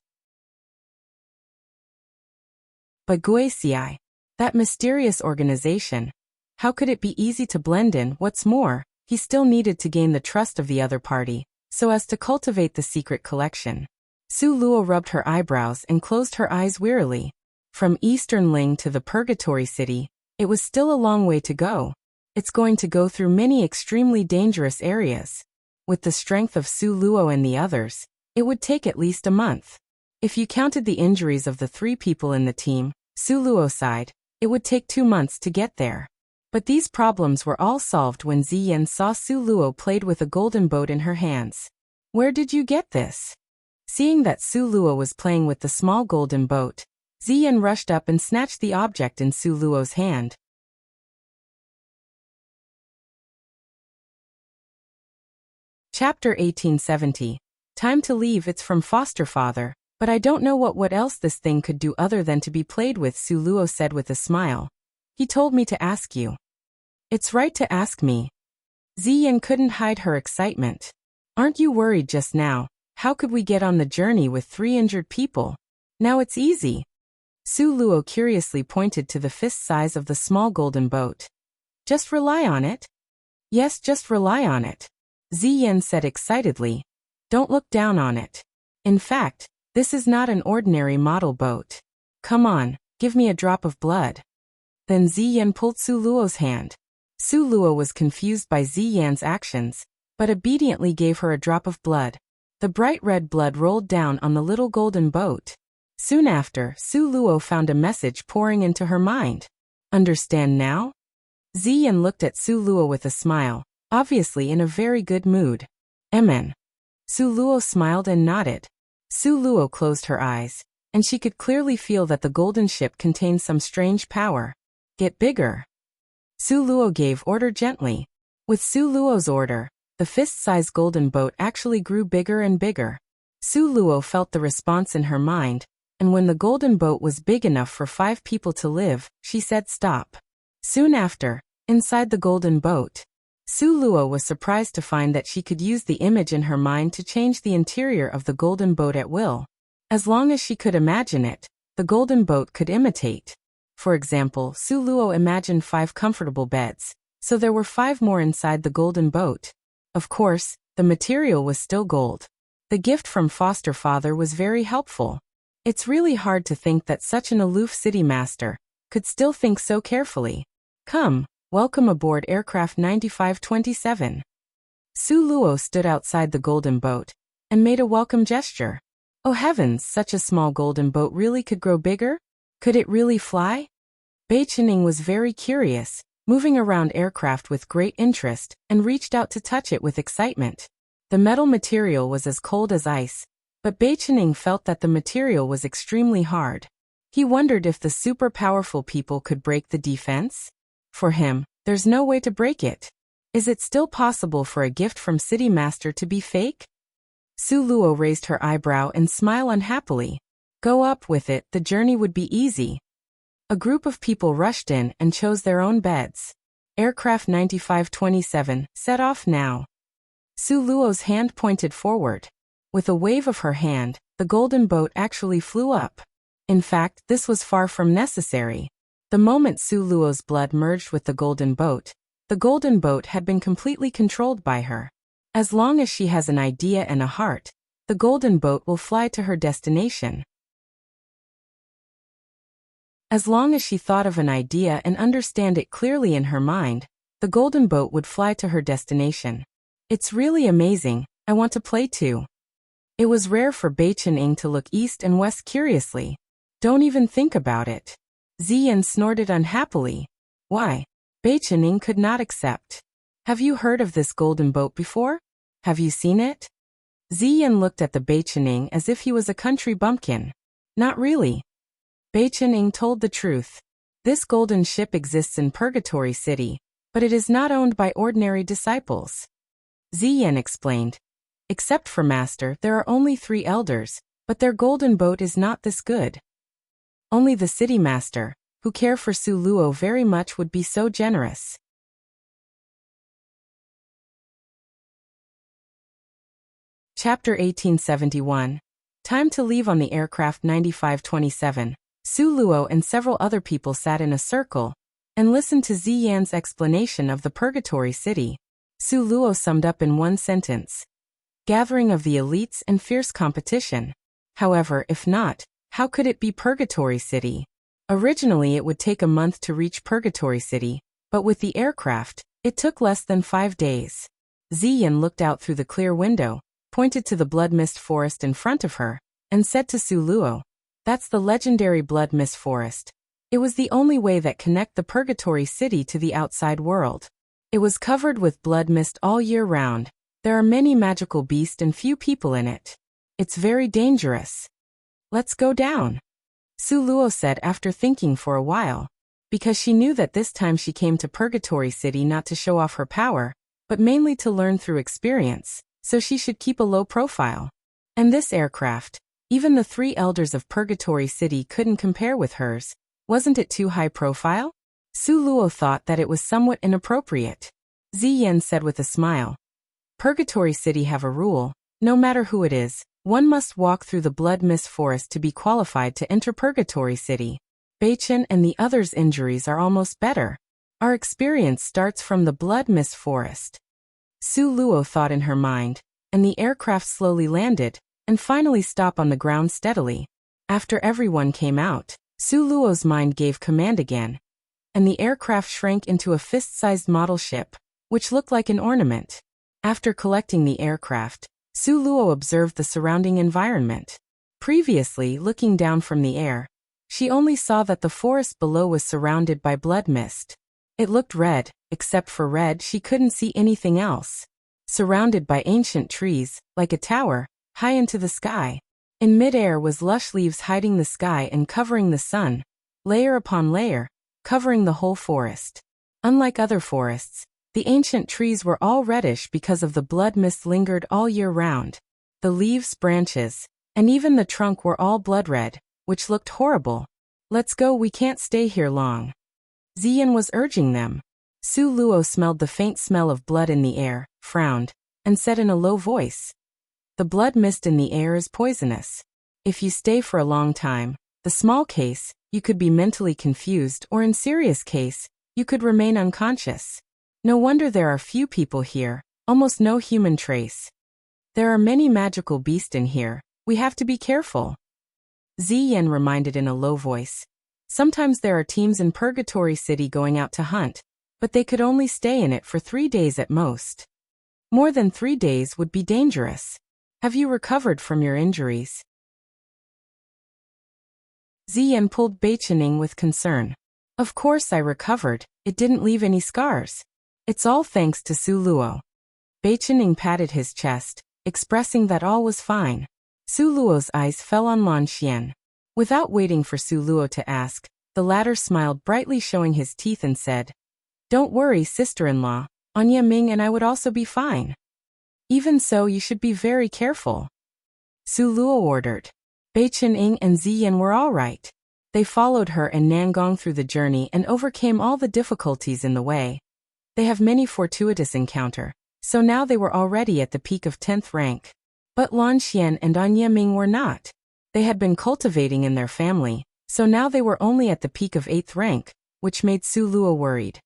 But Wuxia, that mysterious organization, how could it be easy to blend in? What's more, he still needed to gain the trust of the other party, so as to cultivate the secret collection. Su Luo rubbed her eyebrows and closed her eyes wearily. From Eastern Ling to the Purgatory City, it was still a long way to go. It's going to go through many extremely dangerous areas. With the strength of Su Luo and the others, it would take at least a month. If you counted the injuries of the 3 people in the team, Su Luo sighed, it would take 2 months to get there. But these problems were all solved when Ziyan saw Su Luo played with a golden boat in her hands. "Where did you get this?" Seeing that Su Luo was playing with the small golden boat, Ziyan rushed up and snatched the object in Su Luo's hand. Chapter 1870. Time to leave. It's from foster father, but I don't know what else this thing could do other than to be played with, Su Luo said with a smile. "He told me to ask you." "It's right to ask me." Ziyan couldn't hide her excitement. "Aren't you worried just now? How could we get on the journey with 3 injured people? Now it's easy." Su Luo curiously pointed to the fist size of the small golden boat. "Just rely on it?" "Yes, just rely on it," Ziyan said excitedly. "Don't look down on it. In fact, this is not an ordinary model boat. Come on, give me a drop of blood." Then Ziyan pulled Su Luo's hand. Su Luo was confused by Ziyan's actions, but obediently gave her a drop of blood. The bright red blood rolled down on the little golden boat. Soon after, Su Luo found a message pouring into her mind. Understand now? Ziyan looked at Su Luo with a smile, obviously in a very good mood. Amen. Su Luo smiled and nodded. Su Luo closed her eyes, and she could clearly feel that the golden ship contained some strange power. Get bigger. Su Luo gave order gently. With Su Luo's order, the fist-sized golden boat actually grew bigger and bigger. Su Luo felt the response in her mind, and when the golden boat was big enough for 5 people to live, she said stop. Soon after, inside the golden boat, Su Luo was surprised to find that she could use the image in her mind to change the interior of the golden boat at will. As long as she could imagine it, the golden boat could imitate. For example, Su Luo imagined 5 comfortable beds, so there were 5 more inside the golden boat. Of course, the material was still gold. The gift from foster father was very helpful. It's really hard to think that such an aloof city master could still think so carefully. Come, welcome aboard aircraft 9527. Su Luo stood outside the golden boat and made a welcome gesture. Oh heavens, such a small golden boat really could grow bigger? Could it really fly? Bei Qining was very curious, moving around aircraft with great interest, and reached out to touch it with excitement. The metal material was as cold as ice, but Bei Qining felt that the material was extremely hard. He wondered if the super powerful people could break the defense. For him, there's no way to break it. Is it still possible for a gift from City Master to be fake? Su Luo raised her eyebrow and smiled unhappily. Go up with it, the journey would be easy. A group of people rushed in and chose their own beds. Aircraft 9527, set off now. Su Luo's hand pointed forward. With a wave of her hand, the golden boat actually flew up. In fact, this was far from necessary. The moment Su Luo's blood merged with the golden boat had been completely controlled by her. As long as she has an idea and a heart, the golden boat will fly to her destination. As long as she thought of an idea and understand it clearly in her mind, the golden boat would fly to her destination. It's really amazing, I want to play too. It was rare for Bei Qining to look east and west curiously. Don't even think about it. Ziyan snorted unhappily. Why? Bei Qining could not accept. Have you heard of this golden boat before? Have you seen it? Ziyan looked at the Bei Qining as if he was a country bumpkin. Not really. Bei Qining told the truth. This golden ship exists in Purgatory City, but it is not owned by ordinary disciples. Ziyan explained. Except for Master, there are only 3 elders, but their golden boat is not this good. Only the City Master, who care for Su Luo very much, would be so generous. Chapter 1871. Time to leave on the aircraft 9527. Su Luo and several other people sat in a circle and listened to Ziyan's explanation of the Purgatory City. Su Luo summed up in one sentence. Gathering of the elites and fierce competition. However, if not, how could it be Purgatory City? Originally it would take a month to reach Purgatory City, but with the aircraft, it took less than 5 days. Ziyan looked out through the clear window, pointed to the blood mist forest in front of her, and said to Su Luo, that's the legendary blood mist forest. It was the only way that connect the Purgatory City to the outside world. It was covered with blood mist all year round. There are many magical beasts and few people in it. It's very dangerous. Let's go down, Su Luo said after thinking for a while, because she knew that this time she came to Purgatory City not to show off her power, but mainly to learn through experience, so she should keep a low profile. And this aircraft, even the 3 elders of Purgatory City couldn't compare with hers. Wasn't it too high profile? Su Luo thought that it was somewhat inappropriate. Ziyan said with a smile. Purgatory City have a rule, no matter who it is, one must walk through the blood mist forest to be qualified to enter Purgatory City. Bei Qining and the others' injuries are almost better. Our experience starts from the blood mist forest. Su Luo thought in her mind, and the aircraft slowly landed, and finally stopped on the ground steadily. After everyone came out, Su Luo's mind gave command again. and the aircraft shrank into a fist-sized model ship, which looked like an ornament. After collecting the aircraft, Su Luo observed the surrounding environment. Previously, looking down from the air, she only saw that the forest below was surrounded by blood mist. It looked red, except for red she couldn't see anything else. Surrounded by ancient trees, like a tower, high into the sky. In mid-air was lush leaves hiding the sky and covering the sun, layer upon layer, covering the whole forest. Unlike other forests, the ancient trees were all reddish because of the blood mist lingered all year round. The leaves, branches, and even the trunk were all blood red, which looked horrible. "Let's go, we can't stay here long." Ziyan was urging them. Su Luo smelled the faint smell of blood in the air, frowned, and said in a low voice, "The blood mist in the air is poisonous. If you stay for a long time, the small case, you could be mentally confused, or in serious case, you could remain unconscious. No wonder there are few people here, almost no human trace. There are many magical beasts in here, we have to be careful." Ziyan reminded in a low voice. Sometimes there are teams in Purgatory City going out to hunt, but they could only stay in it for 3 days at most. More than 3 days would be dangerous. Have you recovered from your injuries? Ziyan pulled Beichening with concern. Of course I recovered, it didn't leave any scars. It's all thanks to Su Luo. Beichening patted his chest, expressing that all was fine. Su Luo's eyes fell on Lan Xian. Without waiting for Su Luo to ask, the latter smiled brightly, showing his teeth, and said, "Don't worry, sister-in-law, Anya Ming and I would also be fine. Even so, you should be very careful," Su Luo ordered. Beichening and Ziyan were all right. They followed her and Nangong through the journey and overcame all the difficulties in the way. They have many fortuitous encounter, so now they were already at the peak of 10th rank. But Lan Xian and Anya Ming were not. They had been cultivating in their family, so now they were only at the peak of 8th rank, which made Su Luo worried.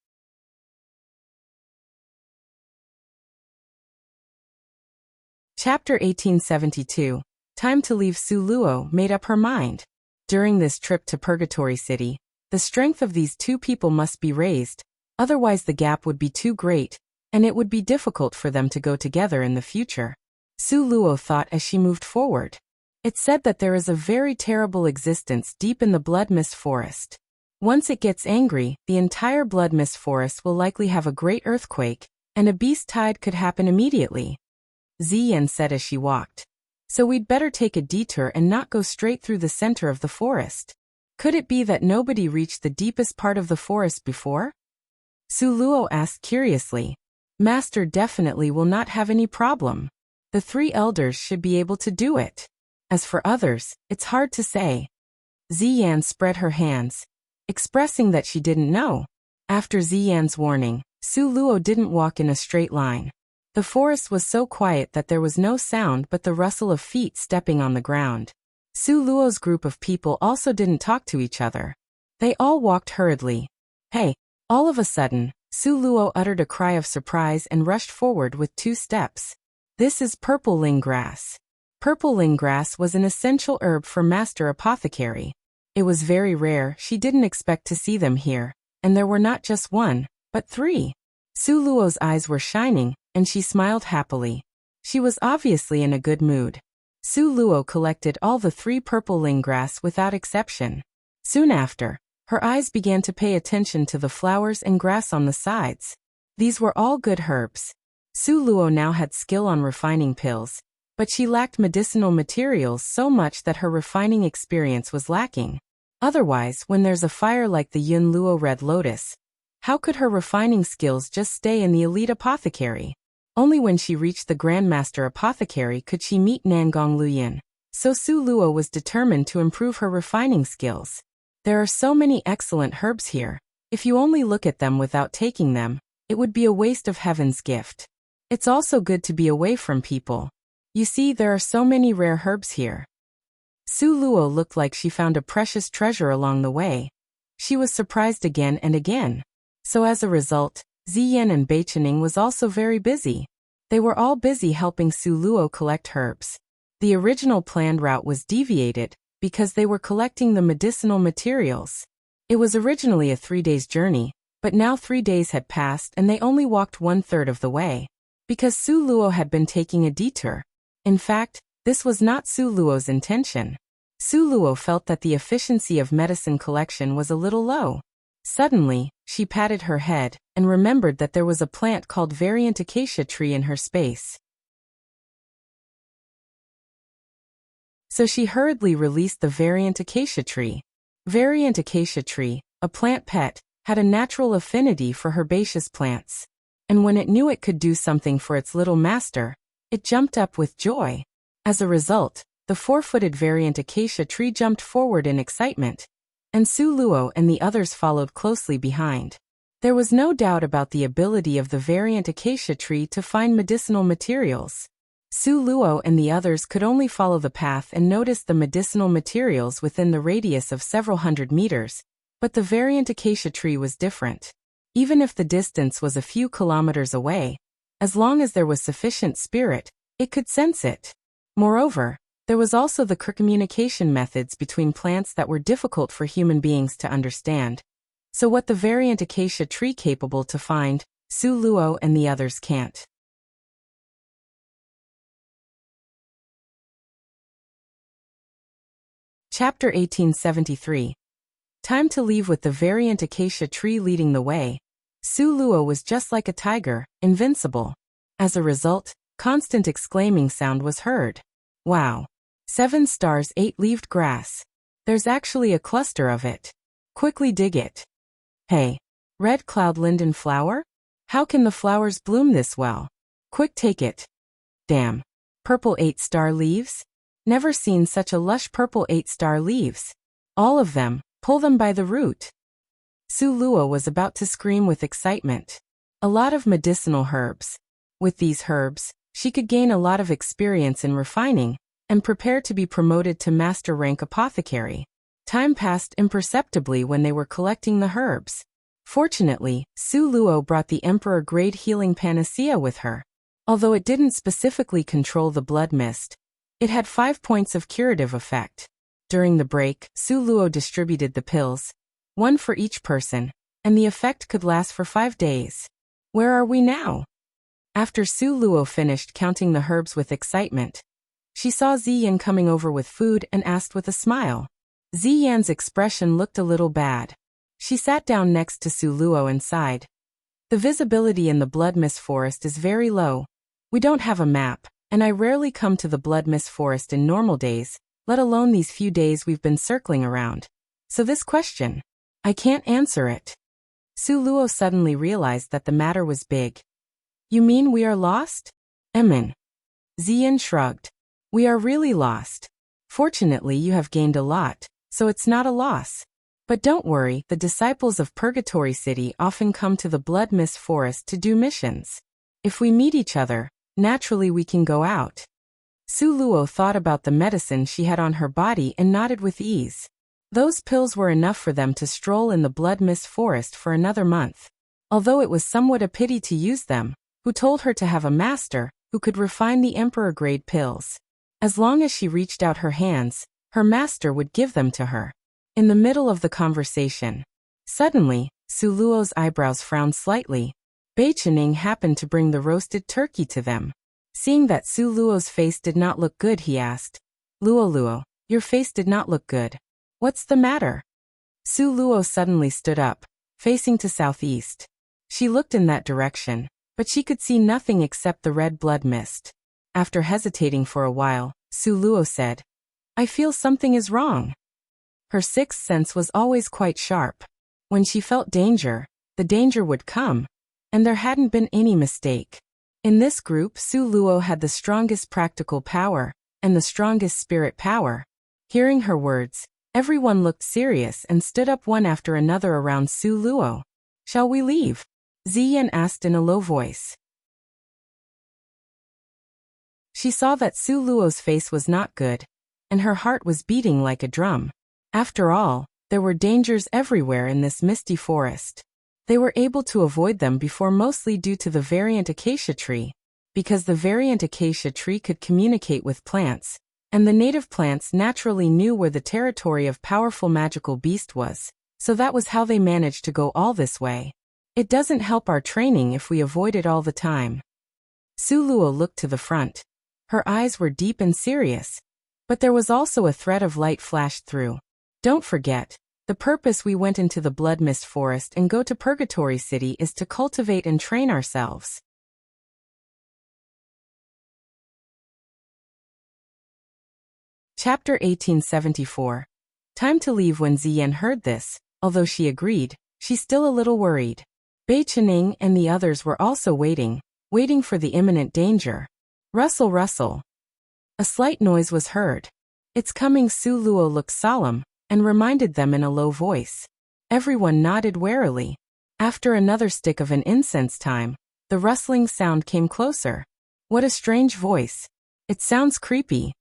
Chapter 1872. Time to leave. Su Luo made up her mind. During this trip to Purgatory City, the strength of these two people must be raised, otherwise the gap would be too great, and it would be difficult for them to go together in the future. Su Luo thought as she moved forward. It's said that there is a very terrible existence deep in the Blood Mist Forest. Once it gets angry, the entire Blood Mist Forest will likely have a great earthquake, and a beast tide could happen immediately. Ziyan said as she walked. So we'd better take a detour and not go straight through the center of the forest. Could it be that nobody reached the deepest part of the forest before? Su Luo asked curiously. Master definitely will not have any problem. The 3 elders should be able to do it. As for others, it's hard to say. Ziyan spread her hands, expressing that she didn't know. After Ziyan's warning, Su Luo didn't walk in a straight line. The forest was so quiet that there was no sound but the rustle of feet stepping on the ground. Su Luo's group of people also didn't talk to each other. They all walked hurriedly. Hey! All of a sudden, Su Luo uttered a cry of surprise and rushed forward with 2 steps. This is purple ling grass. Purple ling grass was an essential herb for Master Apothecary. It was very rare, she didn't expect to see them here, and there were not just 1, but 3. Su Luo's eyes were shining, and she smiled happily. She was obviously in a good mood. Su Luo collected all the 3 purple ling grass without exception. Soon after, her eyes began to pay attention to the flowers and grass on the sides. These were all good herbs. Su Luo now had skill on refining pills, but she lacked medicinal materials so much that her refining experience was lacking. Otherwise, when there's a fire like the Yun Luo Red Lotus, how could her refining skills just stay in the elite apothecary? Only when she reached the Grandmaster Apothecary could she meet Nangong Luyin. So Su Luo was determined to improve her refining skills. There are so many excellent herbs here. If you only look at them without taking them, it would be a waste of heaven's gift. It's also good to be away from people. You see, there are so many rare herbs here. Su Luo looked like she found a precious treasure along the way. She was surprised again and again. So as a result, Ziyan and Beichening was also very busy. They were all busy helping Su Luo collect herbs. The original planned route was deviated, because they were collecting the medicinal materials. It was originally a 3 days journey, but now 3 days had passed and they only walked 1/3 of the way. Because Su Luo had been taking a detour. In fact, this was not Su Luo's intention. Su Luo felt that the efficiency of medicine collection was a little low. Suddenly, she patted her head and remembered that there was a plant called variant acacia tree in her space. So she hurriedly released the variant acacia tree. Variant acacia tree, a plant pet, had a natural affinity for herbaceous plants. And when it knew it could do something for its little master, it jumped up with joy. As a result, the 4-footed variant acacia tree jumped forward in excitement, and Su Luo and the others followed closely behind. There was no doubt about the ability of the variant acacia tree to find medicinal materials. Su Luo and the others could only follow the path and notice the medicinal materials within the radius of several hundred meters, but the variant acacia tree was different. Even if the distance was a few kilometers away, as long as there was sufficient spirit, it could sense it. Moreover, there was also the communication methods between plants that were difficult for human beings to understand. So what the variant acacia tree capable to find, Su Luo and the others can't. Chapter 1873. Time to leave with the variant acacia tree leading the way. Su Luo was just like a tiger, invincible. As a result, constant exclaiming sound was heard. Wow! 7 stars 8-leaved grass. There's actually a cluster of it. Quickly dig it. Hey! Red cloud linden flower? How can the flowers bloom this well? Quick take it. Damn! Purple 8-star leaves? Never seen such a lush purple 8-star leaves. All of them, pull them by the root. Su Luo was about to scream with excitement. A lot of medicinal herbs. With these herbs, she could gain a lot of experience in refining, and prepare to be promoted to master rank apothecary. Time passed imperceptibly when they were collecting the herbs. Fortunately, Su Luo brought the emperor-grade healing panacea with her. Although it didn't specifically control the blood mist, it had 5 points of curative effect. During the break, Su Luo distributed the pills, 1 for each person, and the effect could last for 5 days. Where are we now? After Su Luo finished counting the herbs with excitement, she saw Ziyan coming over with food and asked with a smile. Ziyan's expression looked a little bad. She sat down next to Su Luo and sighed. The visibility in the blood mist forest is very low. We don't have a map, and I rarely come to the blood mist forest in normal days, let alone these few days we've been circling around. So this question, I can't answer it. Su Luo suddenly realized that the matter was big. You mean we are lost? Ziyan shrugged. We are really lost. Fortunately you have gained a lot, so it's not a loss. But don't worry, the disciples of Purgatory City often come to the blood mist forest to do missions. If we meet each other, naturally we can go out. Su Luo thought about the medicine she had on her body and nodded with ease. Those pills were enough for them to stroll in the blood mist forest for another month. Although it was somewhat a pity to use them, who told her to have a master who could refine the emperor-grade pills. As long as she reached out her hands, her master would give them to her. In the middle of the conversation, suddenly, Su Luo's eyebrows frowned slightly. Bei Chening happened to bring the roasted turkey to them. Seeing that Su Luo's face did not look good, he asked, Luo, your face did not look good. What's the matter? Su Luo suddenly stood up, facing to southeast. She looked in that direction, but she could see nothing except the red blood mist. After hesitating for a while, Su Luo said, I feel something is wrong. Her sixth sense was always quite sharp. When she felt danger, the danger would come, and there hadn't been any mistake. In this group, Su Luo had the strongest practical power, and the strongest spirit power. Hearing her words, everyone looked serious and stood up one after another around Su Luo. Shall we leave? Ziyan asked in a low voice. She saw that Su Luo's face was not good, and her heart was beating like a drum. After all, there were dangers everywhere in this misty forest. They were able to avoid them before, mostly due to the variant acacia tree, because the variant acacia tree could communicate with plants, and the native plants naturally knew where the territory of powerful magical beast was. So that was how they managed to go all this way. It doesn't help our training if we avoid it all the time. Su Luo looked to the front. Her eyes were deep and serious. But there was also a thread of light flashed through. Don't forget, the purpose we went into the Blood Mist Forest and go to Purgatory City is to cultivate and train ourselves. Chapter 1874. Time to leave. When Ziyan heard this, although she agreed, she's still a little worried. Bei Qining and the others were also waiting for the imminent danger. Rustle, rustle. A slight noise was heard. It's coming. Su Luo looked solemn and reminded them in a low voice. Everyone nodded warily. After another stick of an incense time, the rustling sound came closer. What a strange voice. It sounds creepy.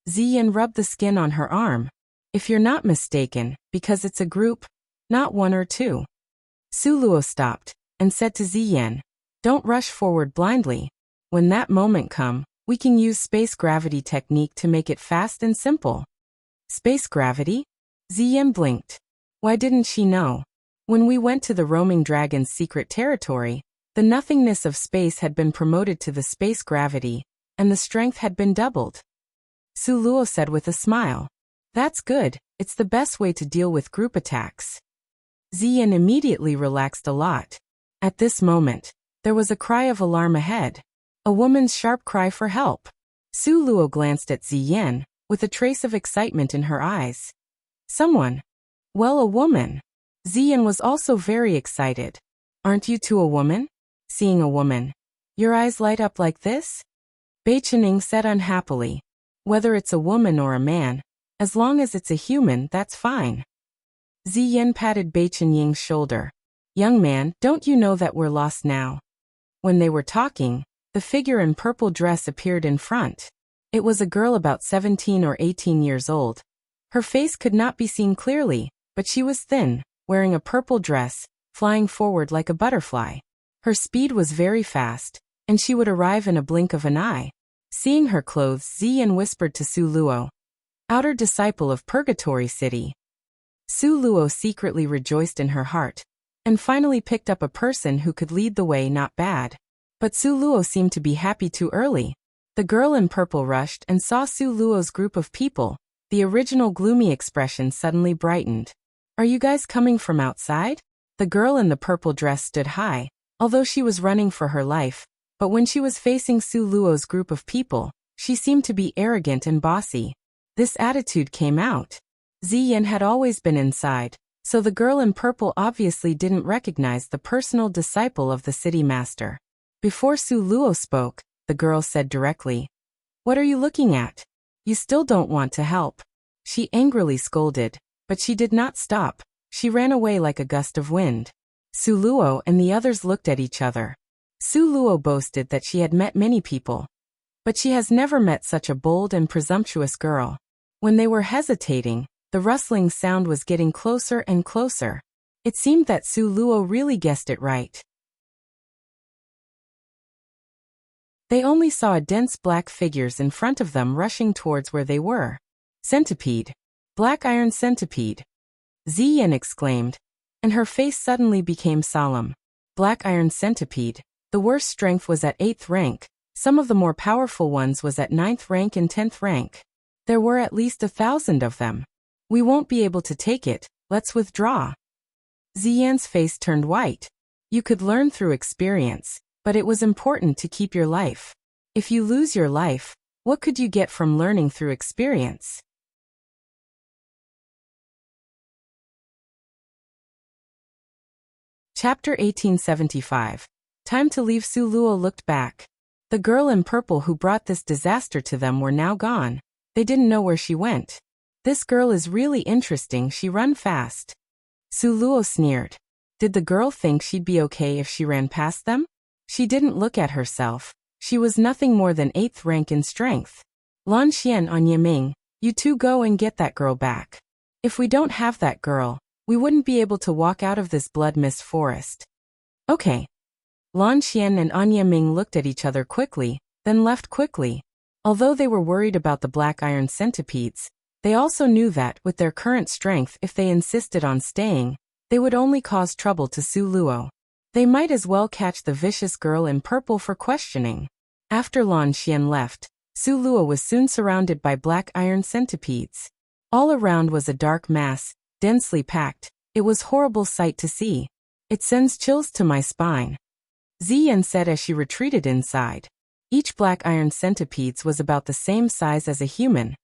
Ziyan rubbed the skin on her arm. If you're not mistaken, because it's a group, not one or two. Su Luo stopped and said to Ziyan, don't rush forward blindly. When that moment comes, we can use space gravity technique to make it fast and simple. Space gravity? Ziyan blinked. Why didn't she know? When we went to the roaming dragon's secret territory, the nothingness of space had been promoted to the space gravity, and the strength had been doubled. Su Luo said with a smile. That's good, it's the best way to deal with group attacks. Ziyan immediately relaxed a lot. At this moment, there was a cry of alarm ahead. A woman's sharp cry for help. Su Luo glanced at Ziyan, with a trace of excitement in her eyes. Someone. Well, a woman. Ziyan was also very excited. Aren't you two a woman? Seeing a woman. Your eyes light up like this? Bei Qining said unhappily. Whether it's a woman or a man, as long as it's a human, that's fine. Ziyan patted Bei Qining's shoulder. Young man, don't you know that we're lost now? When they were talking, the figure in purple dress appeared in front. It was a girl about 17 or 18 years old. Her face could not be seen clearly, but she was thin, wearing a purple dress, flying forward like a butterfly. Her speed was very fast, and she would arrive in a blink of an eye. Seeing her clothes, Ziyan whispered to Su Luo. Outer disciple of Purgatory City. Su Luo secretly rejoiced in her heart, and finally picked up a person who could lead the way. Not bad. But Su Luo seemed to be happy too early. The girl in purple rushed and saw Su Luo's group of people. The original gloomy expression suddenly brightened. Are you guys coming from outside? The girl in the purple dress stood high, although she was running for her life, but when she was facing Su Luo's group of people, she seemed to be arrogant and bossy. This attitude came out. Ziyan had always been inside, so the girl in purple obviously didn't recognize the personal disciple of the city master. Before Su Luo spoke, the girl said directly, What are you looking at? You still don't want to help. She angrily scolded, but she did not stop. She ran away like a gust of wind. Su Luo and the others looked at each other. Su Luo boasted that she had met many people, but she has never met such a bold and presumptuous girl. When they were hesitating, the rustling sound was getting closer and closer. It seemed that Su Luo really guessed it right. They only saw dense black figures in front of them rushing towards where they were. Centipede. Black iron centipede. Ziyan exclaimed, and her face suddenly became solemn. Black iron centipede. The worst strength was at 8th rank. Some of the more powerful ones was at 9th rank and 10th rank. There were at least 1,000 of them. We won't be able to take it, let's withdraw. Ziyan's face turned white. You could learn through experience, but it was important to keep your life. If you lose your life, what could you get from learning through experience? Chapter 1875. Time to leave. Su Luo looked back. The girl in purple who brought this disaster to them were now gone. They didn't know where she went. This girl is really interesting, she run fast. Su Luo sneered. Did the girl think she'd be okay if she ran past them? She didn't look at herself. She was nothing more than 8th rank in strength. Lan Xian and Yiming, you two go and get that girl back. If we don't have that girl, we wouldn't be able to walk out of this blood mist forest. Okay. Lan Xian and Anya Ming looked at each other quickly, then left quickly. Although they were worried about the black iron centipedes, They also knew that, with their current strength, if they insisted on staying, they would only cause trouble to Su Luo. They might as well catch the vicious girl in purple for questioning. After Lan Xian left, Su Luo was soon surrounded by black iron centipedes. All around was a dark mass, densely packed. It was a horrible sight to see. It sends chills to my spine, Ziyan said as she retreated inside. Each black iron centipede was about the same size as a human,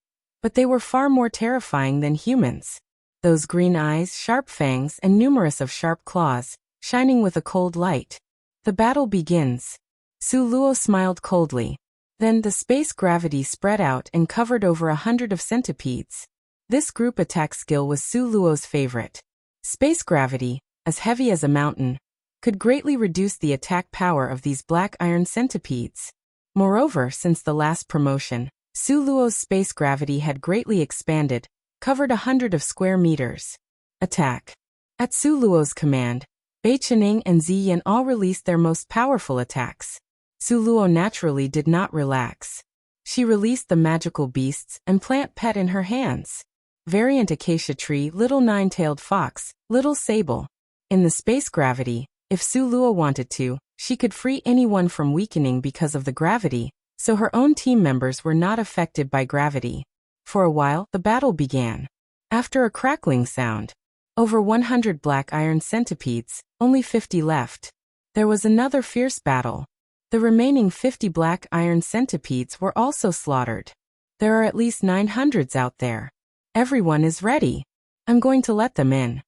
but they were far more terrifying than humans. Those green eyes, sharp fangs, and numerous of sharp claws, shining with a cold light. The battle begins. Su Luo smiled coldly. Then the space gravity spread out and covered over 100 of centipedes. This group attack skill was Su Luo's favorite. Space gravity, as heavy as a mountain, could greatly reduce the attack power of these black iron centipedes. Moreover, since the last promotion, Su Luo's space gravity had greatly expanded, covered 100 of square meters. Attack. At Su Luo's command, Bei Qining and Ziyan all released their most powerful attacks. Su Luo naturally did not relax. She released the magical beasts and plant pet in her hands. Variant acacia tree, little nine-tailed fox, little sable. In the space gravity, if Su Luo wanted to, she could free anyone from weakening because of the gravity, so her own team members were not affected by gravity. For a while, the battle began. After a crackling sound, over 100 black iron centipedes, only 50 left. There was another fierce battle. The remaining 50 black iron centipedes were also slaughtered. There are at least 900s out there. Everyone is ready. I'm going to let them in.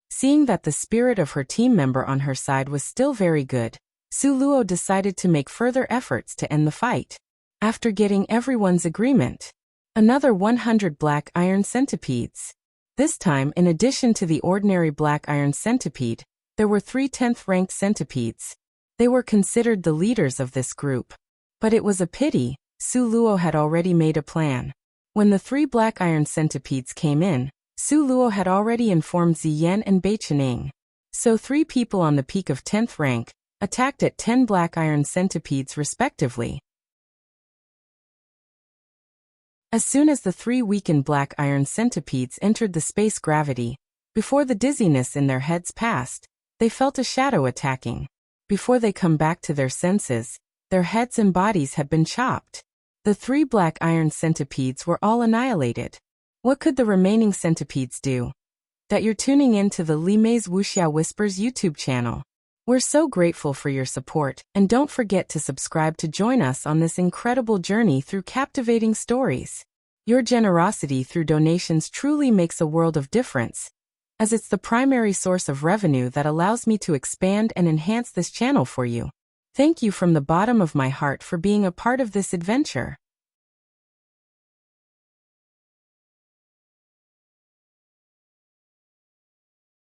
Seeing that the spirit of her team member on her side was still very good, Su Luo decided to make further efforts to end the fight. After getting everyone's agreement, another 100 black iron centipedes. This time, in addition to the ordinary black iron centipede, there were 3 10th-ranked centipedes. They were considered the leaders of this group. But it was a pity, Su Luo had already made a plan. When the 3 black iron centipedes came in, Su Luo had already informed Ziyan and Bei Qining. So 3 people on the peak of 10th rank attacked at 10 black iron centipedes respectively. As soon as the 3 weakened black iron centipedes entered the space gravity, before the dizziness in their heads passed, they felt a shadow attacking. Before they come back to their senses, their heads and bodies had been chopped. The 3 black iron centipedes were all annihilated. What could the remaining centipedes do? That you're tuning in to the Li Mei's Wuxia Whispers YouTube channel. We're so grateful for your support, and don't forget to subscribe to join us on this incredible journey through captivating stories. Your generosity through donations truly makes a world of difference, as it's the primary source of revenue that allows me to expand and enhance this channel for you. Thank you from the bottom of my heart for being a part of this adventure.